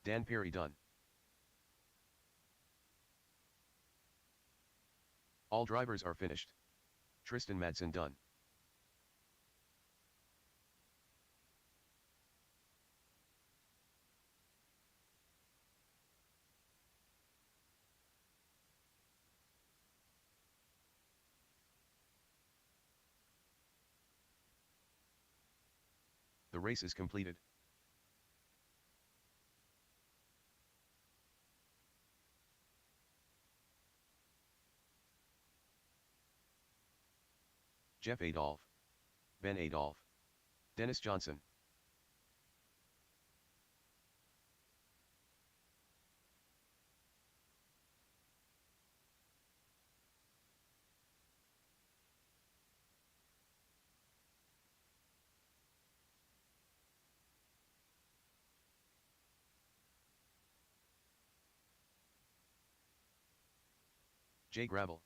Speaker 1: Dan Perry done. All drivers are finished. Tristan Madsen done. The race is completed. Jeff Adolph, Ben Adolph, Dennis Johnson, Jay Gravel,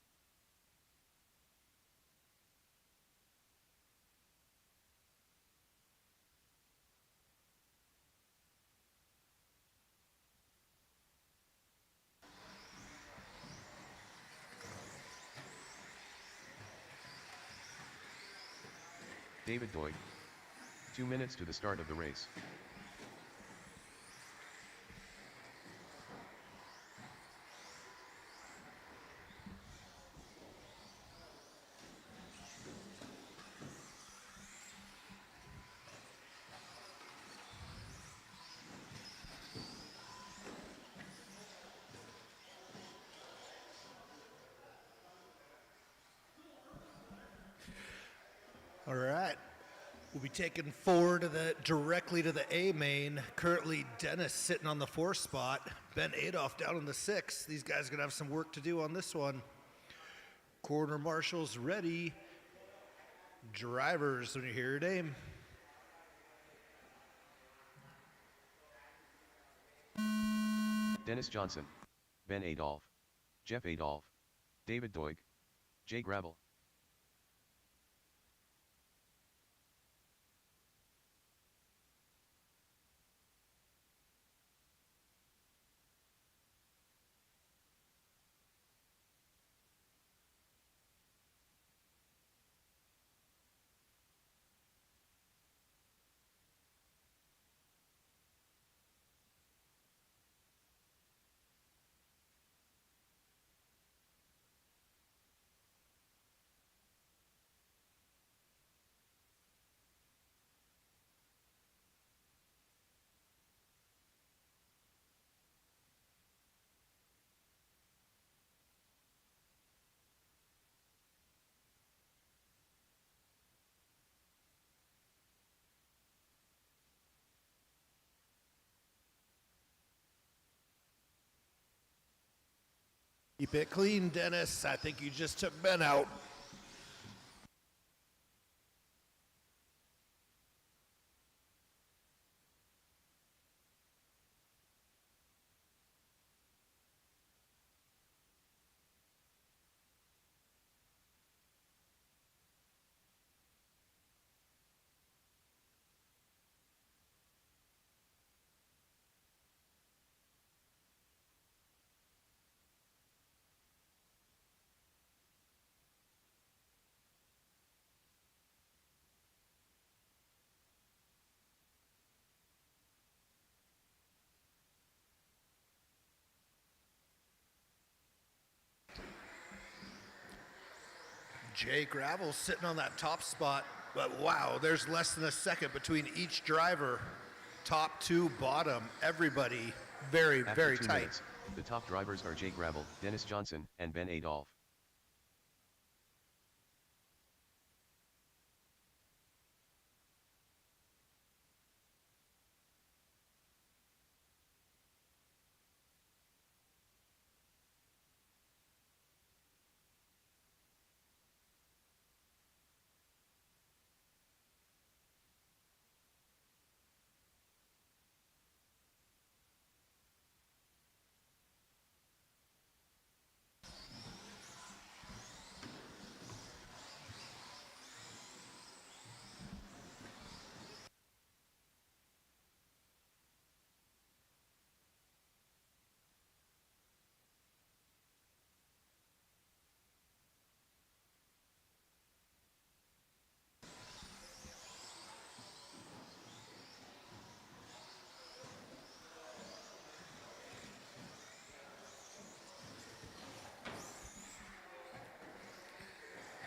Speaker 1: David Doig. 2 minutes to the start of the race.
Speaker 2: All right. We'll be taking forward directly to the A main. Currently, Dennis sitting on the 4th spot. Ben Adolph down in the 6th. These guys are going to have some work to do on this one. Corner marshals ready. Drivers, when you hear your name.
Speaker 1: Dennis Johnson, Ben Adolph, Jeff Adolph, David Doig, Jay Gravel.
Speaker 2: Keep it clean, Dennis. I think you just took Ben out. Jay Gravel sitting on that top spot, but wow, there's less than a second between each driver. Top to bottom, everybody very,
Speaker 1: After
Speaker 2: very
Speaker 1: 2
Speaker 2: tight.
Speaker 1: minutes, the top drivers are Jay Gravel, Dennis Johnson, and Ben Adolph.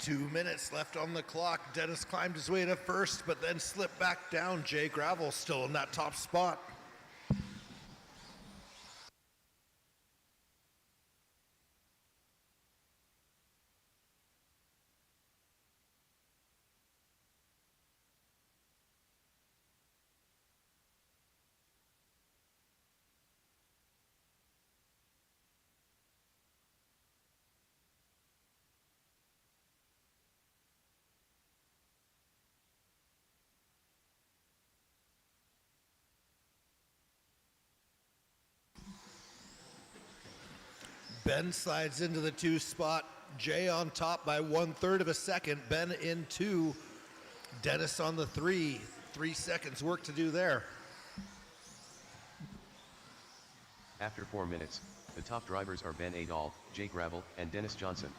Speaker 2: Two minutes left on the clock. Dennis climbed his way to first, but then slipped back down. Jay Gravel still in that top spot. Ben slides into the 2 spot. Jay on top by 1/3 of a second. Ben in 2. Dennis on the 3. 3 seconds work to do there.
Speaker 1: After 4 minutes, the top drivers are Ben Adolph, Jay Gravel, and Dennis Johnson.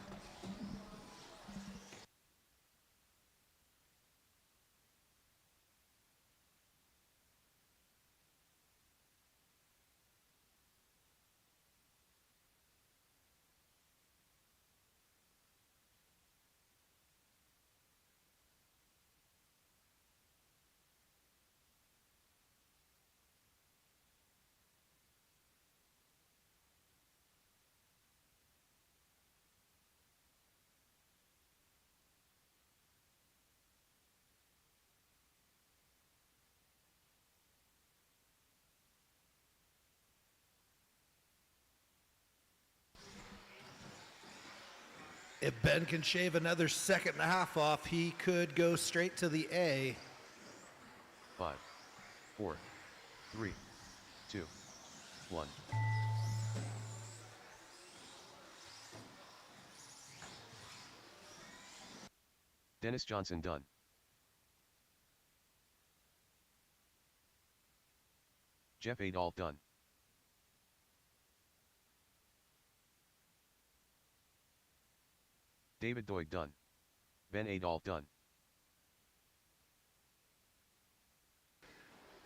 Speaker 2: If Ben can shave another second and a half off, he could go straight to the A.
Speaker 1: 5, 4, 3, 2, 1. Dennis Johnson done. Jeff Adolph done. David Doig done. Ben Adolph done.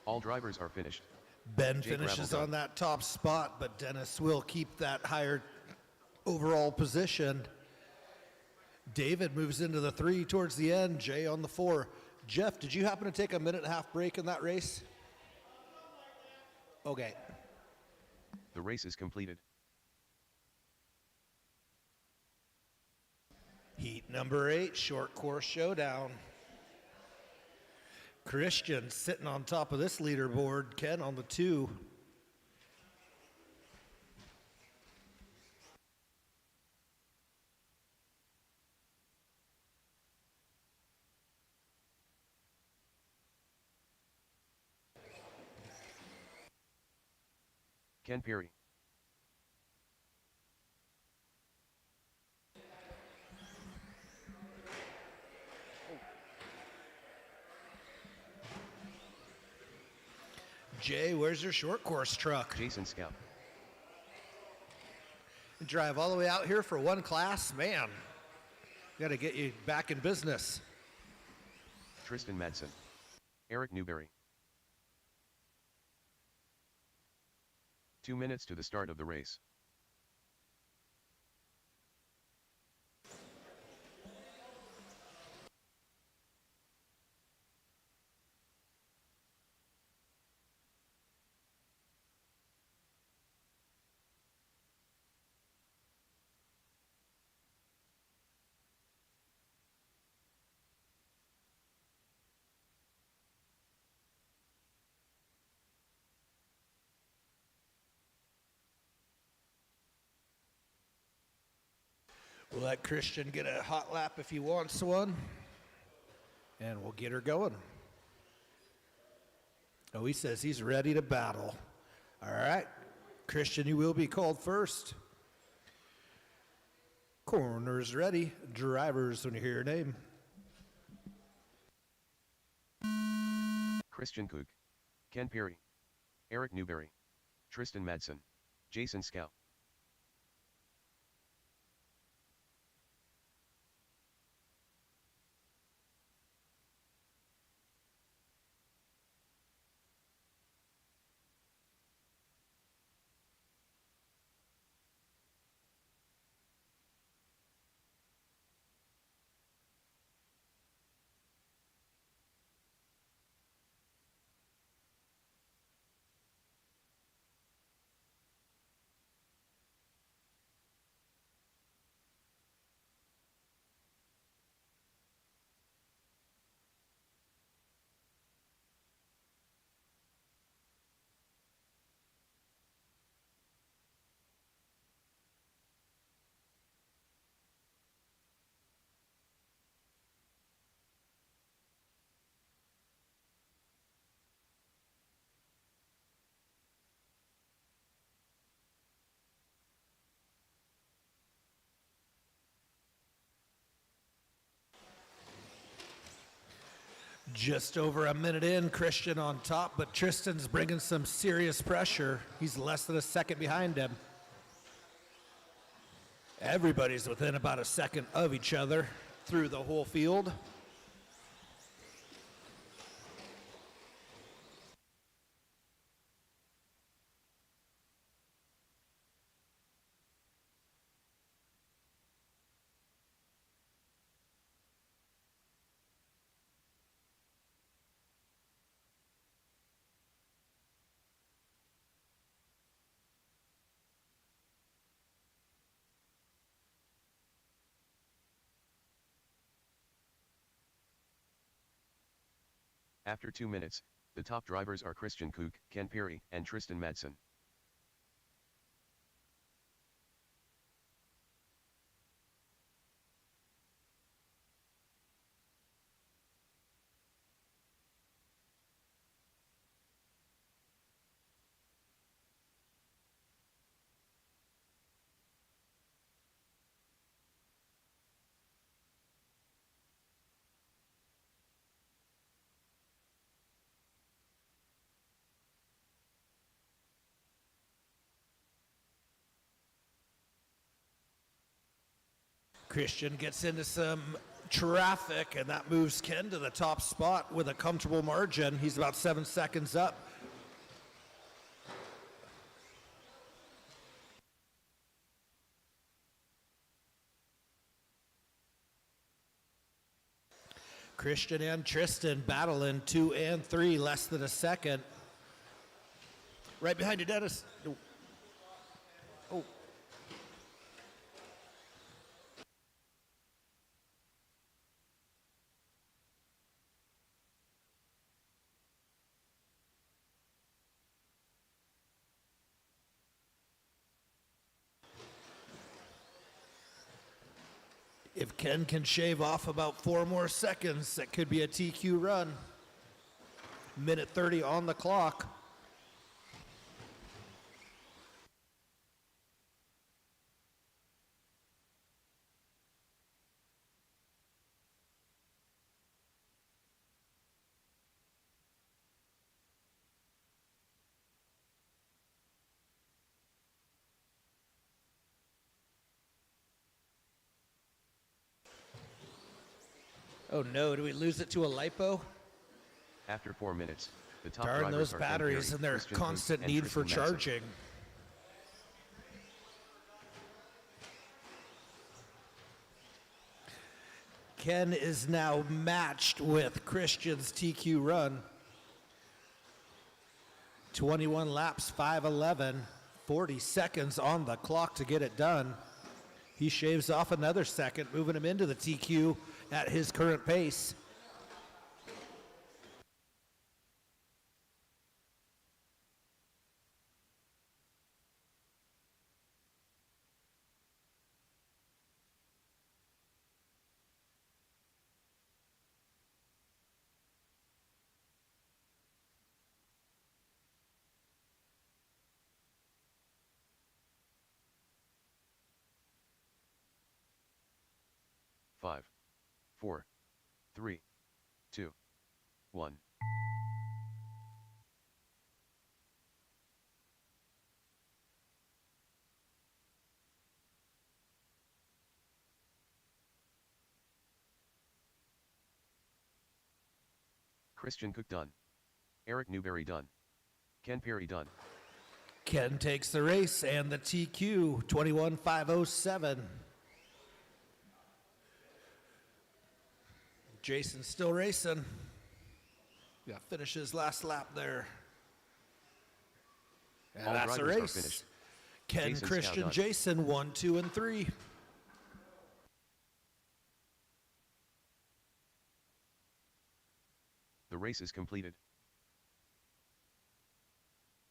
Speaker 1: All drivers are finished.
Speaker 2: Ben
Speaker 1: Jay
Speaker 2: finishes
Speaker 1: Gravel
Speaker 2: on that top spot, but Dennis will keep that higher overall position. David moves into the 3 towards the end. Jay on the 4. Jeff, did you happen to take a 1.5 break in that race? Okay.
Speaker 1: The race is completed.
Speaker 2: Heat number 8, short course showdown. Christian sitting on top of this leaderboard. Ken on the 2.
Speaker 1: Ken Perry.
Speaker 2: Jay, where's your short course truck?
Speaker 1: Jason Scout.
Speaker 2: Drive all the way out here for one class? Man, got to get you back in business.
Speaker 1: Tristan Madsen. Eric Newberry. 2 minutes to the start of the race.
Speaker 2: We'll let Christian get a hot lap if he wants one, and we'll get her going. Oh, he says he's ready to battle. All right, Christian, you will be called first. Corners ready. Drivers, when you hear your name.
Speaker 1: Christian Kook, Ken Perry, Eric Newberry, Tristan Madsen, Jason Scow.
Speaker 2: Just over a minute in, Christian on top, but Tristan's bringing some serious pressure. He's less than a second behind him. Everybody's within about a second of each other through the whole field.
Speaker 1: After 2 minutes, the top drivers are Christian Kook, Ken Perry, and Tristan Madsen.
Speaker 2: Christian gets into some traffic, and that moves Ken to the top spot with a comfortable margin. He's about 7 seconds up. Christian and Tristan battling 2 and 3, less than a second. Right behind you, Dennis. Oh. If Ken can shave off about 4 more seconds, that could be a TQ run. Minute 30 on the clock. Oh no, do we lose it to a lipo?
Speaker 1: After 4 minutes, the top
Speaker 2: Darn
Speaker 1: drivers
Speaker 2: those
Speaker 1: are Ken
Speaker 2: batteries
Speaker 1: Perry,
Speaker 2: and their
Speaker 1: Christian Kook,
Speaker 2: constant
Speaker 1: and
Speaker 2: need for
Speaker 1: Tristan Madsen.
Speaker 2: charging. Ken is now matched with Christian's TQ run. 21 laps, 5:11, 40 seconds on the clock to get it done. He shaves off another second, moving him into the TQ at his current pace.
Speaker 1: 5, 4, 3, 2, 1. Christian Cook done. Eric Newberry done. Ken Perry done.
Speaker 2: Ken takes the race and the TQ 21,507. Jason's still racing. Yeah, finishes last lap there. And
Speaker 1: All
Speaker 2: that's the
Speaker 1: drivers are
Speaker 2: race.
Speaker 1: finished.
Speaker 2: Ken,
Speaker 1: Jason's now
Speaker 2: Christian,
Speaker 1: done.
Speaker 2: Jason, 1, 2, and 3.
Speaker 1: The race is completed.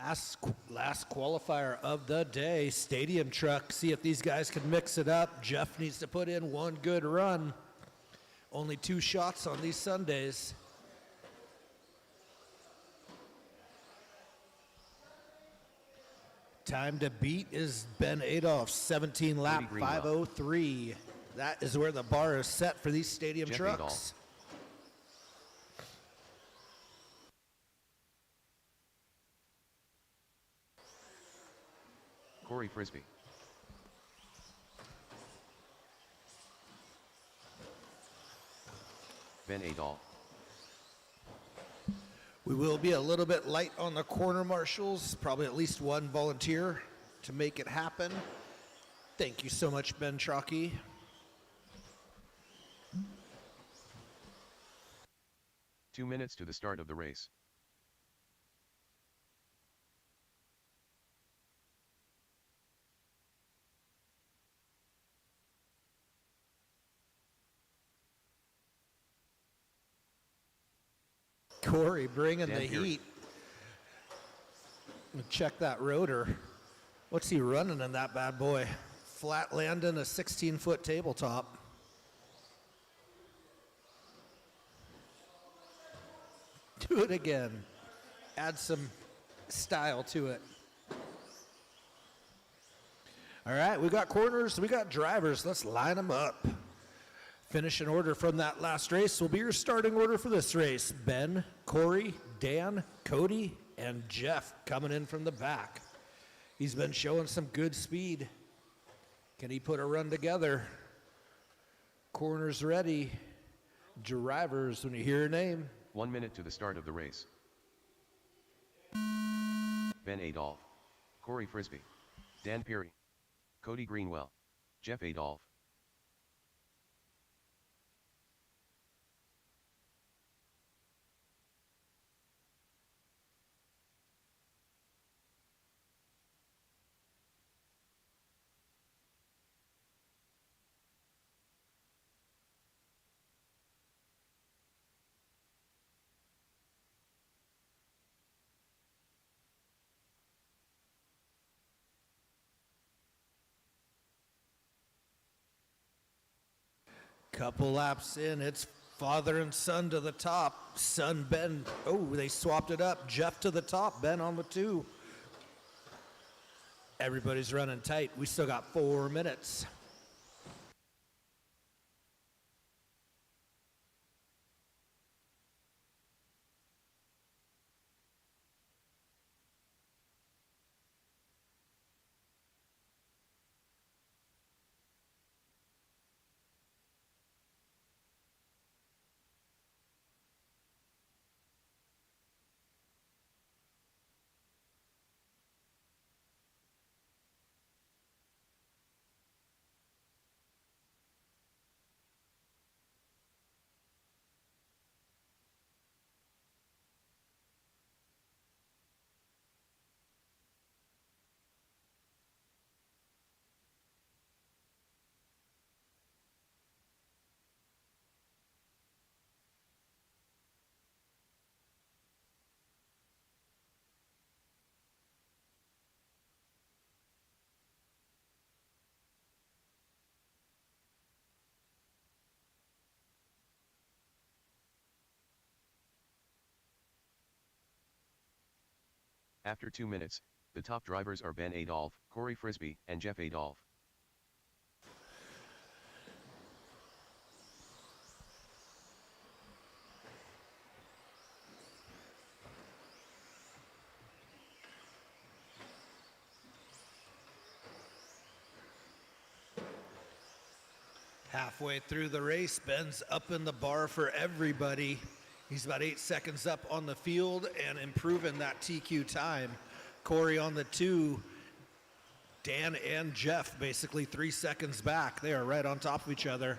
Speaker 2: Last qualifier of the day, Stadium Truck. See if these guys can mix it up. Jeff needs to put in one good run. Only 2 shots on these Sundays. Time to beat is Ben Adolph, 17 lap,
Speaker 1: Cody Greenwell.
Speaker 2: 5:03. That is where the bar is set for these Stadium
Speaker 1: Jeff
Speaker 2: Trucks.
Speaker 1: Adolph. Corey Frisbee. Ben Adolph.
Speaker 2: We will be a little bit light on the corner marshals, probably at least one volunteer to make it happen. Thank you so much, Ben Chalky.
Speaker 1: Two minutes to the start of the race.
Speaker 2: Corey bringing
Speaker 1: Dan
Speaker 2: the
Speaker 1: Peary.
Speaker 2: heat. Check that rotor. What's he running in that bad boy? Flat landing, a 16-foot tabletop. Do it again. Add some style to it. All right, we got corners, we got drivers. Let's line them up. Finish in order from that last race will be your starting order for this race. Ben, Corey, Dan, Cody, and Jeff coming in from the back. He's been showing some good speed. Can he put a run together? Corners ready. Drivers, when you hear a name.
Speaker 1: 1 minute to the start of the race. Ben Adolph. Corey Frisbee. Dan Peary. Cody Greenwell. Jeff Adolph.
Speaker 2: Couple laps in, it's father and son to the top. Son Ben, oh, they swapped it up. Jeff to the top, Ben on the 2. Everybody's running tight. We still got 4 minutes.
Speaker 1: After 2 minutes, the top drivers are Ben Adolph, Corey Frisbee, and Jeff Adolph.
Speaker 2: Halfway through the race, Ben's up in the bar for everybody. He's about 8 seconds up on the field and improving that TQ time. Corey on the 2, Dan and Jeff basically 3 seconds back. They are right on top of each other.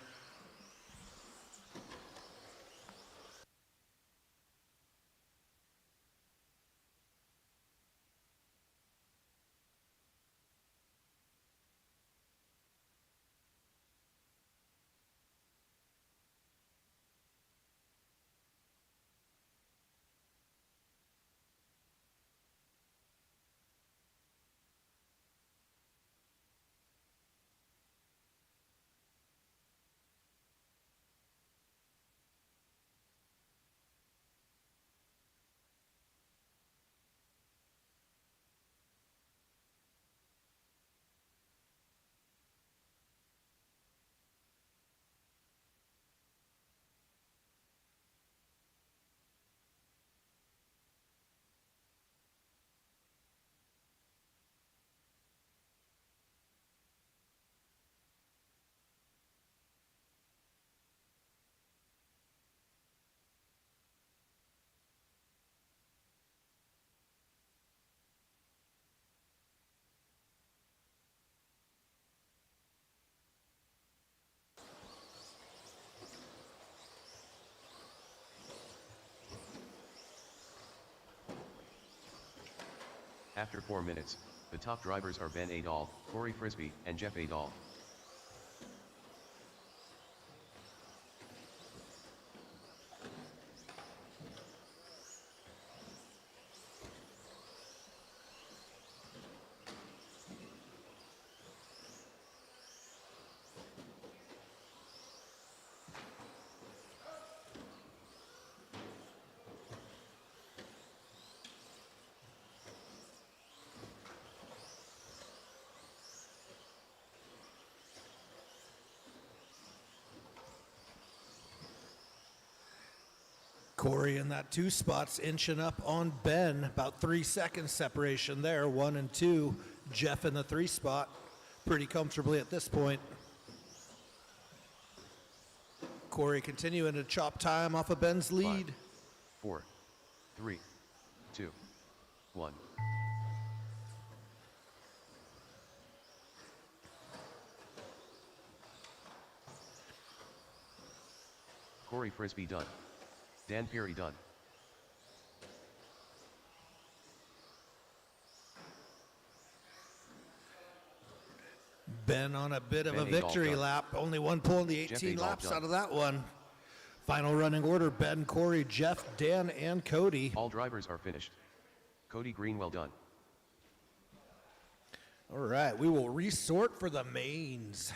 Speaker 1: After 4 minutes, the top drivers are Ben Adol, Corey Frisbee, and Jeff Adol.
Speaker 2: Corey in that 2 spots inching up on Ben. About 3 seconds separation there, 1 and 2. Jeff in the 3 spot pretty comfortably at this point. Corey continuing to chop time off of Ben's lead.
Speaker 1: 5, 4, 3, 2, 1. Corey Frisbee done. Dan Peary done.
Speaker 2: Ben on a bit of
Speaker 1: Ben
Speaker 2: a
Speaker 1: Adol
Speaker 2: victory
Speaker 1: done.
Speaker 2: lap. Only one pull in the
Speaker 1: Jeff
Speaker 2: 18
Speaker 1: Adol
Speaker 2: laps
Speaker 1: done.
Speaker 2: out of that one. Final running order, Ben, Corey, Jeff, Dan, and Cody.
Speaker 1: All drivers are finished. Cody Greenwell done.
Speaker 2: All right, we will resort for the mains.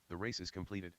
Speaker 1: The race is completed.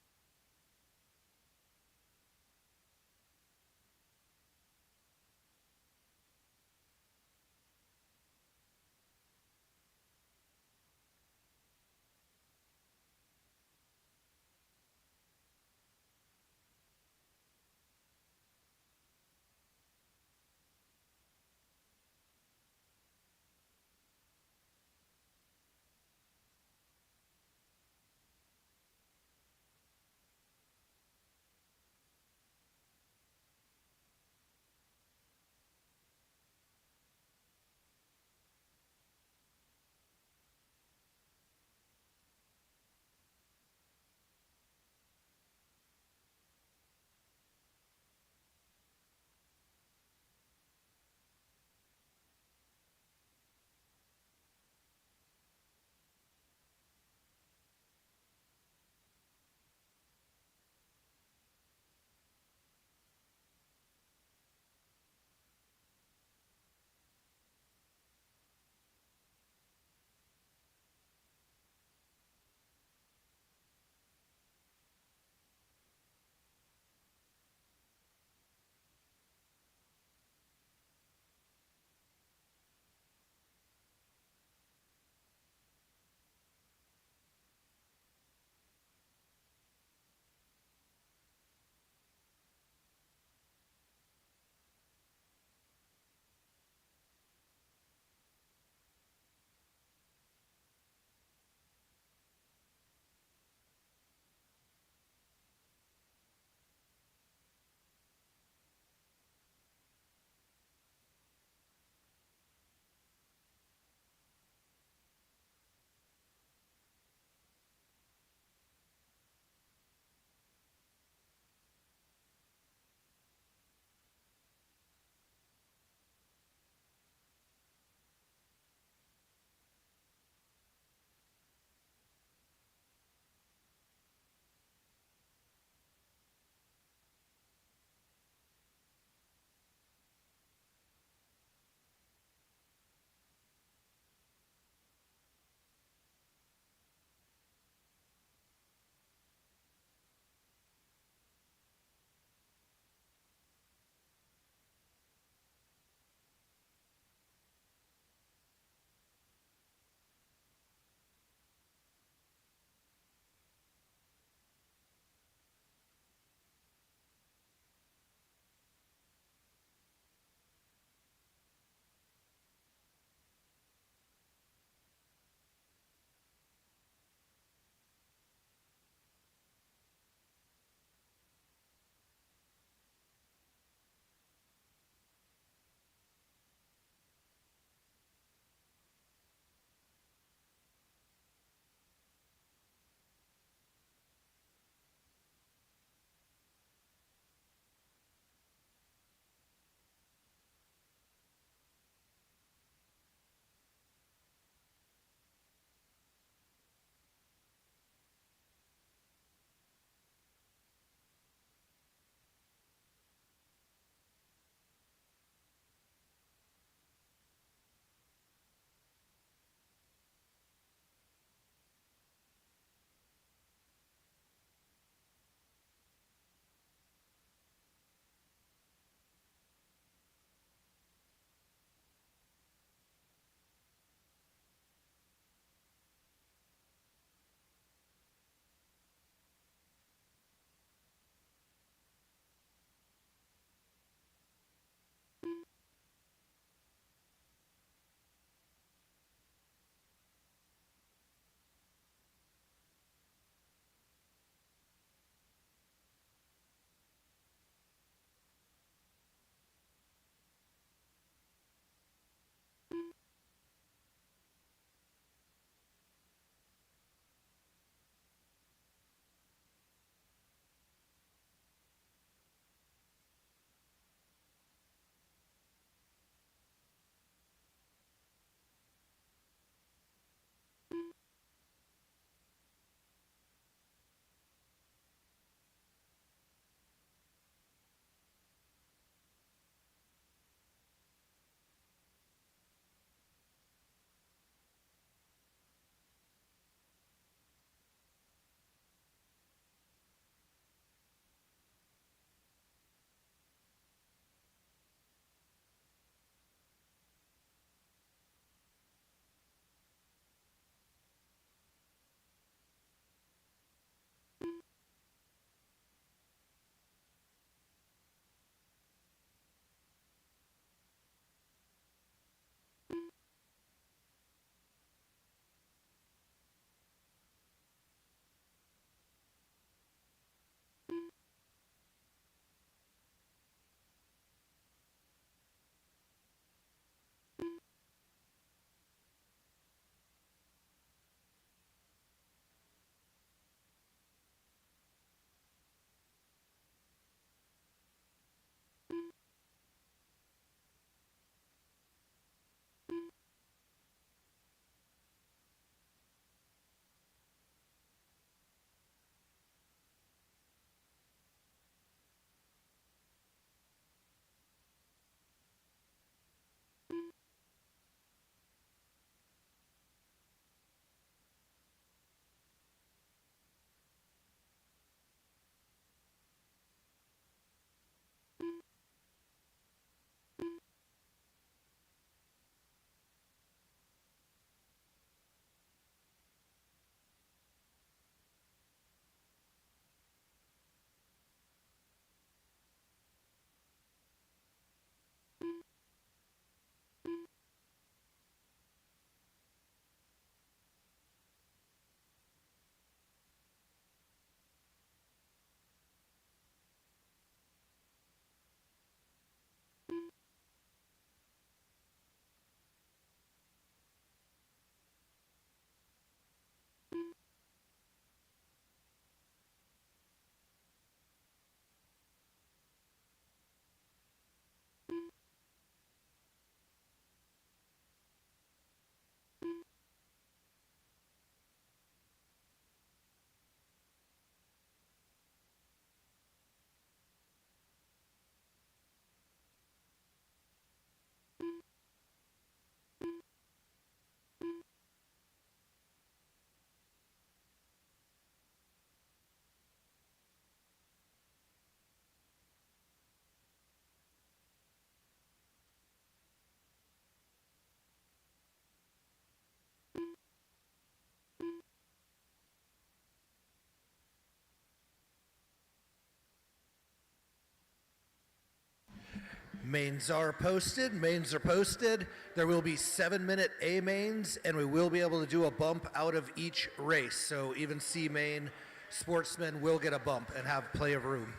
Speaker 2: Mains are posted. Mains are posted. There will be 7-minute A mains, and we will be able to do a bump out of each race. So even C main sportsmen will get a bump and have plenty of room.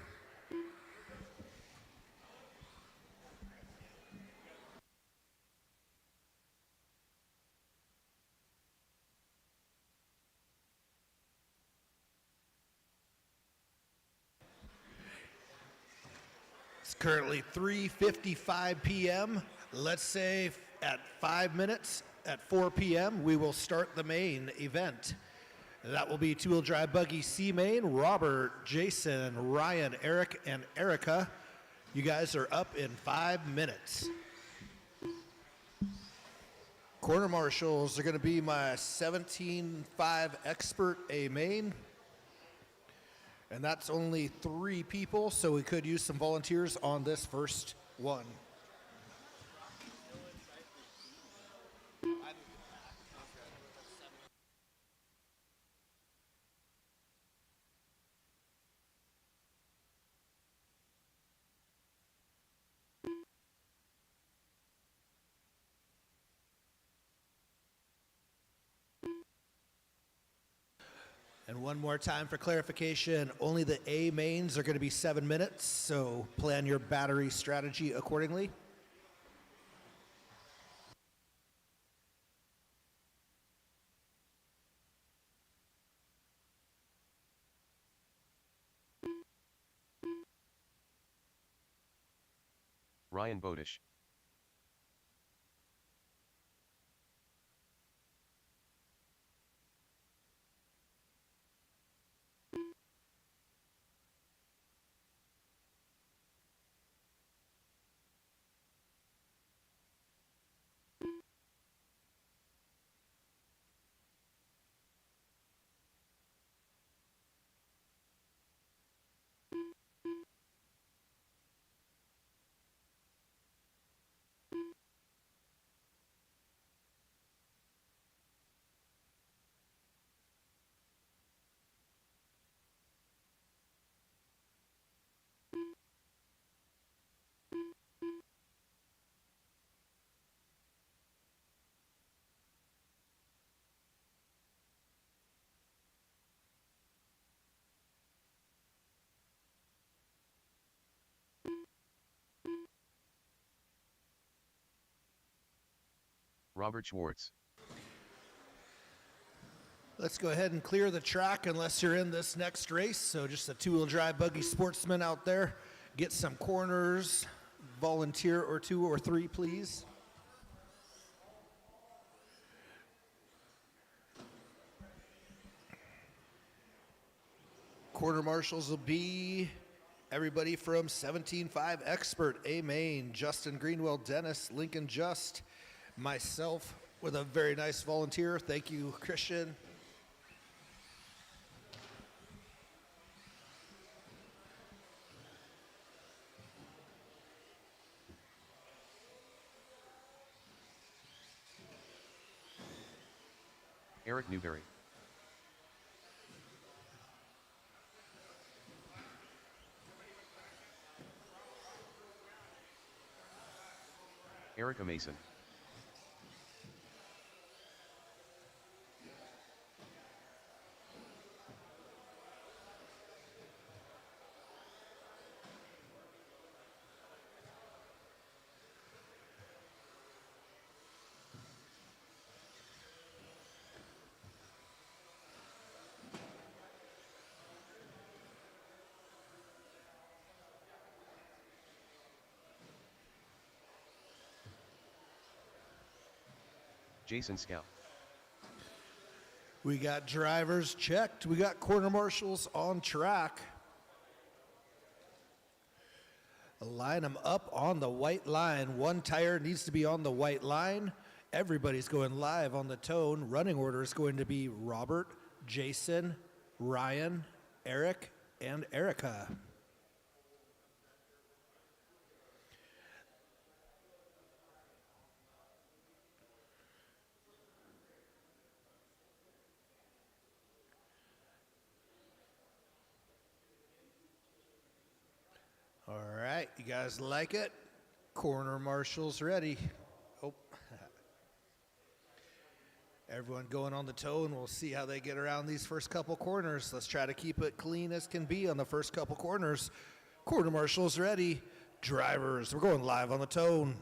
Speaker 2: It's currently 3:55 p.m. Let's say at 5 minutes at 4 p.m. we will start the main event. That will be two-wheel drive buggy C main. Robert, Jason, Ryan, Eric, and Erica. You guys are up in 5 minutes. Corner marshals are going to be my 17.5 expert A main. And that's only 3 people, so we could use some volunteers on this first one. And one more time for clarification, only the A mains are going to be 7 minutes, so plan your battery strategy accordingly.
Speaker 1: Ryan Bodish. Robert Schwartz.
Speaker 2: Let's go ahead and clear the track unless you're in this next race. So just a two-wheel drive buggy sportsman out there. Get some corners, volunteer or 2 or 3, please. Corner marshals will be everybody from 17.5 expert, A main, Justin Greenwell, Dennis, Lincoln Just, myself with a very nice volunteer. Thank you, Christian.
Speaker 1: Eric Newberry. Erica Mason. Jason Scout.
Speaker 2: We got drivers checked. We got corner marshals on track. Line them up on the white line. One tire needs to be on the white line. Everybody's going live on the tone. Running order is going to be Robert, Jason, Ryan, Eric, and Erica. All right, you guys like it? Corner marshals ready. Oh. Everyone going on the toe, and we'll see how they get around these first couple corners. Let's try to keep it clean as can be on the first couple corners. Quarter marshals ready. Drivers, we're going live on the tone.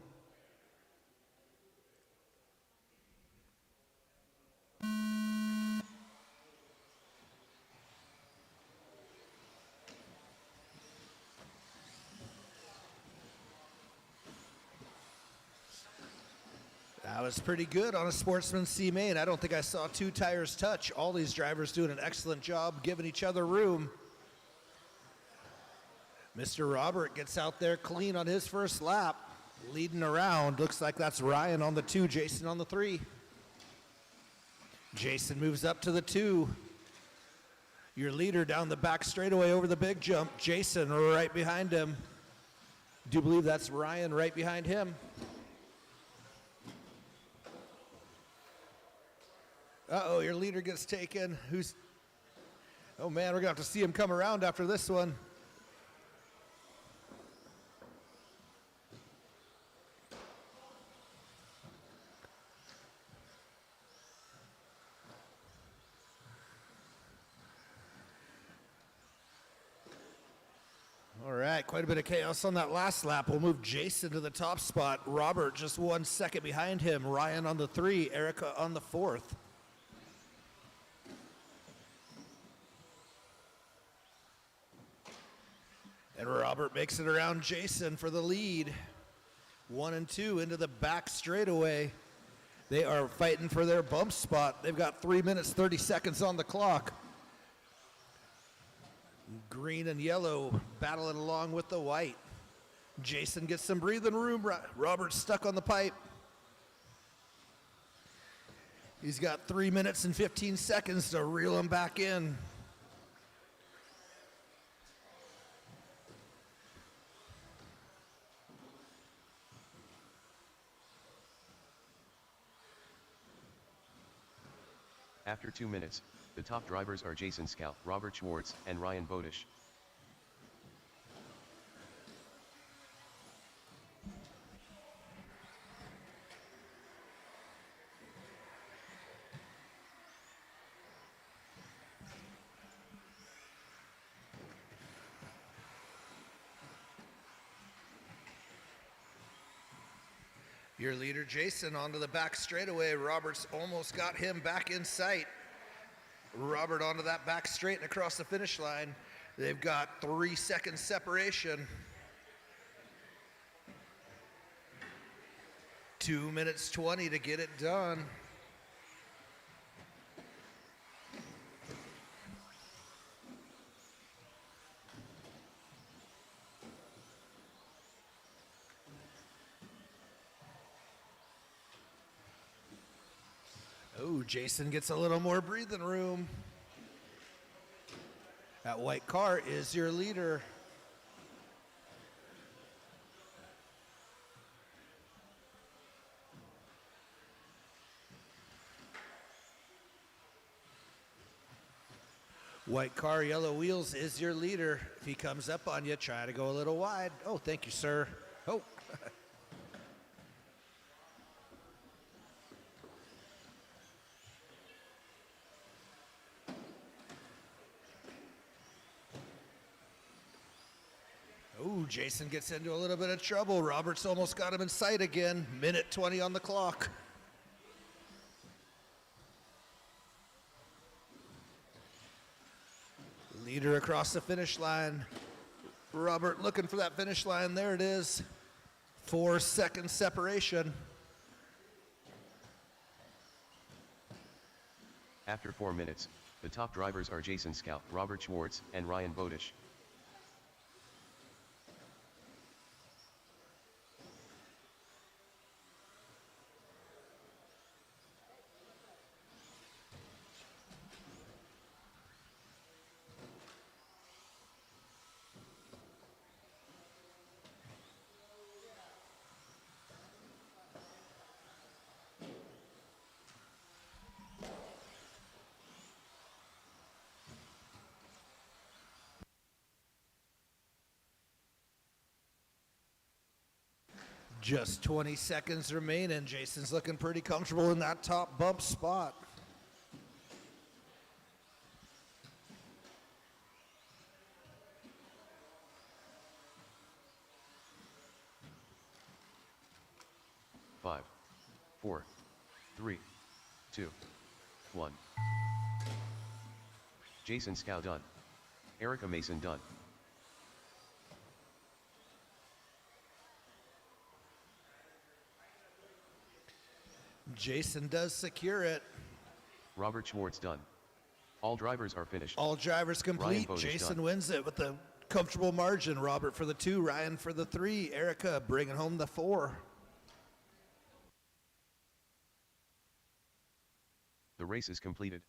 Speaker 2: That was pretty good on a Sportsman C main. I don't think I saw two tires touch. All these drivers doing an excellent job giving each other room. Mr. Robert gets out there clean on his first lap, leading around. Looks like that's Ryan on the 2, Jason on the 3. Jason moves up to the 2. Your leader down the back straightaway over the big jump. Jason right behind him. Do believe that's Ryan right behind him. Uh-oh, your leader gets taken. Oh man, we're gonna have to see him come around after this one. All right, quite a bit of chaos on that last lap. We'll move Jason to the top spot. Robert just 1 second behind him. Ryan on the 3, Erica on the 4th. And Robert makes it around Jason for the lead. 1 and 2 into the back straightaway. They are fighting for their bump spot. They've got 3 minutes, 30 seconds on the clock. Green and yellow battling along with the white. Jason gets some breathing room. Robert's stuck on the pipe. He's got 3 minutes and 15 seconds to reel him back in.
Speaker 1: After 2 minutes, the top drivers are Jason Scout, Robert Schwartz, and Ryan Bodish.
Speaker 2: Your leader, Jason, onto the back straightaway. Robert's almost got him back in sight. Robert onto that back straight and across the finish line. They've got 3 seconds separation. 2 minutes 20 to get it done. Oh, Jason gets a little more breathing room. That white car is your leader. White car, yellow wheels is your leader. If he comes up on you, try to go a little wide. Oh, thank you, sir. Oh. Ooh, Jason gets into a little bit of trouble. Robert's almost got him in sight again. Minute 20 on the clock. Leader across the finish line. Robert looking for that finish line. There it is. 4 second separation.
Speaker 1: After 4 minutes, the top drivers are Jason Scout, Robert Schwartz, and Ryan Bodish.
Speaker 2: Just 20 seconds remaining. Jason's looking pretty comfortable in that top bump spot.
Speaker 1: Five, 4, 3, 2, 1. Jason Scow done. Erica Mason done.
Speaker 2: Jason does secure it.
Speaker 1: Robert Schwartz done. All drivers are finished.
Speaker 2: All drivers complete.
Speaker 1: Bodish
Speaker 2: Jason
Speaker 1: done.
Speaker 2: wins it with a comfortable margin. Robert for the 2, Ryan for the 3, Erica bringing home the 4.
Speaker 1: The race is completed.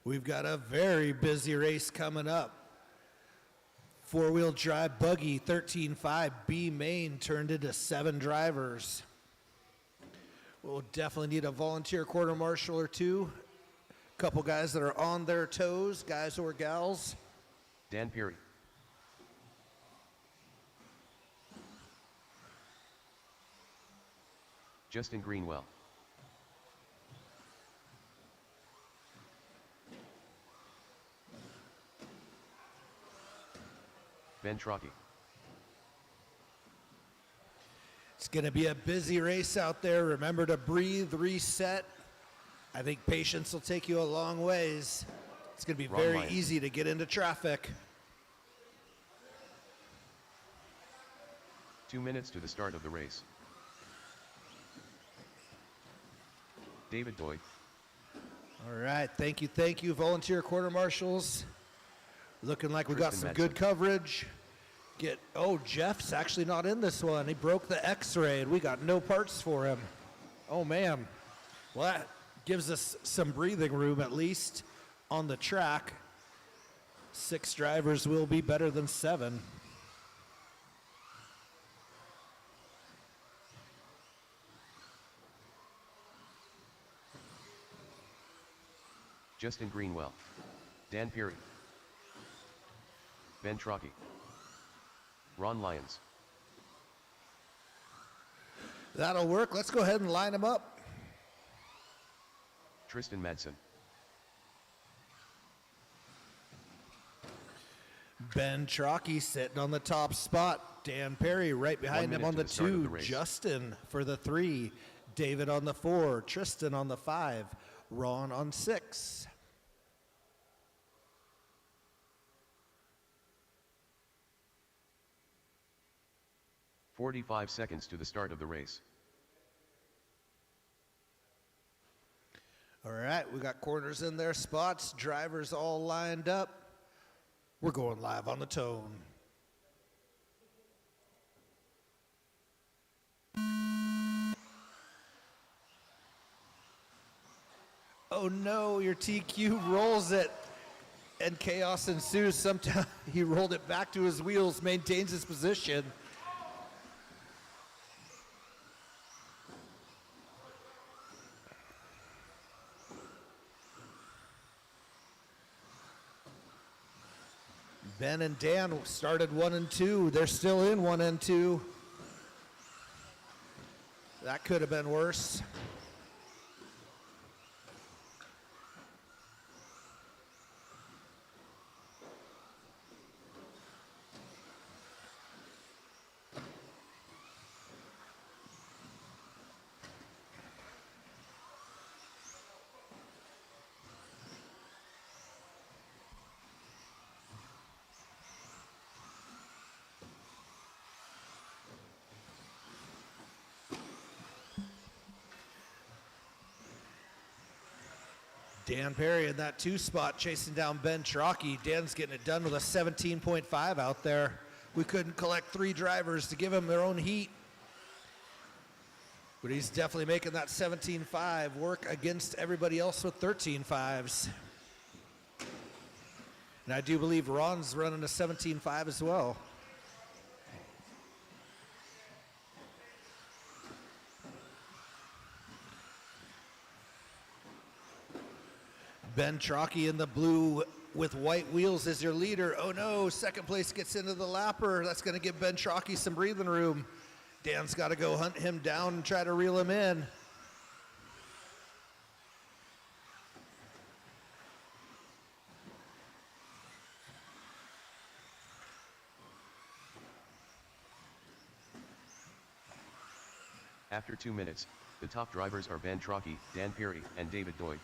Speaker 2: We've got a very busy race coming up. Four-wheel drive buggy 13.5 B main turned into 7 drivers. We'll definitely need a volunteer quarter marshal or 2. Couple guys that are on their toes, guys or gals.
Speaker 1: Dan Peary. Justin Greenwell. Ben Trocchi.
Speaker 2: It's going to be a busy race out there. Remember to breathe, reset. I think patience will take you a long ways. It's going to be
Speaker 1: Ron
Speaker 2: very
Speaker 1: Lyons.
Speaker 2: easy to get into traffic.
Speaker 1: 2 minutes to the start of the race. David Doyd.
Speaker 2: All right, thank you, volunteer quarter marshals. Looking like we got
Speaker 1: Tristan
Speaker 2: some good
Speaker 1: Madsen.
Speaker 2: coverage. Jeff's actually not in this one. He broke the X-ray, and we got no parts for him. Oh man, well that gives us some breathing room at least on the track. 6 drivers will be better than 7.
Speaker 1: Justin Greenwell. Dan Peary. Ben Trocchi. Ron Lyons.
Speaker 2: That'll work. Let's go ahead and line them up.
Speaker 1: Tristan Madsen.
Speaker 2: Ben Trocchi sitting on the top spot. Dan Perry right behind him
Speaker 1: minute
Speaker 2: on
Speaker 1: to
Speaker 2: the
Speaker 1: the start of
Speaker 2: 2.
Speaker 1: the race.
Speaker 2: Justin for the 3. David on the 4. Tristan on the 5. Ron on 6.
Speaker 1: 45 seconds to the start of the race.
Speaker 2: All right, we got corners in their spots. Drivers all lined up. We're going live on the tone. Oh no, your TQ rolls it and chaos ensues. Sometime he rolled it back to his wheels, maintains his position. Ben and Dan started 1 and 2. They're still in 1 and 2. That could have been worse. Dan Perry in that 2 spot chasing down Ben Trocchi. Dan's getting it done with a 17.5 out there. We couldn't collect 3 drivers to give him their own heat. But he's definitely making that 17.5 work against everybody else with 13.5s. And I do believe Ron's running a 17.5 as well. Ben Trocchi in the blue with white wheels as your leader. Oh no, second place gets into the lapper. That's going to give Ben Chalky some breathing room. Dan's got to go hunt him down and try to reel him in.
Speaker 1: After 2 minutes, the top drivers are Ben Chalky, Dan Perry, and David Doig.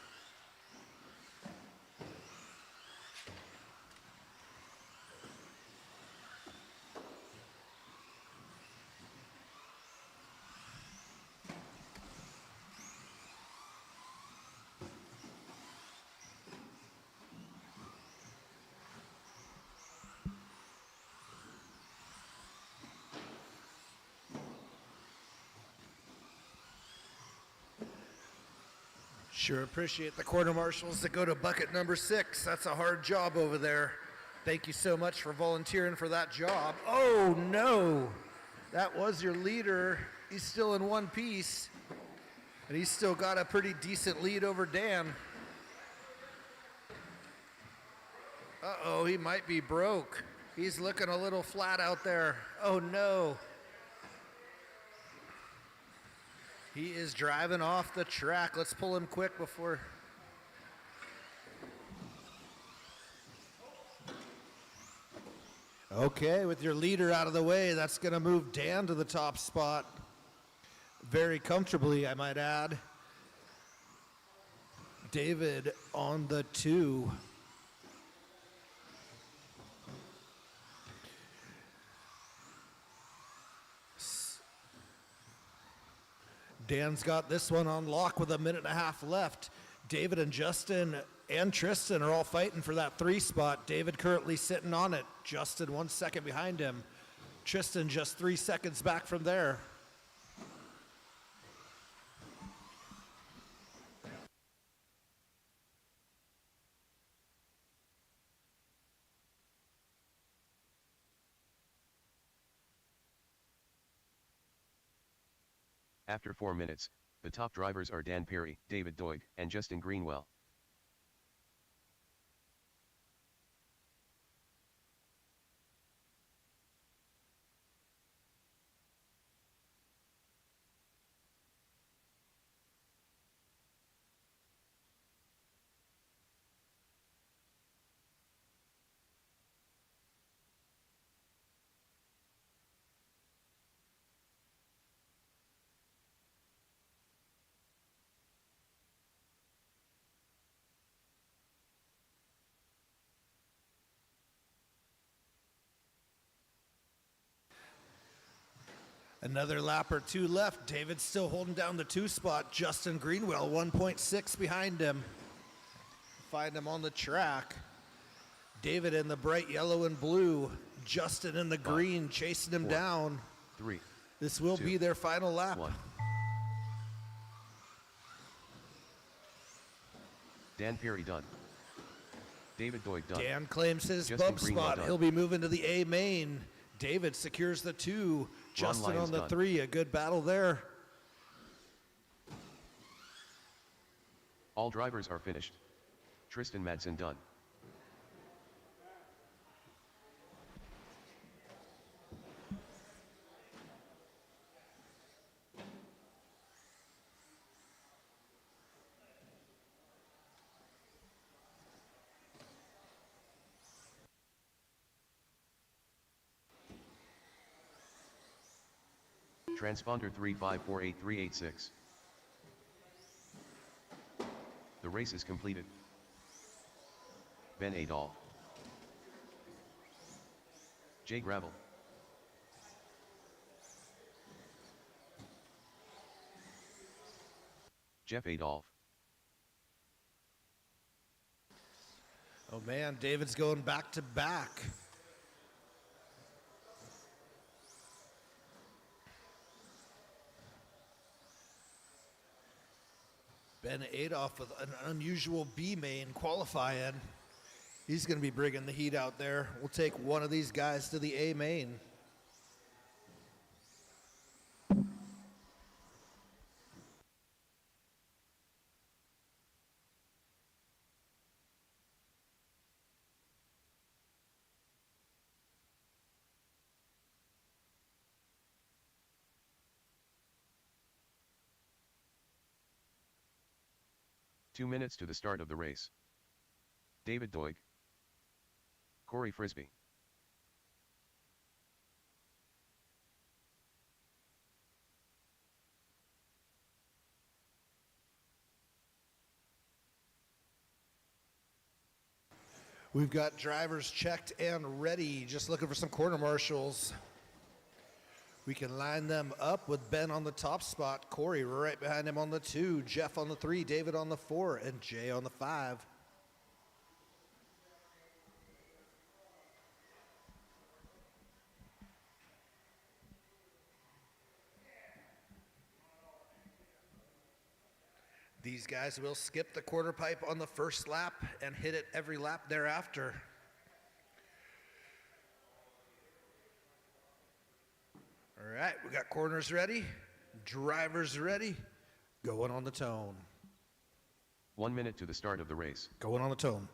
Speaker 2: Sure appreciate the quarter marshals that go to bucket number 6. That's a hard job over there. Thank you so much for volunteering for that job. Oh no, that was your leader. He's still in one piece, and he's still got a pretty decent lead over Dan. Uh-oh, he might be broke. He's looking a little flat out there. Oh no. He is driving off the track. Let's pull him quick before. Okay, with your leader out of the way, that's going to move Dan to the top spot. Very comfortably, I might add. David on the 2. Dan's got this one on lock with 1.5 minutes left. David and Justin and Tristan are all fighting for that 3 spot. David currently sitting on it. Justin 1 second behind him. Tristan just 3 seconds back from there.
Speaker 1: After 4 minutes, the top drivers are Dan Perry, David Doig, and Justin Greenwell.
Speaker 2: Another lap or 2 left. David's still holding down the 2 spot. Justin Greenwell 1.6 behind him. Find him on the track. David in the bright yellow and blue. Justin in the green chasing him
Speaker 1: 4,
Speaker 2: down.
Speaker 1: 3.
Speaker 2: This will
Speaker 1: 2,
Speaker 2: be their final lap.
Speaker 1: 1. Dan Perry done. David Doig done.
Speaker 2: Dan claims his
Speaker 1: Justin
Speaker 2: bump
Speaker 1: Greenwell
Speaker 2: spot.
Speaker 1: done.
Speaker 2: He'll be moving to the A main. David secures the 2. Justin
Speaker 1: Lyons
Speaker 2: on the
Speaker 1: done.
Speaker 2: 3. A good battle there.
Speaker 1: All drivers are finished. Tristan Madsen done. Transponder 3548-386. The race is completed. Ben Adolph. Jay Gravel. Jeff Adolph.
Speaker 2: Oh man, David's going back to back. Ben Adolph with an unusual B main qualifying. He's going to be bringing the heat out there. We'll take one of these guys to the A main.
Speaker 1: 2 minutes to the start of the race. David Doig. Corey Frisbee.
Speaker 2: We've got drivers checked and ready, just looking for some corner marshals. We can line them up with Ben on the top spot, Corey right behind him on the 2, Jeff on the 3, David on the 4, and Jay on the 5. These guys will skip the quarter pipe on the first lap and hit it every lap thereafter. All right, we got corners ready, drivers ready, going on the tone.
Speaker 1: 1 minute to the start of the race.
Speaker 2: Going on the tone.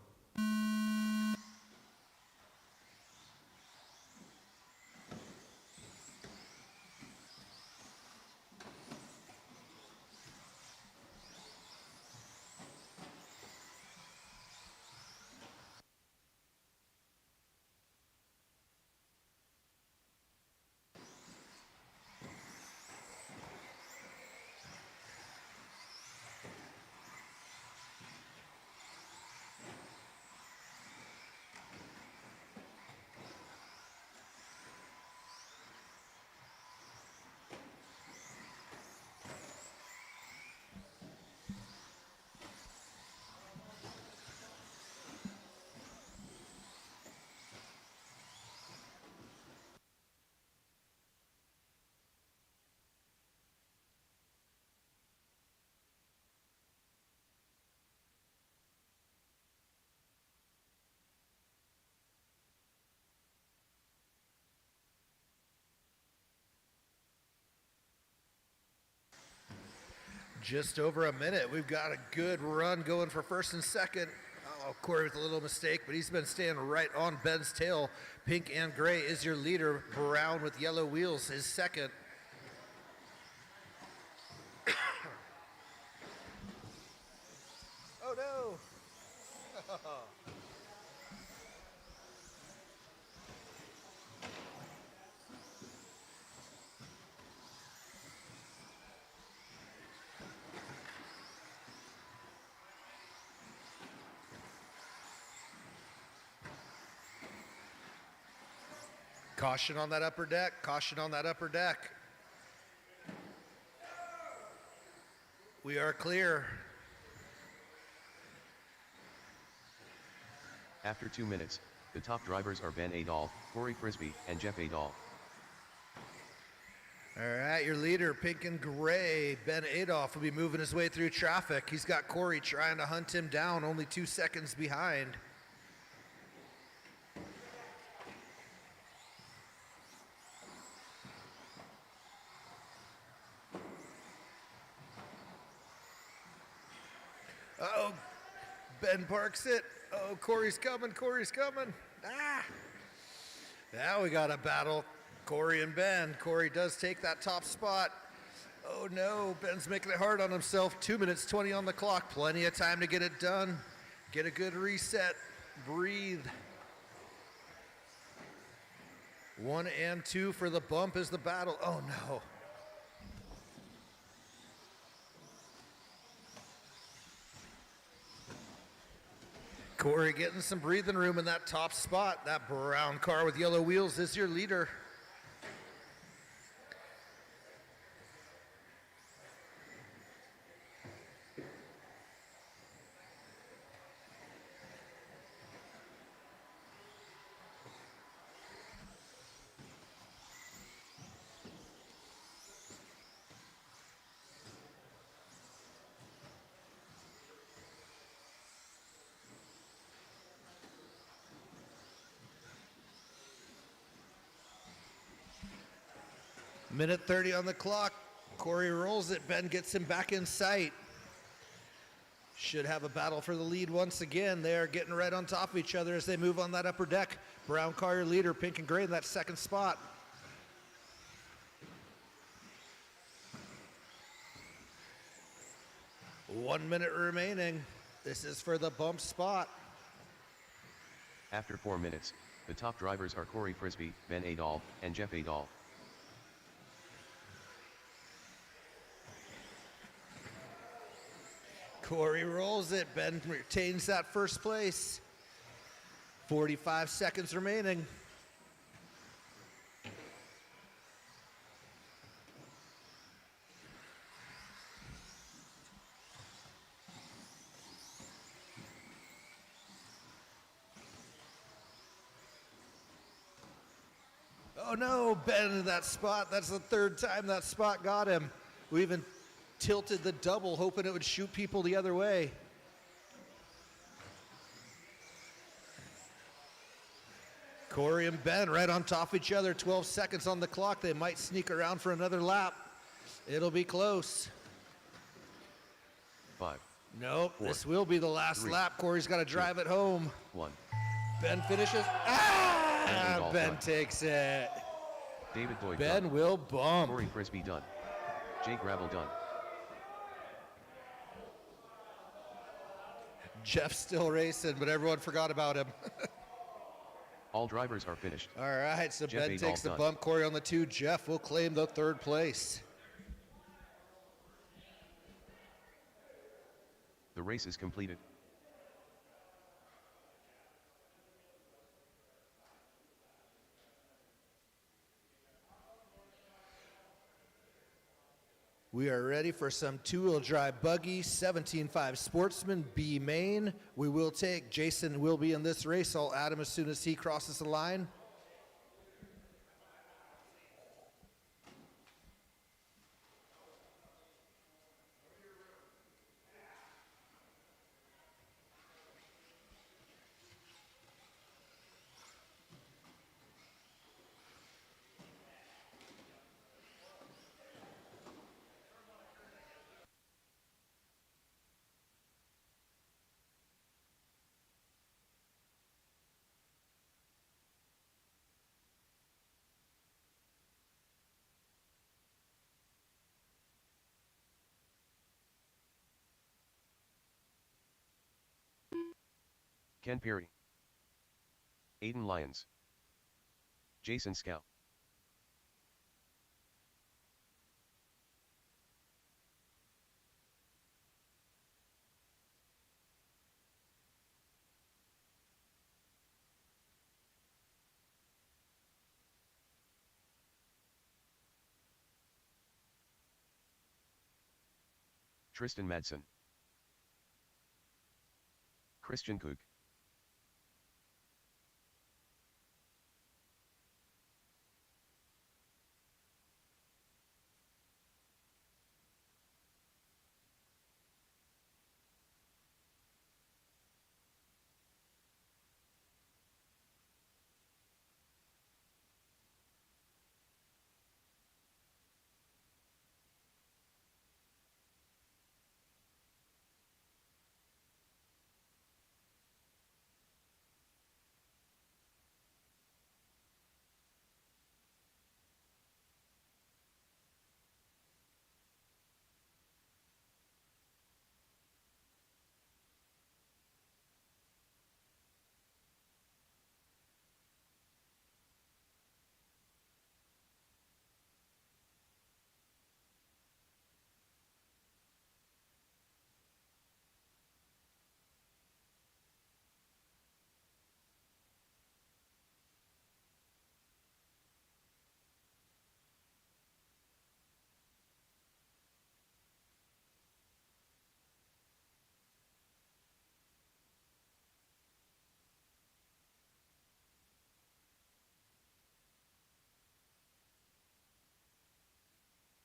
Speaker 2: Just over a minute. We've got a good run going for first and second. Oh, Corey with a little mistake, but he's been staying right on Ben's tail. Pink and gray is your leader. Brown with yellow wheels is second. Oh no. Caution on that upper deck. Caution on that upper deck. We are clear.
Speaker 1: After 2 minutes, the top drivers are Ben Adolph, Corey Frisbee, and Jeff Adolph.
Speaker 2: All right, your leader, pink and gray, Ben Adolph, will be moving his way through traffic. He's got Corey trying to hunt him down, only 2 seconds behind. Uh-oh, Ben parks it. Oh, Corey's coming, Corey's coming. Ah! Now we got a battle, Corey and Ben. Corey does take that top spot. Oh no, Ben's making it hard on himself. 2 minutes, 20 on the clock. Plenty of time to get it done. Get a good reset, breathe. 1 and 2 for the bump is the battle. Oh no. Corey getting some breathing room in that top spot. That brown car with yellow wheels is your leader. Minute 30 on the clock. Corey rolls it. Ben gets him back in sight. Should have a battle for the lead once again. They are getting right on top of each other as they move on that upper deck. Brown car, your leader, pink and gray in that second spot. 1 minute remaining. This is for the bump spot.
Speaker 1: After 4 minutes, the top drivers are Corey Frisbee, Ben Adolph, and Jeff Adolph.
Speaker 2: Corey rolls it. Ben retains that first place. 45 seconds remaining. Oh no, Ben in that spot. That's the third time that spot got him. We even tilted the double, hoping it would shoot people the other way. Corey and Ben right on top of each other, 12 seconds on the clock. They might sneak around for another lap. It'll be close.
Speaker 1: 5,
Speaker 2: Nope,
Speaker 1: 4,
Speaker 2: this will be the last
Speaker 1: 3,
Speaker 2: lap. Corey's got to drive it home.
Speaker 1: 1.
Speaker 2: Ben finishes.
Speaker 1: Adolph
Speaker 2: Ben
Speaker 1: done.
Speaker 2: takes it.
Speaker 1: David Boyd
Speaker 2: Ben
Speaker 1: done.
Speaker 2: will bump.
Speaker 1: Corey Frisbee done. Jake Gravel done.
Speaker 2: Jeff's still racing, but everyone forgot about him.
Speaker 1: All drivers are finished.
Speaker 2: All right, so
Speaker 1: Jeff
Speaker 2: Ben
Speaker 1: Adolph
Speaker 2: takes the
Speaker 1: done.
Speaker 2: bump. Corey on the 2. Jeff will claim the 3rd place.
Speaker 1: The race is completed.
Speaker 2: We are ready for some two-wheel drive buggy, 17.5 Sportsman B main. We will take, Jason will be in this race. I'll add him as soon as he crosses the line.
Speaker 1: Ken Perry, Aiden Lyons, Jason Scow, Tristan Madsen, Christian Cook,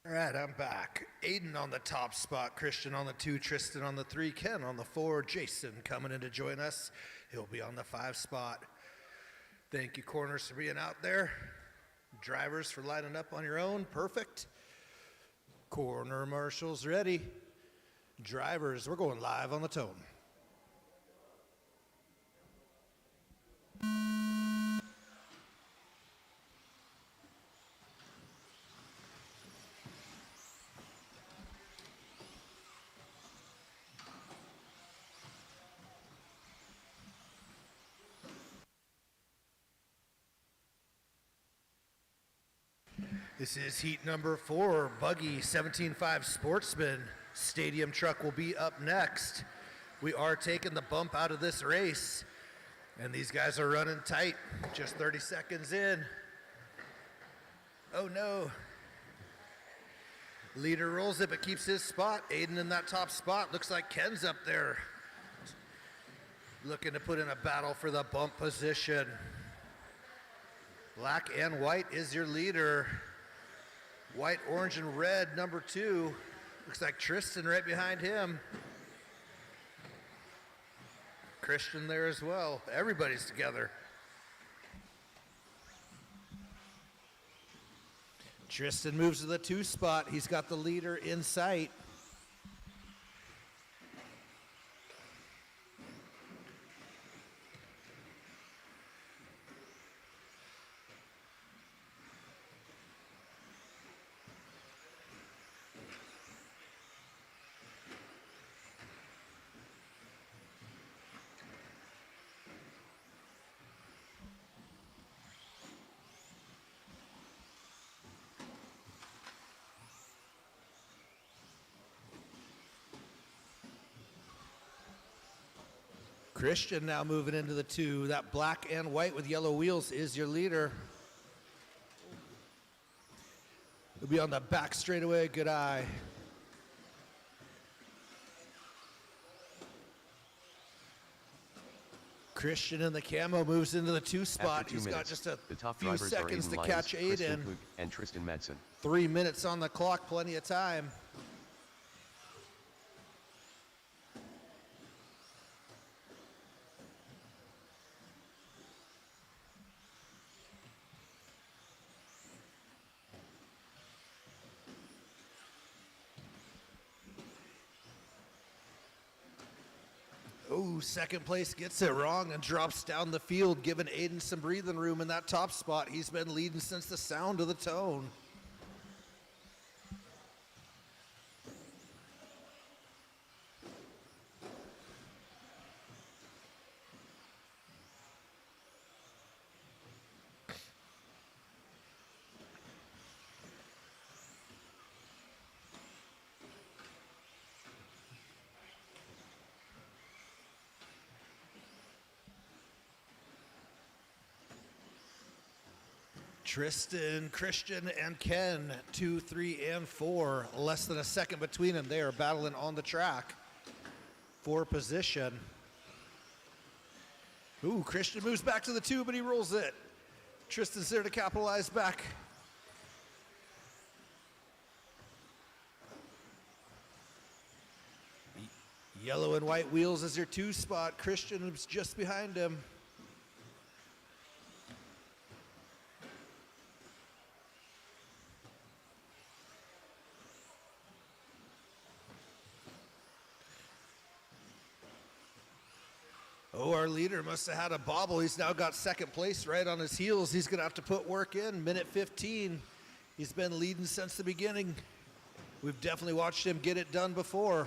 Speaker 2: All right, I'm back. Aiden on the top spot, Christian on the 2, Tristan on the 3, Ken on the 4, Jason coming in to join us. He'll be on the 5 spot. Thank you, corners, for being out there. Drivers for lining up on your own. Perfect. Corner marshals ready. Drivers, we're going live on the tone. This is heat number 4, Buggy 17.5 Sportsman. Stadium truck will be up next. We are taking the bump out of this race, and these guys are running tight, just 30 seconds in. Oh no. Leader rolls it but keeps his spot. Aiden in that top spot. Looks like Ken's up there, looking to put in a battle for the bump position. Black and white is your leader. White, orange, and red, number 2. Looks like Tristan right behind him. Christian there as well. Everybody's together. Tristan moves to the 2 spot. He's got the leader in sight. Christian now moving into the 2. That black and white with yellow wheels is your leader. He'll be on the back straightaway. Good eye. Christian in the camo moves into the 2 spot.
Speaker 1: After 2
Speaker 2: He's got
Speaker 1: minutes,
Speaker 2: just a
Speaker 1: the top
Speaker 2: few
Speaker 1: drivers
Speaker 2: seconds
Speaker 1: are
Speaker 2: to
Speaker 1: Aiden
Speaker 2: catch
Speaker 1: Lyons, Kristen
Speaker 2: Aiden.
Speaker 1: Klug, and Tristan Madsen.
Speaker 2: 3 minutes on the clock, plenty of time. Oh, second place gets it wrong and drops down the field, giving Aiden some breathing room in that top spot. He's been leading since the sound of the tone. Tristan, Christian, and Ken, 2, 3, and 4. Less than a second between them. They are battling on the track for position. Ooh, Christian moves back to the 2, but he rolls it. Tristan's there to capitalize back. Yellow and white wheels is your 2 spot. Christian is just behind him. Oh, our leader must have had a bobble. He's now got second place right on his heels. He's going to have to put work in. Minute 15. He's been leading since the beginning. We've definitely watched him get it done before.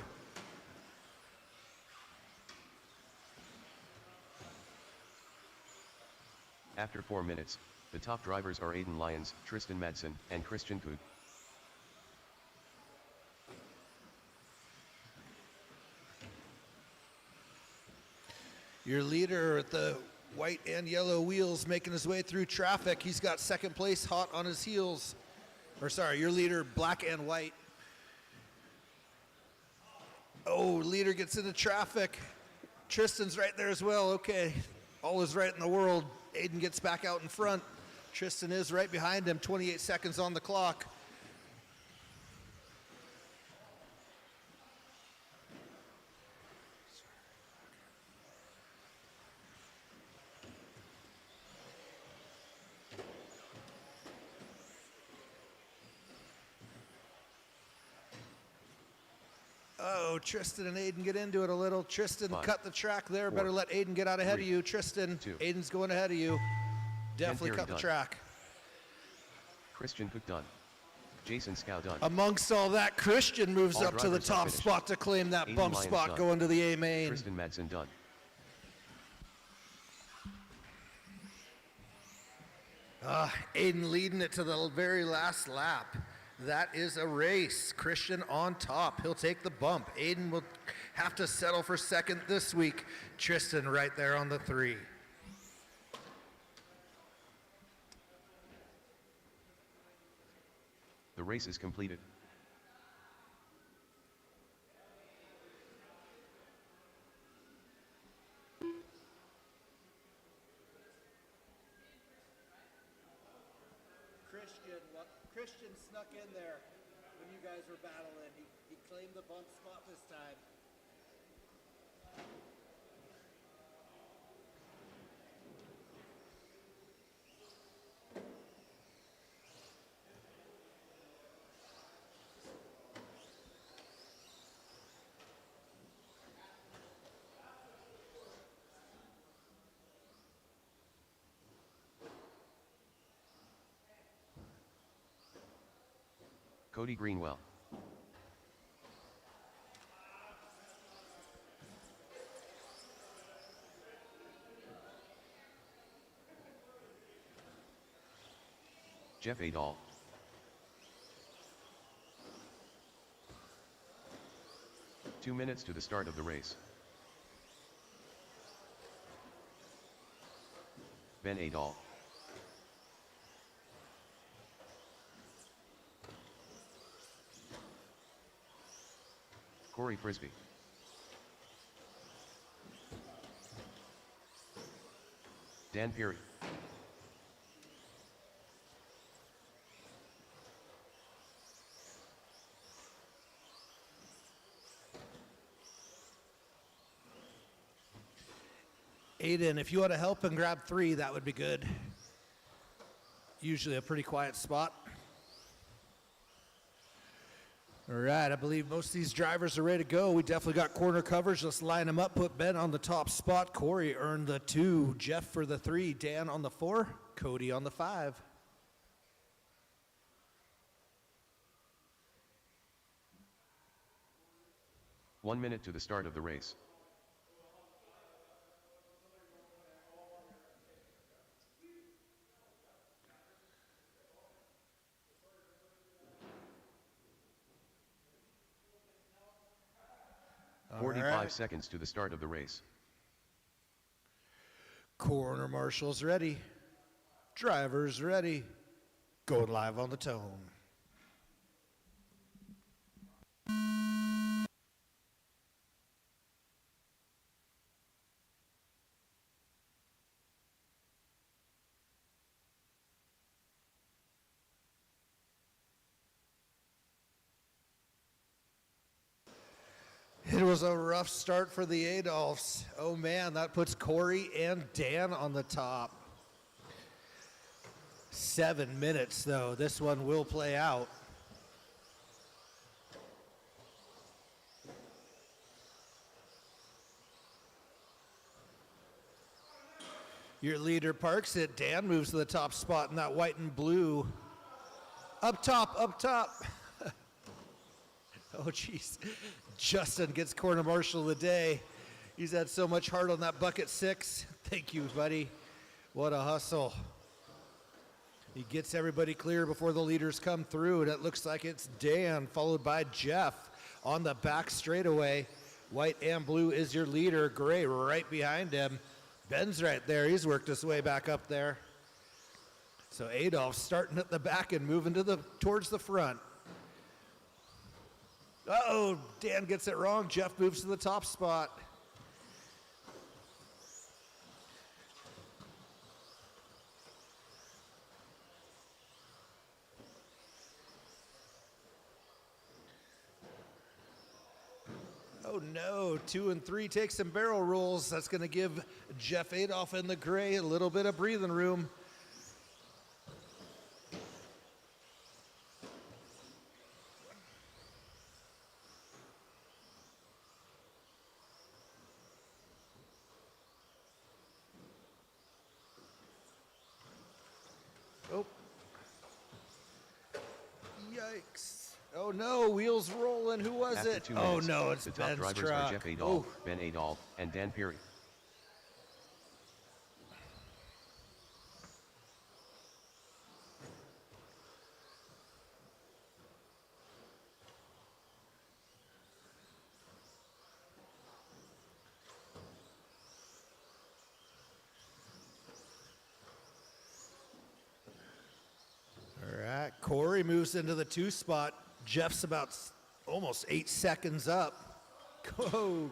Speaker 1: After 4 minutes, the top drivers are Aiden Lyons, Tristan Madsen, and Christian Klug.
Speaker 2: Your leader with the white and yellow wheels making his way through traffic. He's got second place hot on his heels. Or sorry, your leader black and white. Oh, leader gets into traffic. Tristan's right there as well. Okay, all is right in the world. Aiden gets back out in front. Tristan is right behind him, 28 seconds on the clock. Oh, Tristan and Aiden get into it a little. Tristan
Speaker 1: 5,
Speaker 2: cut the track there.
Speaker 1: 4,
Speaker 2: Better let Aiden get out ahead
Speaker 1: 3,
Speaker 2: of you. Tristan,
Speaker 1: 2,
Speaker 2: Aiden's going ahead of you. Definitely
Speaker 1: Perry
Speaker 2: cut the
Speaker 1: done.
Speaker 2: track.
Speaker 1: Christian Cook done. Jason Scow done.
Speaker 2: Amongst all that, Christian moves
Speaker 1: All
Speaker 2: up to the
Speaker 1: drivers are
Speaker 2: top
Speaker 1: finished.
Speaker 2: spot to claim that
Speaker 1: Aiden
Speaker 2: bump
Speaker 1: Lyons
Speaker 2: spot
Speaker 1: done.
Speaker 2: going to the A main.
Speaker 1: Tristan Madsen done.
Speaker 2: Aiden leading it to the very last lap. That is a race. Christian on top. He'll take the bump. Aiden will have to settle for second this week. Tristan right there on the 3.
Speaker 1: The race is completed.
Speaker 5: Christian snuck in there when you guys were battling. He claimed the bump spot this time.
Speaker 1: Cody Greenwell. Jeff Adol. Two minutes to the start of the race. Ben Adol. Corey Frisbee. Dan Peary.
Speaker 2: Aiden, if you want to help and grab 3, that would be good. Usually a pretty quiet spot. All right, I believe most of these drivers are ready to go. We definitely got corner coverage. Let's line them up. Put Ben on the top spot. Corey earned the 2. Jeff for the 3. Dan on the 4. Cody on the 5.
Speaker 1: One minute to the start of the race.
Speaker 2: All
Speaker 1: 45
Speaker 2: right.
Speaker 1: seconds to the start of the race.
Speaker 2: Corner marshals ready. Drivers ready. Going live on the tone. It was a rough start for the Adolphs. Oh man, that puts Corey and Dan on the top. 7 minutes though, this one will play out. Your leader parks it. Dan moves to the top spot in that white and blue. Up top, up top. Oh, jeez. Justin gets corner marshal of the day. He's had so much heart on that bucket 6. Thank you, buddy. What a hustle. He gets everybody clear before the leaders come through, and it looks like it's Dan, followed by Jeff on the back straightaway. White and blue is your leader. Gray right behind him. Ben's right there. He's worked his way back up there. So Adolph starting at the back and moving towards the front. Uh-oh, Dan gets it wrong. Jeff moves to the top spot. Oh no, 2 and 3 take some barrel rolls. That's gonna give Jeff Adolph in the gray a little bit of breathing room. Oh. Yikes. Oh no, wheels rolling. Who was
Speaker 1: After
Speaker 2: it?
Speaker 1: 2
Speaker 2: Oh
Speaker 1: minutes,
Speaker 2: no, it's
Speaker 1: the top
Speaker 2: Ben's
Speaker 1: drivers
Speaker 2: truck.
Speaker 1: are Jeff Adolph,
Speaker 2: Oh.
Speaker 1: Ben Adolph, and Dan Peary.
Speaker 2: Corey moves into the 2 spot. Jeff's about almost 8 seconds up. Oh,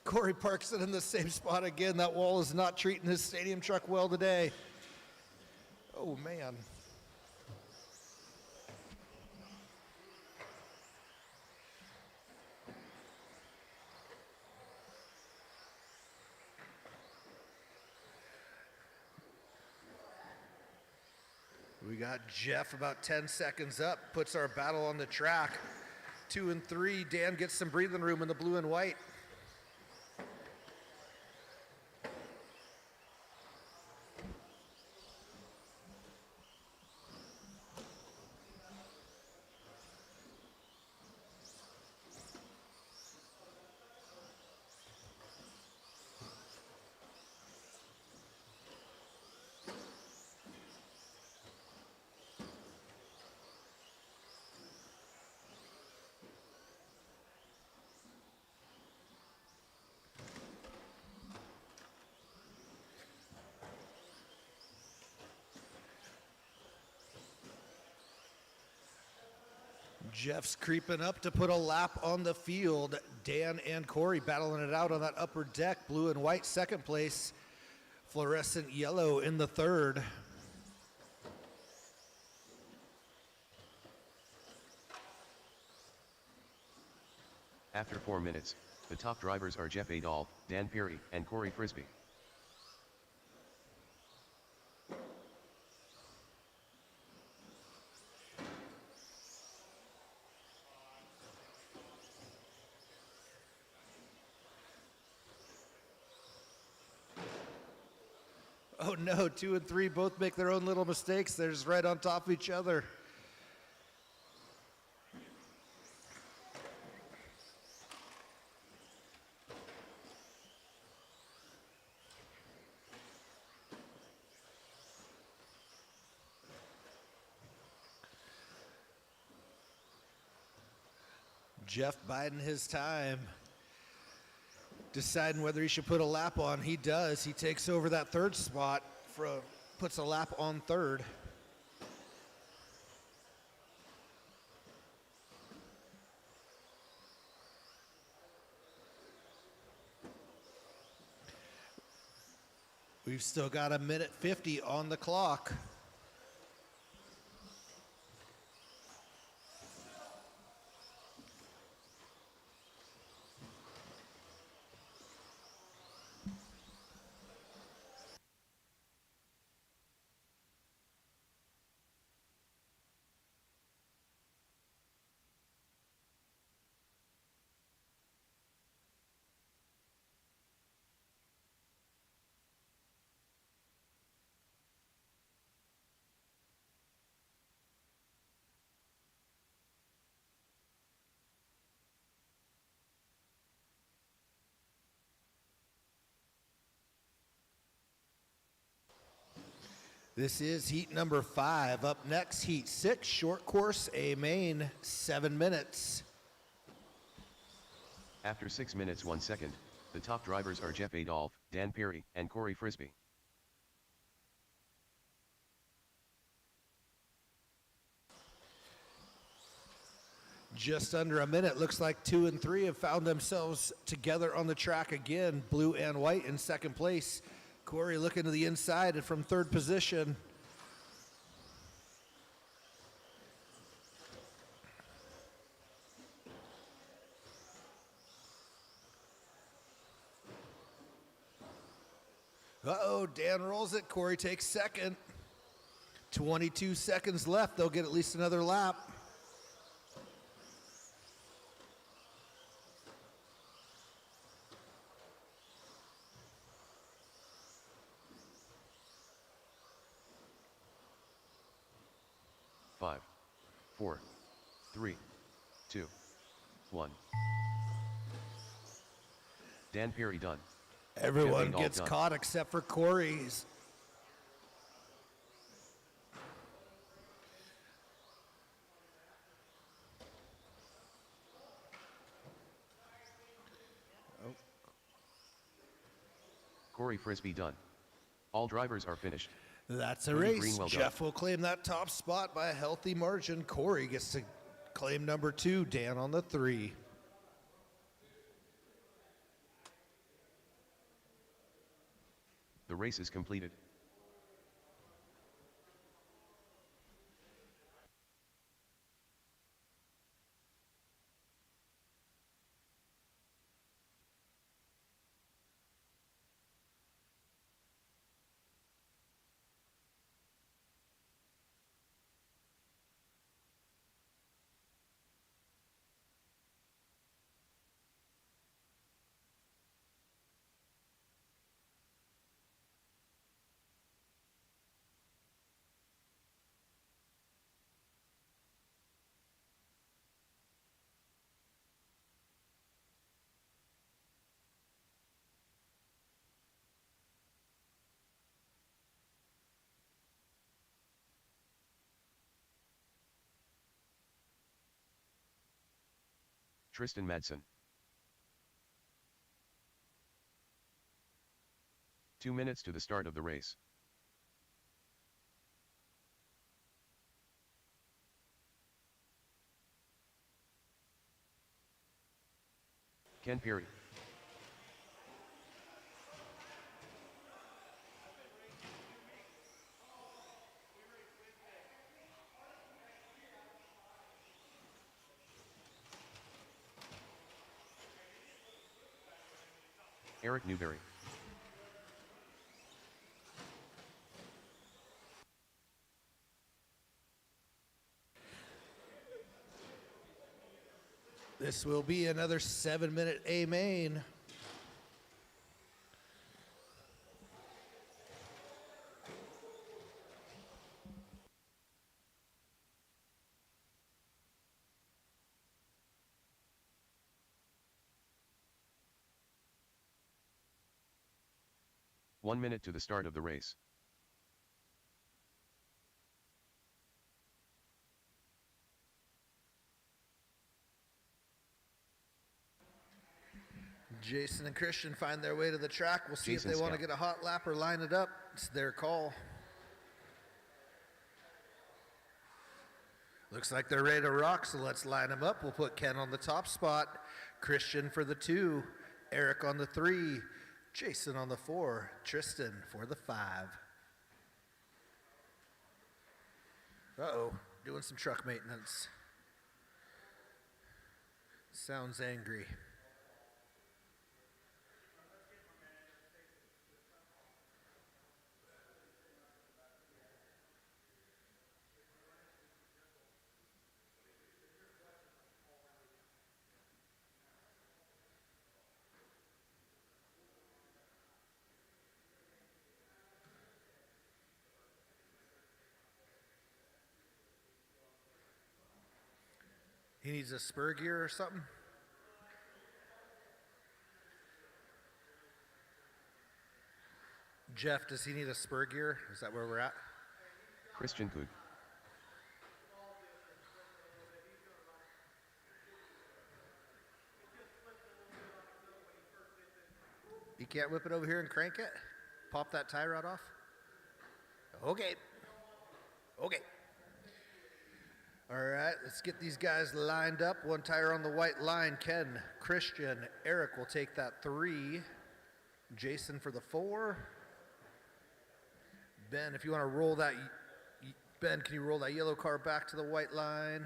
Speaker 2: Corey parks it in the same spot again. That wall is not treating his stadium truck well today. Oh, man. We got Jeff about 10 seconds up, puts our battle on the track. 2 and 3, Dan gets some breathing room in the blue and white. Jeff's creeping up to put a lap on the field. Dan and Corey battling it out on that upper deck. Blue and white second place. Fluorescent yellow in the third.
Speaker 1: After 4 minutes, the top drivers are Jeff Adolph, Dan Perry, and Corey Frisbee.
Speaker 2: Oh no, 2 and 3 both make their own little mistakes. They're just right on top of each other. Jeff biding his time, deciding whether he should put a lap on. He does. He takes over that third spot, puts a lap on third. We've still got a minute 50 on the clock. This is heat number 5. Up next, heat 6, short course, A main, 7 minutes.
Speaker 1: After 6 minutes 1 second, the top drivers are Jeff Adolph, Dan Perry, and Corey Frisbee.
Speaker 2: Just under a minute. Looks like 2 and 3 have found themselves together on the track again. Blue and white in second place. Corey looking to the inside and from third position. Uh-oh, Dan rolls it. Corey takes second. 22 seconds left. They'll get at least another lap.
Speaker 1: Five, 4, 3, 2, 1. Dan Perry done.
Speaker 2: Everyone
Speaker 1: Adolph
Speaker 2: gets
Speaker 1: done.
Speaker 2: caught except for Corey's.
Speaker 1: Corey Frisbee done. All drivers are finished.
Speaker 2: That's a
Speaker 1: Cody
Speaker 2: race.
Speaker 1: Greenwell done.
Speaker 2: Jeff will claim that top spot by a healthy margin. Corey gets to claim number 2. Dan on the 3.
Speaker 1: The race is completed. Tristan Madsen. 2 minutes to the start of the race. Ken Perry. Eric Newberry.
Speaker 2: This will be another 7-minute A main.
Speaker 1: One minute to the start of the race.
Speaker 2: Jason and Christian find their way to the track. We'll see
Speaker 1: Jason
Speaker 2: if they want to
Speaker 1: Scout.
Speaker 2: get a hot lap or line it up. It's their call. Looks like they're ready to rock, so let's line them up. We'll put Ken on the top spot, Christian for the 2, Eric on the 3, Jason on the 4, Tristan for the 5. Uh-oh, doing some truck maintenance. Sounds angry. He needs a spur gear or something? Jeff, does he need a spur gear? Is that where we're at?
Speaker 1: Christian Koog.
Speaker 2: You can't whip it over here and crank it? Pop that tie rod off? Okay. Okay. All right, let's get these guys lined up. One tire on the white line. Ken, Christian, Eric will take that 3. Jason for the 4. Ben, if you want to roll that, Ben, can you roll that yellow car back to the white line?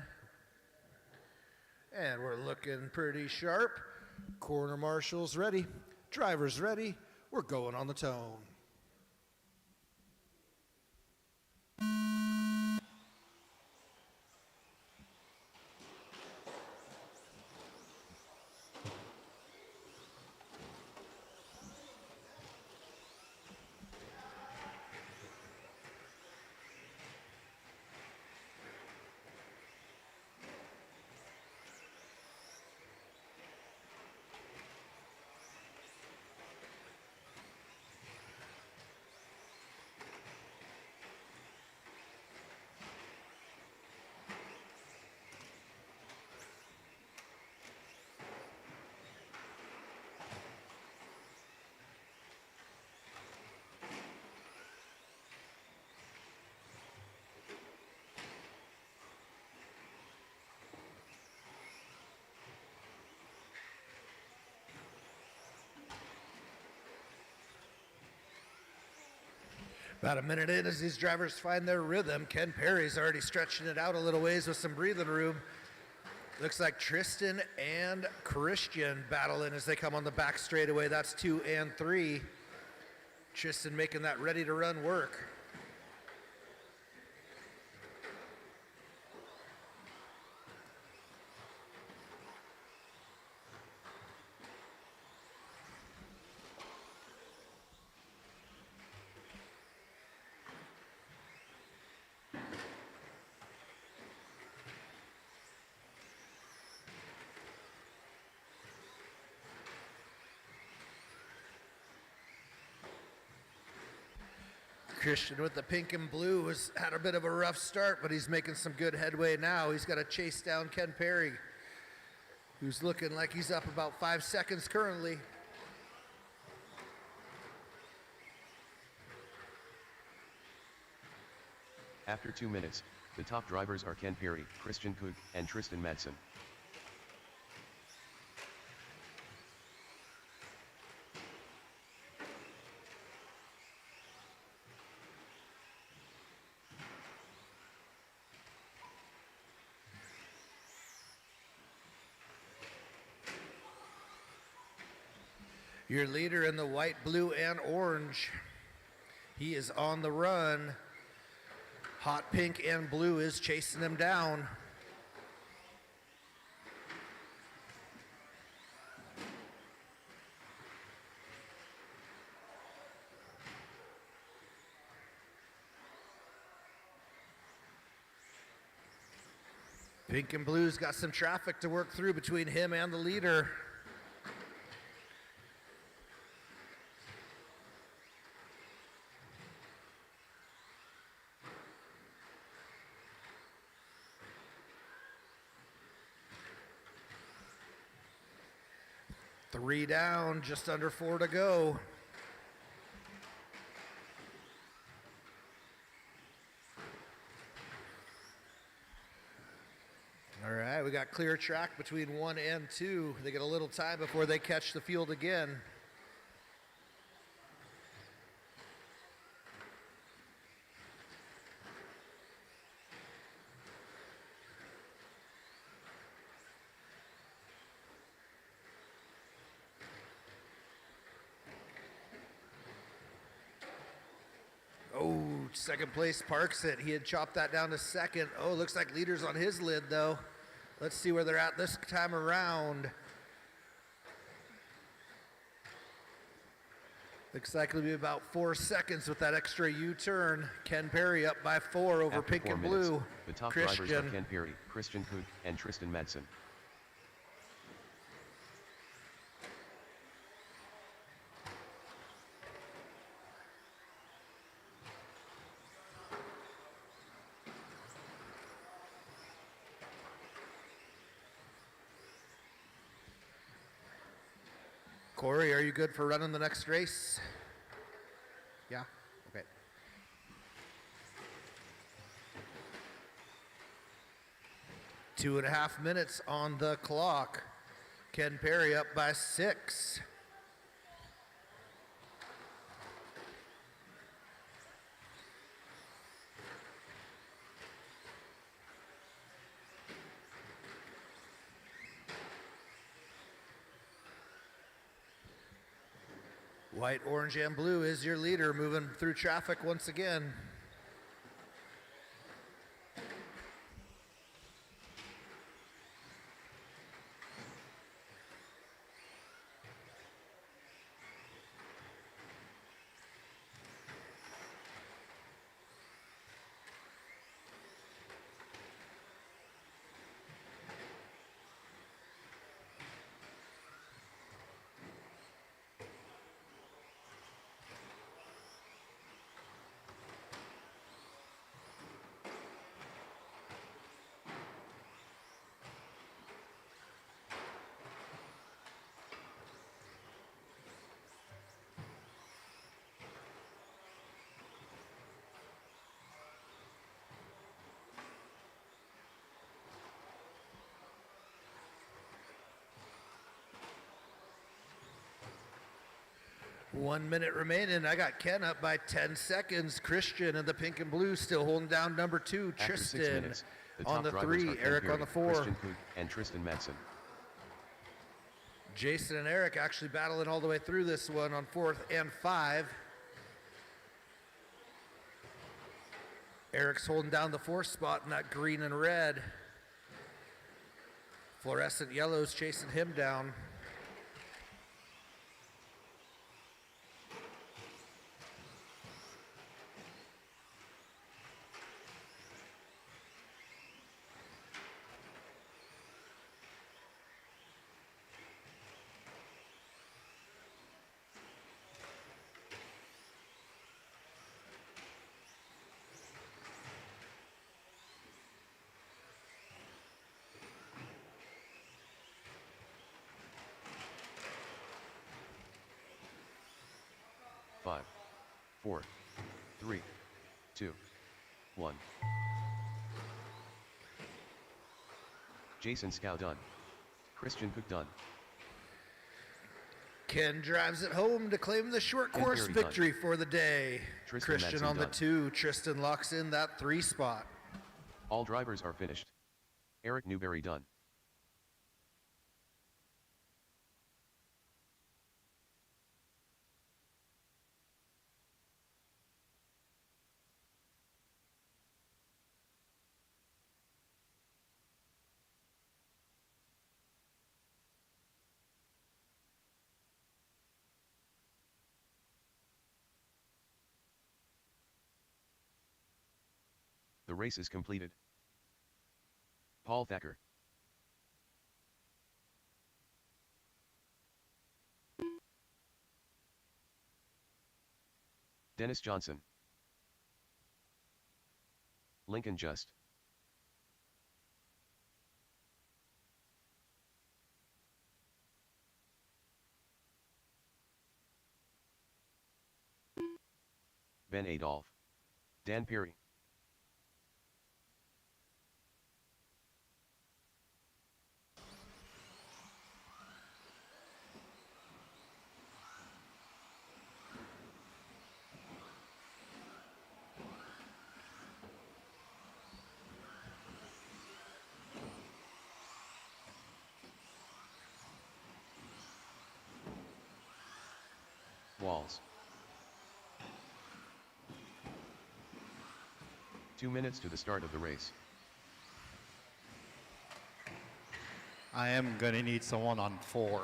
Speaker 2: And we're looking pretty sharp. Corner marshals ready. Drivers ready. We're going on the tone. About a minute in as these drivers find their rhythm. Ken Perry's already stretching it out a little ways with some breathing room. Looks like Tristan and Christian battling as they come on the back straightaway. That's 2 and 3. Tristan making that ready to run work. Christian with the pink and blue has had a bit of a rough start, but he's making some good headway now. He's got to chase down Ken Perry, who's looking like he's up about 5 seconds currently.
Speaker 1: After 2 minutes, the top drivers are Ken Perry, Christian Koog, and Tristan Madsen.
Speaker 2: Your leader in the white, blue, and orange. He is on the run. Hot pink and blue is chasing him down. Pink and blue's got some traffic to work through between him and the leader. Three down, just under 4 to go. All right, we got clear track between 1 and 2. They get a little time before they catch the field again. Oh, second place parks it. He had chopped that down to second. Oh, looks like leader's on his lid though. Let's see where they're at this time around. Looks like it'll be about 4 seconds with that extra U-turn. Ken Perry up by 4 over
Speaker 1: After
Speaker 2: pink
Speaker 1: 4
Speaker 2: and
Speaker 1: minutes,
Speaker 2: blue.
Speaker 1: the top drivers are
Speaker 2: Christian.
Speaker 1: Ken Perry, Christian Koog, and Tristan Madsen.
Speaker 2: Corey, are you good for running the next race? Yeah? Okay. Two and a half minutes on the clock. Ken Perry up by 6. White, orange, and blue is your leader, moving through traffic once again. 1 minute remaining. I got Ken up by 10 seconds. Christian in the pink and blue still holding down number 2.
Speaker 1: After 6
Speaker 2: Tristan
Speaker 1: minutes, the
Speaker 2: on
Speaker 1: top
Speaker 2: the
Speaker 1: drivers
Speaker 2: 3.
Speaker 1: are Ken
Speaker 2: Eric
Speaker 1: Perry,
Speaker 2: on the 4.
Speaker 1: Christian Koch, and Tristan Madsen.
Speaker 2: Jason and Eric actually battling all the way through this one on 4th and 5. Eric's holding down the 4th spot in that green and red. Fluorescent yellow's chasing him down.
Speaker 1: Five, 4, 3, 2, 1. Jason Scow done. Christian Cook done.
Speaker 2: Ken drives it home to claim the short
Speaker 1: Ken
Speaker 2: course
Speaker 1: Perry done.
Speaker 2: victory for the day.
Speaker 1: Tristan
Speaker 2: Christian
Speaker 1: Madsen
Speaker 2: on the
Speaker 1: done.
Speaker 2: 2. Tristan locks in that 3 spot.
Speaker 1: All drivers are finished. Eric Newberry done. The race is completed. Paul Thacker. Dennis Johnson. Lincoln Just. Ben Adolph. Dan Peary. Walls. 2 minutes to the start of the race.
Speaker 3: I am going to need someone on 4.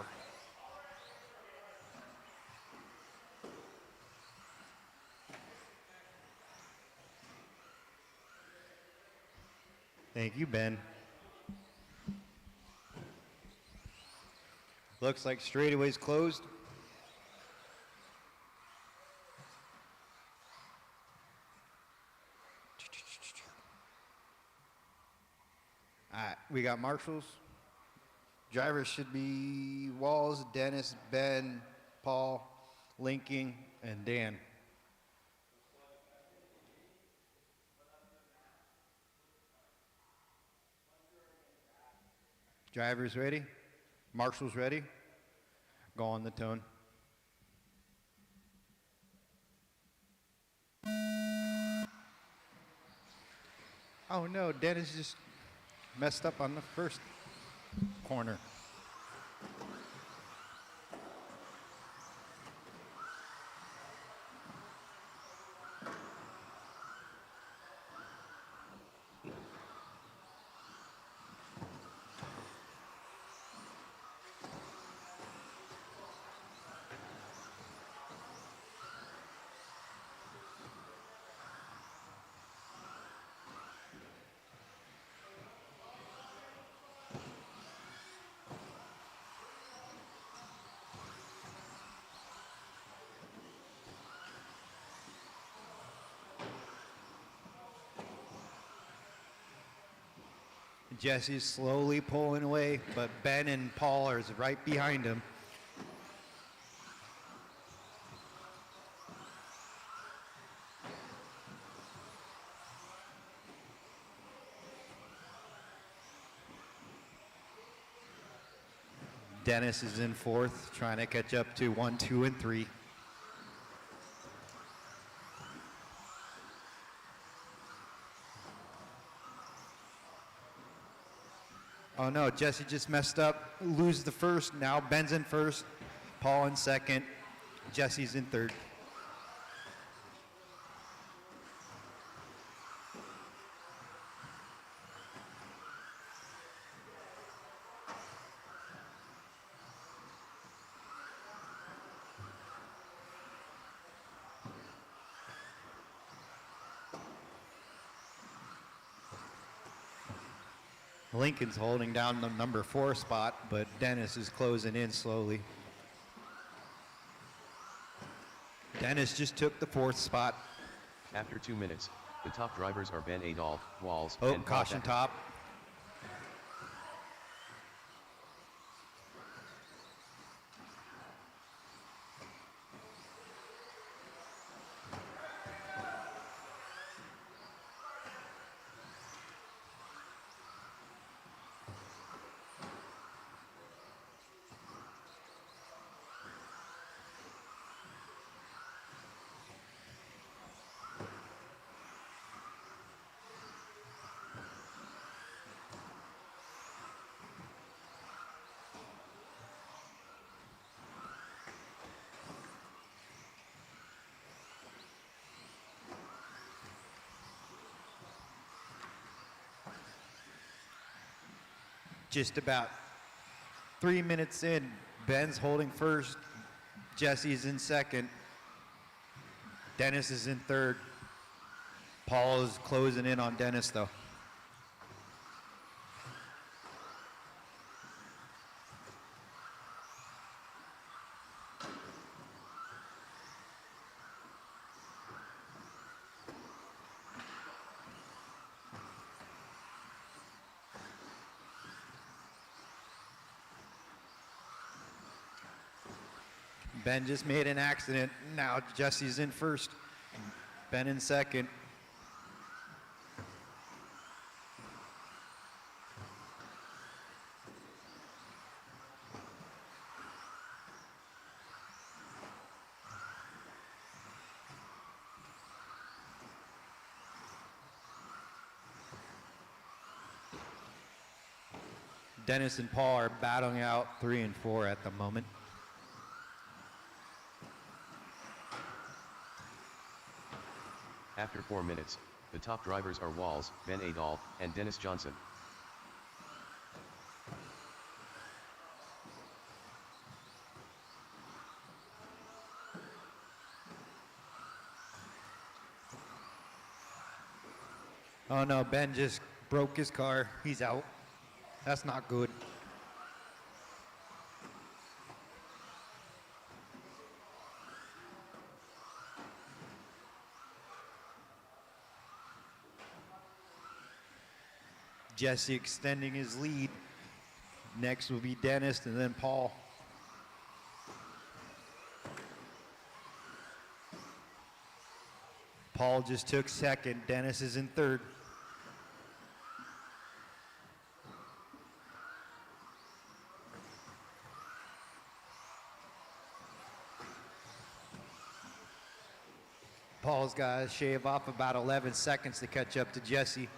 Speaker 3: Thank you, Ben. Looks like straightaway's closed. All right, we got marshals. Drivers should be Walls, Dennis, Ben, Paul, Lincoln, and Dan. Drivers ready? Marshals ready? Go on the tone. Oh no, Dennis just messed up on the first corner. Jesse's slowly pulling away, but Ben and Paul are right behind him. Dennis is in 4th, trying to catch up to 1, 2, and 3. Oh no, Jesse just messed up. Loses the first. Now Ben's in first. Paul in second. Jesse's in third. Lincoln's holding down the number 4 spot, but Dennis is closing in slowly. Dennis just took the 4th spot.
Speaker 1: After 2 minutes, the top drivers are Ben Adolph, Walls,
Speaker 3: Oh,
Speaker 1: and Paul
Speaker 3: caution
Speaker 1: Thacker.
Speaker 3: top. Just about 3 minutes in, Ben's holding first, Jesse's in second, Dennis is in third. Paul is closing in on Dennis though. Ben just made an accident. Now Jesse's in first. Ben in second. Dennis and Paul are battling out 3 and 4 at the moment.
Speaker 1: After 4 minutes, the top drivers are Walls, Ben Adolph, and Dennis Johnson.
Speaker 3: Oh no, Ben just broke his car. He's out. That's not good. Jesse extending his lead. Next will be Dennis and then Paul. Paul just took second. Dennis is in third. Paul's got to shave off about 11 seconds to catch up to Jesse.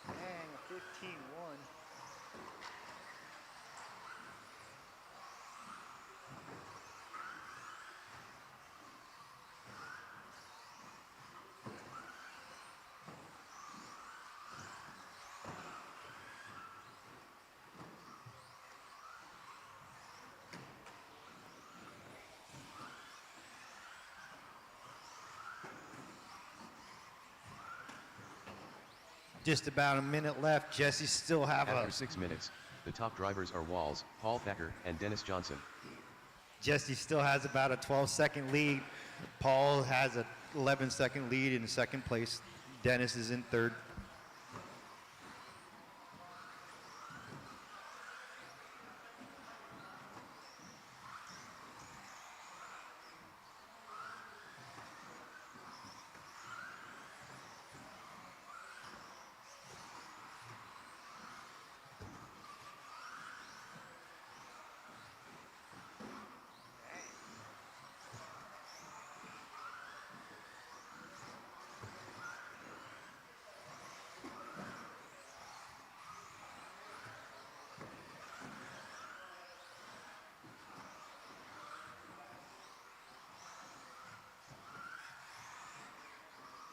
Speaker 3: Dang, 15-1. Just about a minute left. Jesse still have
Speaker 1: After
Speaker 3: a
Speaker 1: 6 minutes, the top drivers are Walls, Paul Thacker, and Dennis Johnson.
Speaker 3: Jesse still has about a 12-second lead. Paul has a 11-second lead in second place. Dennis is in third.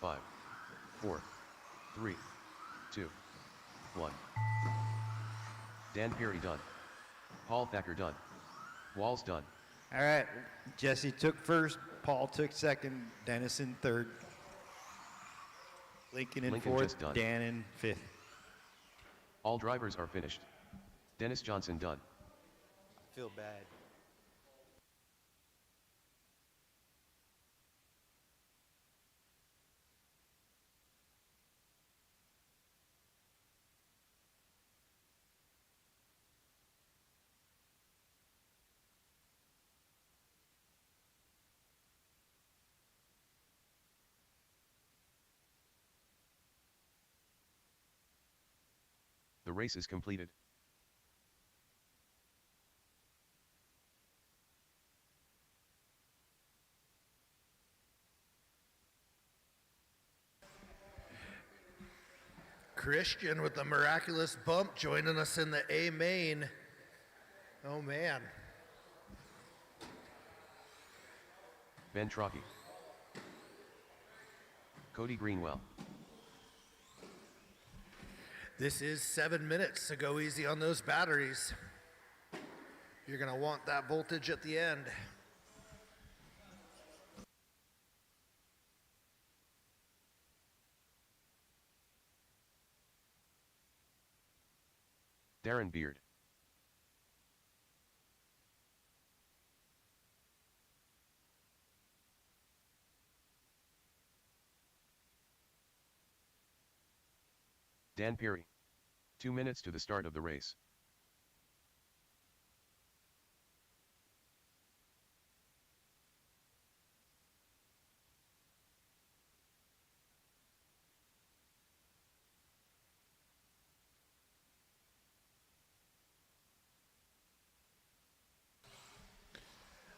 Speaker 1: 5, 4, 3, 2, 1. Dan Perry done. Paul Thacker done. Walls done.
Speaker 3: All right, Jesse took first, Paul took second, Dennis in third, Lincoln in
Speaker 1: Lincoln
Speaker 3: fourth,
Speaker 1: just done.
Speaker 3: Dan in fifth.
Speaker 1: All drivers are finished. Dennis Johnson done.
Speaker 3: I feel bad.
Speaker 1: The race is completed.
Speaker 2: Christian with the miraculous bump joining us in the A main. Oh man.
Speaker 1: Ben Trocchi. Cody Greenwell.
Speaker 2: This is 7 minutes, so go easy on those batteries. You're gonna want that voltage at the end.
Speaker 1: Darren Beard. Dan Perry. 2 minutes to the start of the race.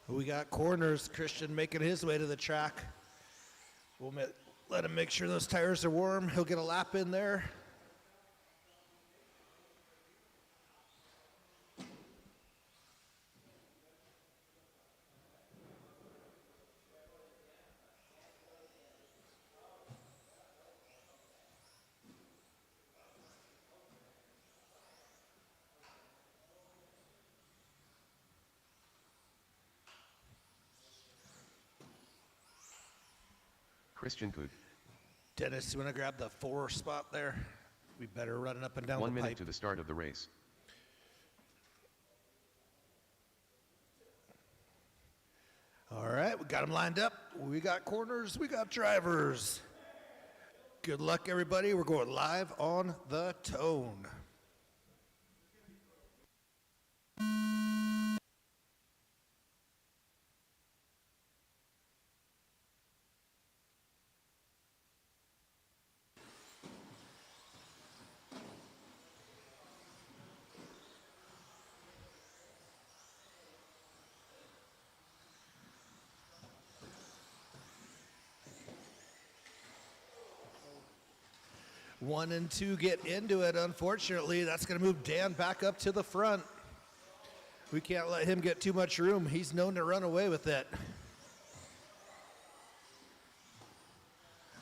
Speaker 2: We got corners. Christian making his way to the track. We'll let him make sure those tires are warm. He'll get a lap in there.
Speaker 1: Christian Cood.
Speaker 2: Dennis, you want to grab the 4 spot there? We better run it up and down
Speaker 1: 1
Speaker 2: the
Speaker 1: minute
Speaker 2: pipe.
Speaker 1: to the start of the race.
Speaker 2: All right, we got them lined up. We got corners, we got drivers. Good luck, everybody. We're going live on the tone. One and two get into it. Unfortunately, that's going to move Dan back up to the front. We can't let him get too much room. He's known to run away with it.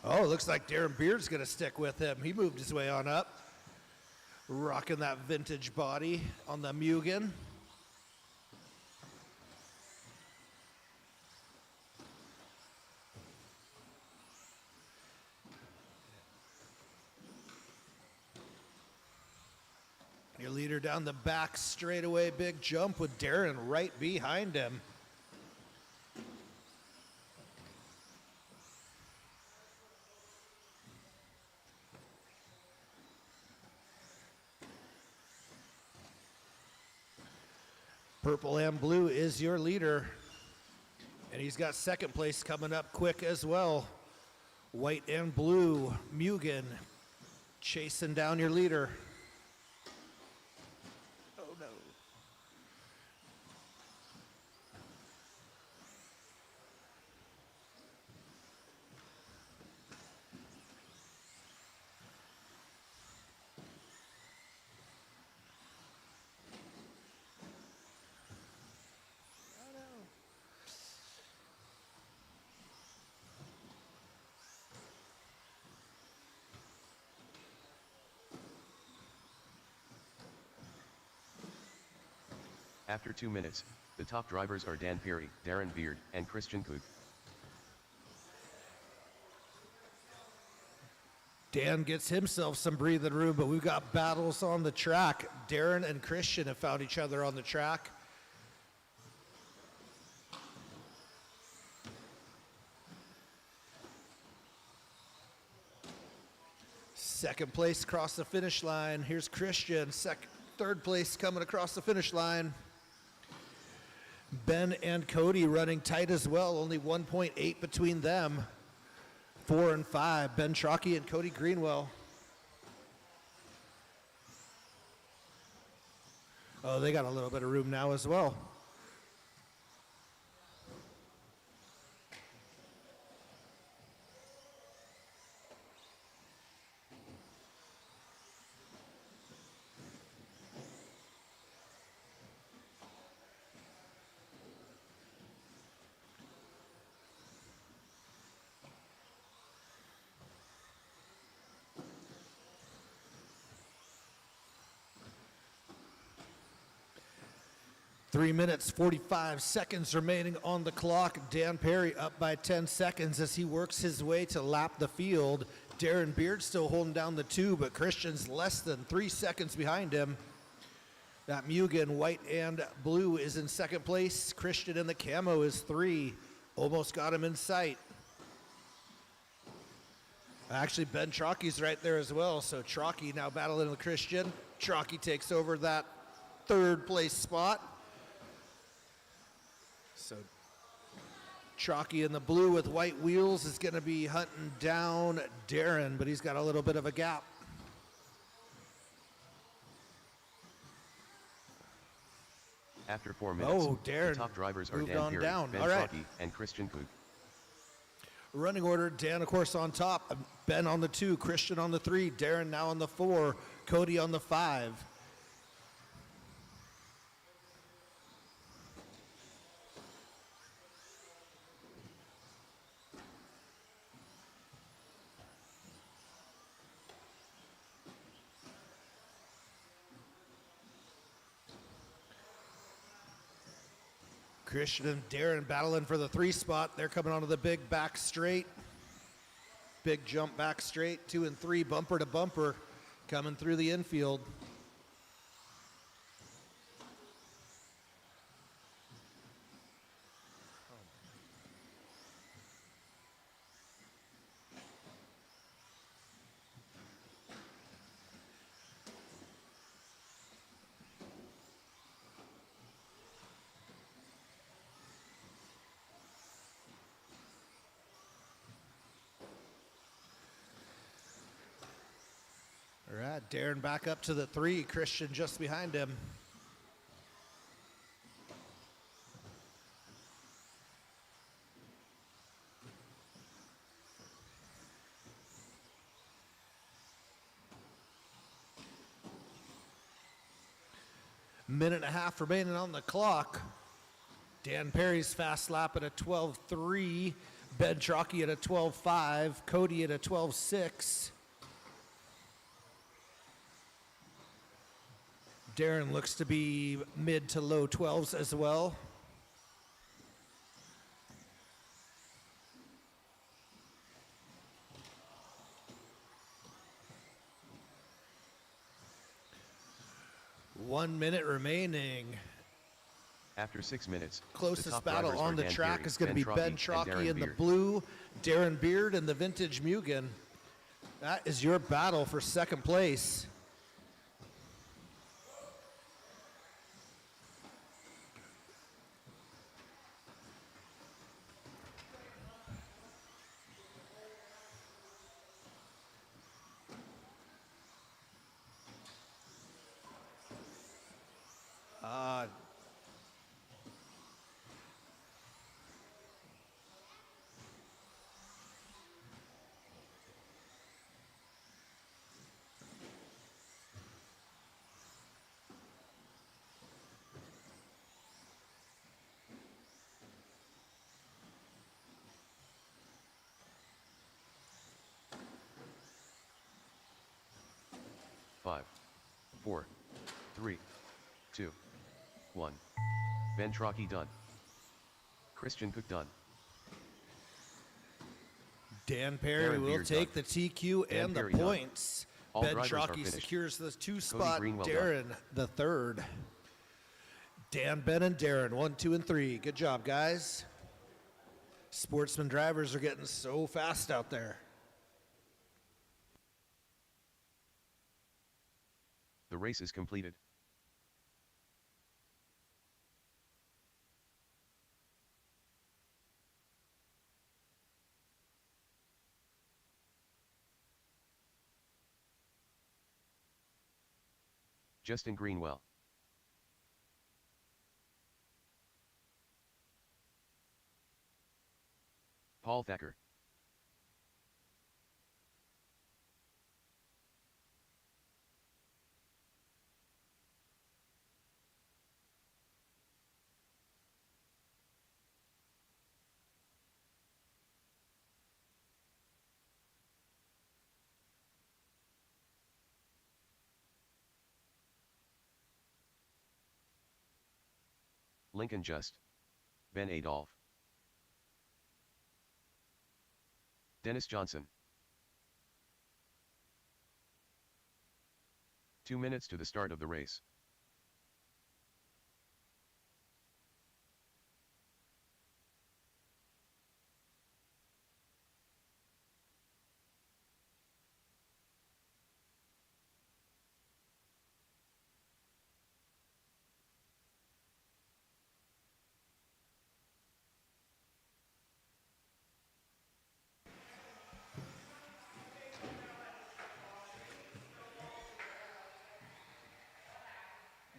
Speaker 2: Oh, looks like Darren Beard's going to stick with him. He moved his way on up. Rocking that vintage body on the Mugen. Your leader down the back straightaway, big jump with Darren right behind him. Purple and blue is your leader. And he's got second place coming up quick as well. White and blue, Mugen, chasing down your leader. Oh no.
Speaker 1: After 2 minutes, the top drivers are Dan Perry, Darren Beard, and Christian Koch.
Speaker 2: Dan gets himself some breathing room, but we've got battles on the track. Darren and Christian have found each other on the track. Second place across the finish line. Here's Christian. Third place coming across the finish line. Ben and Cody running tight as well. Only 1.8 between them. 4 and 5. Ben Trocchi and Cody Greenwell. Oh, they got a little bit of room now as well. Three minutes, 45 seconds remaining on the clock. Dan Perry up by 10 seconds as he works his way to lap the field. Darren Beard still holding down the 2, but Christian's less than 3 seconds behind him. That Mugen, white and blue, is in second place. Christian in the camo is 3. Almost got him in sight. Actually, Ben Trocchi's right there as well, so Trocchi now battling with Christian. Trocchi takes over that third place spot. So Trocchi in the blue with white wheels is going to be hunting down Darren, but he's got a little bit of a gap.
Speaker 1: After 4 minutes,
Speaker 2: Oh, Darren
Speaker 1: the top drivers are
Speaker 2: moved
Speaker 1: Dan
Speaker 2: on
Speaker 1: Perry,
Speaker 2: down.
Speaker 1: Ben
Speaker 2: All right.
Speaker 1: Trocchi, and Christian Koch.
Speaker 2: Running order, Dan, of course, on top. Ben on the 2, Christian on the 3, Darren now on the 4, Cody on the 5. Christian and Darren battling for the 3 spot. They're coming onto the big back straight. Big jump back straight. 2 and 3, bumper to bumper, coming through the infield. All right, Darren back up to the 3, Christian just behind him. Minute and a half remaining on the clock. Dan Perry's fast lap at a 12.3, Ben Trocchi at a 12.5, Cody at a 12.6. Darren looks to be mid to low 12s as well. One minute remaining.
Speaker 1: After 6 minutes, the
Speaker 2: Closest
Speaker 1: top
Speaker 2: battle
Speaker 1: drivers
Speaker 2: on
Speaker 1: are
Speaker 2: the
Speaker 1: Dan
Speaker 2: track
Speaker 1: Perry,
Speaker 2: is going to be Ben
Speaker 1: and
Speaker 2: Trocchi
Speaker 1: Darren
Speaker 2: in the
Speaker 1: Beard.
Speaker 2: blue, Darren Beard in the vintage Mugen. That is your battle for second place. Five, 4, 3, 2,
Speaker 1: 1. Ben Trocchi done. Christian Cook done.
Speaker 2: Dan Perry
Speaker 1: Darren
Speaker 2: will
Speaker 1: Beard
Speaker 2: take
Speaker 1: done.
Speaker 2: the TQ
Speaker 1: Dan
Speaker 2: and the
Speaker 1: Perry done.
Speaker 2: points.
Speaker 1: All
Speaker 2: Ben
Speaker 1: drivers are
Speaker 2: Trocchi
Speaker 1: finished.
Speaker 2: secures the 2 spot.
Speaker 1: Greenwell done.
Speaker 2: Darren the 3rd. Dan, Ben, and Darren 1, 2, and 3. Good job, guys. Sportsman drivers are getting so fast out there.
Speaker 1: The race is completed. Justin Greenwell. Paul Thacker. Lincoln Just. Ben Adolph. Dennis Johnson. 2 minutes to the start of the race.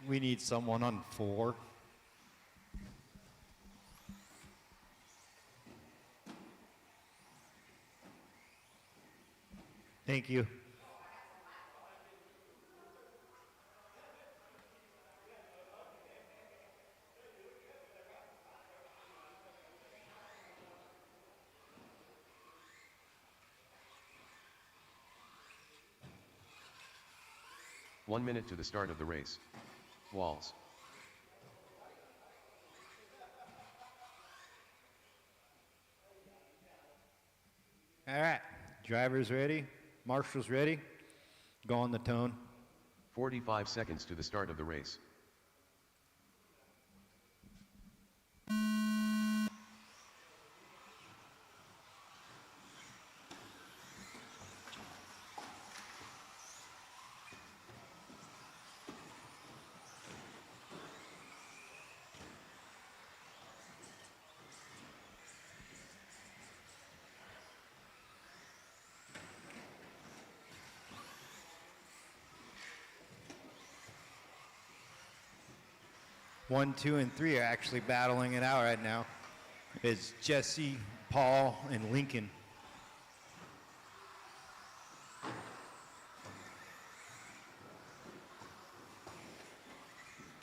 Speaker 3: We need someone on 4. Thank you.
Speaker 1: One minute to the start of the race. Walls.
Speaker 3: All right, drivers ready, marshals ready. Go on the tone.
Speaker 1: 45 seconds to the start of the race.
Speaker 3: One, 2, and 3 are actually battling it out right now. It's Jesse, Paul, and Lincoln.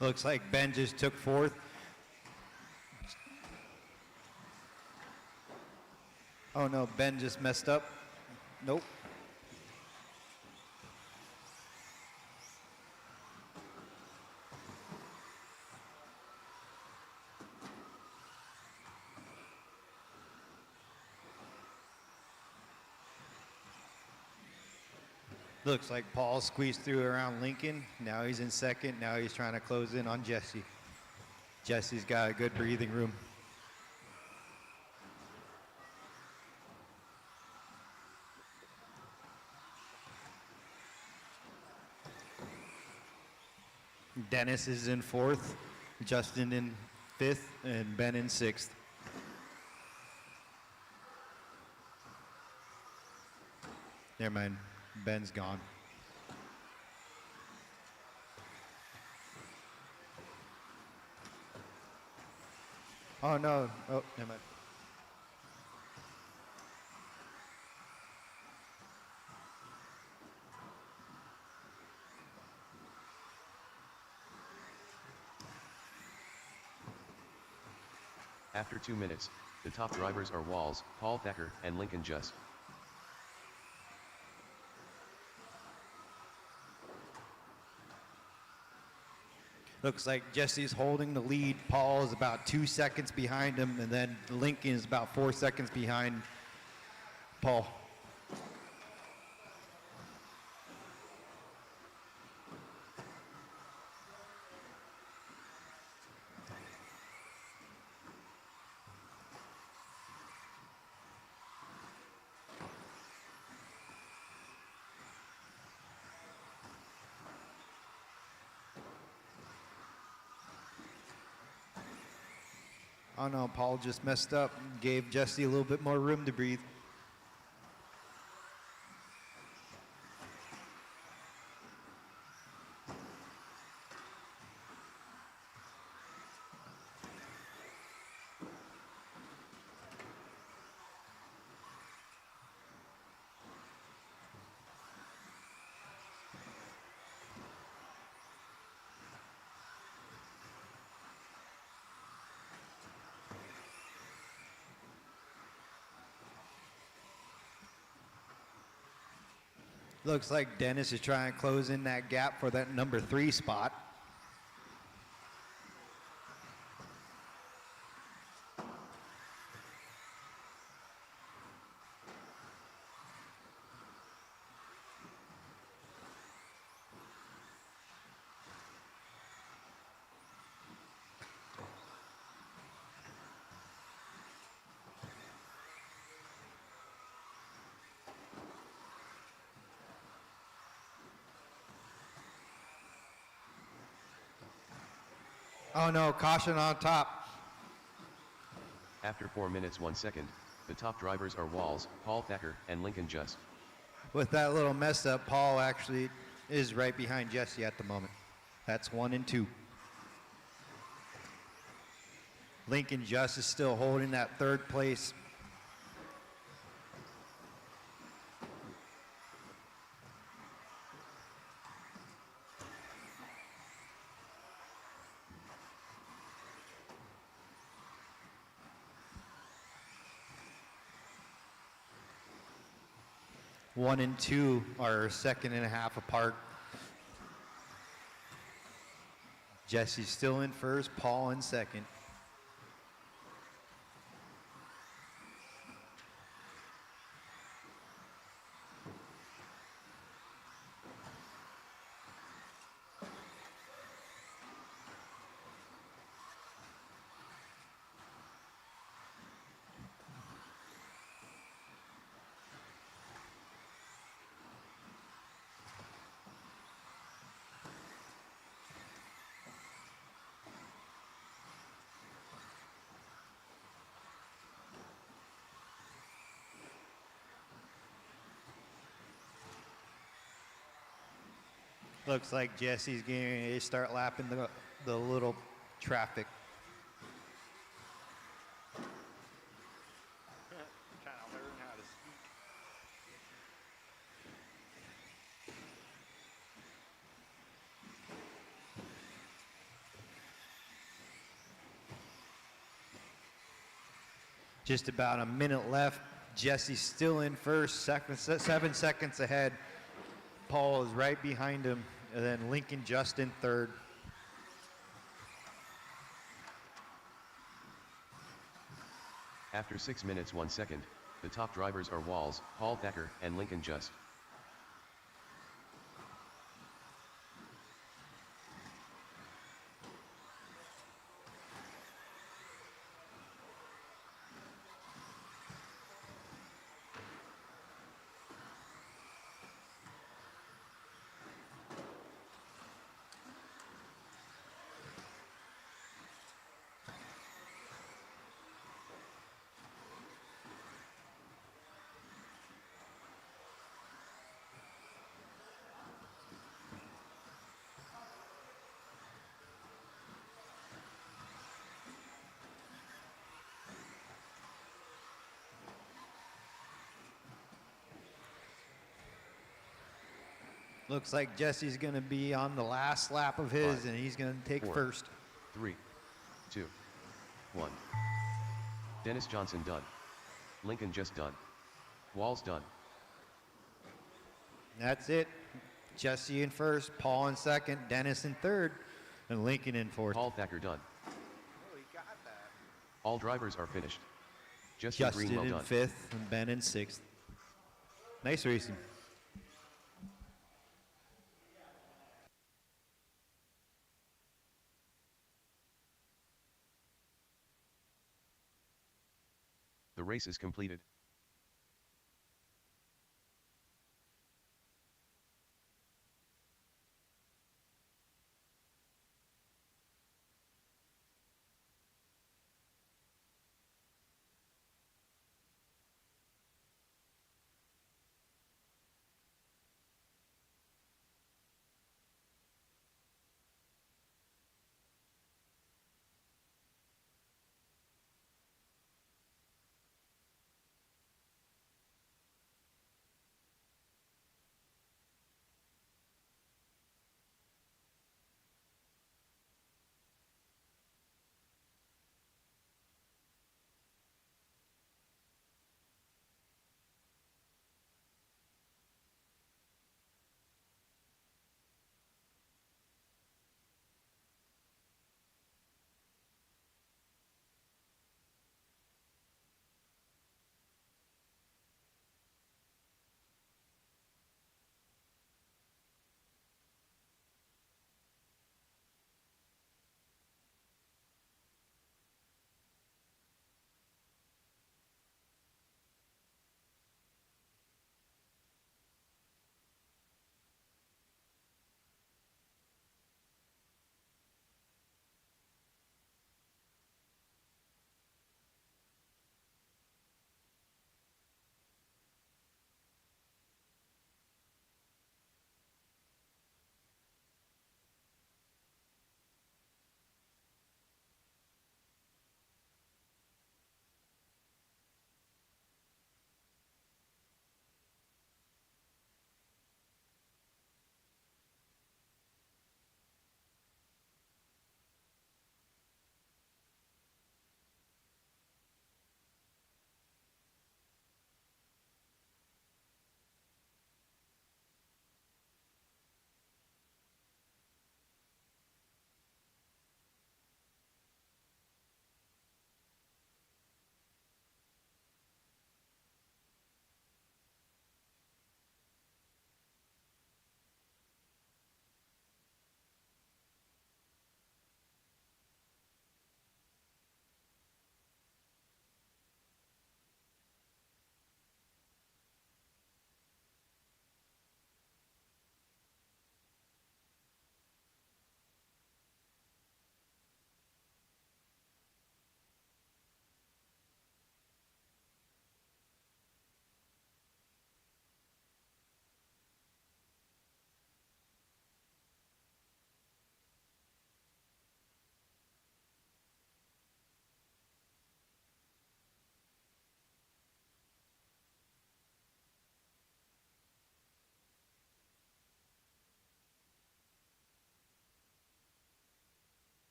Speaker 3: Looks like Ben just took 4th. Oh no, Ben just messed up. Nope. Looks like Paul squeezed through around Lincoln. Now he's in 2nd. Now he's trying to close in on Jesse. Jesse's got a good breathing room. Dennis is in 4th, Justin in 5th, and Ben in 6th. Never mind. Ben's gone. Oh no. Oh, never mind.
Speaker 1: After 2 minutes, the top drivers are Walls, Paul Thacker, and Lincoln Just.
Speaker 3: Looks like Jesse's holding the lead. Paul is about 2 seconds behind him, and then Lincoln is about 4 seconds behind Paul. Oh no, Paul just messed up. Gave Jesse a little bit more room to breathe. Looks like Dennis is trying to close in that gap for that number 3 spot. Oh no, caution on top.
Speaker 1: After 4 minutes 1 second, the top drivers are Walls, Paul Thacker, and Lincoln Just.
Speaker 3: With that little mess up, Paul actually is right behind Jesse at the moment. That's 1 and 2. Lincoln Just is still holding that 3rd place. One and 2 are a second and a half apart. Jesse's still in first, Paul in second. Looks like Jesse's getting ready to start lapping the little traffic. Trying to learn how to speak. Just about a minute left. Jesse's still in first, 7 seconds ahead. Paul is right behind him, and then Lincoln Just in third.
Speaker 1: After 6 minutes 1 second, the top drivers are Walls, Paul Thacker, and Lincoln Just.
Speaker 3: Looks like Jesse's going to be on the last lap of his,
Speaker 1: 5,
Speaker 3: and he's going to take
Speaker 1: 4,
Speaker 3: first.
Speaker 1: 3, 2, 1. Dennis Johnson done. Lincoln Just done. Walls done.
Speaker 3: That's it. Jesse in first, Paul in second, Dennis in third. and Lincoln in fourth.
Speaker 1: Paul Thacker done.
Speaker 4: Oh, he got that.
Speaker 1: All drivers are finished. Justin
Speaker 3: Justin
Speaker 1: Greenwell
Speaker 3: in
Speaker 1: done.
Speaker 3: fifth and Ben in sixth. Nice racing.
Speaker 1: The race is completed.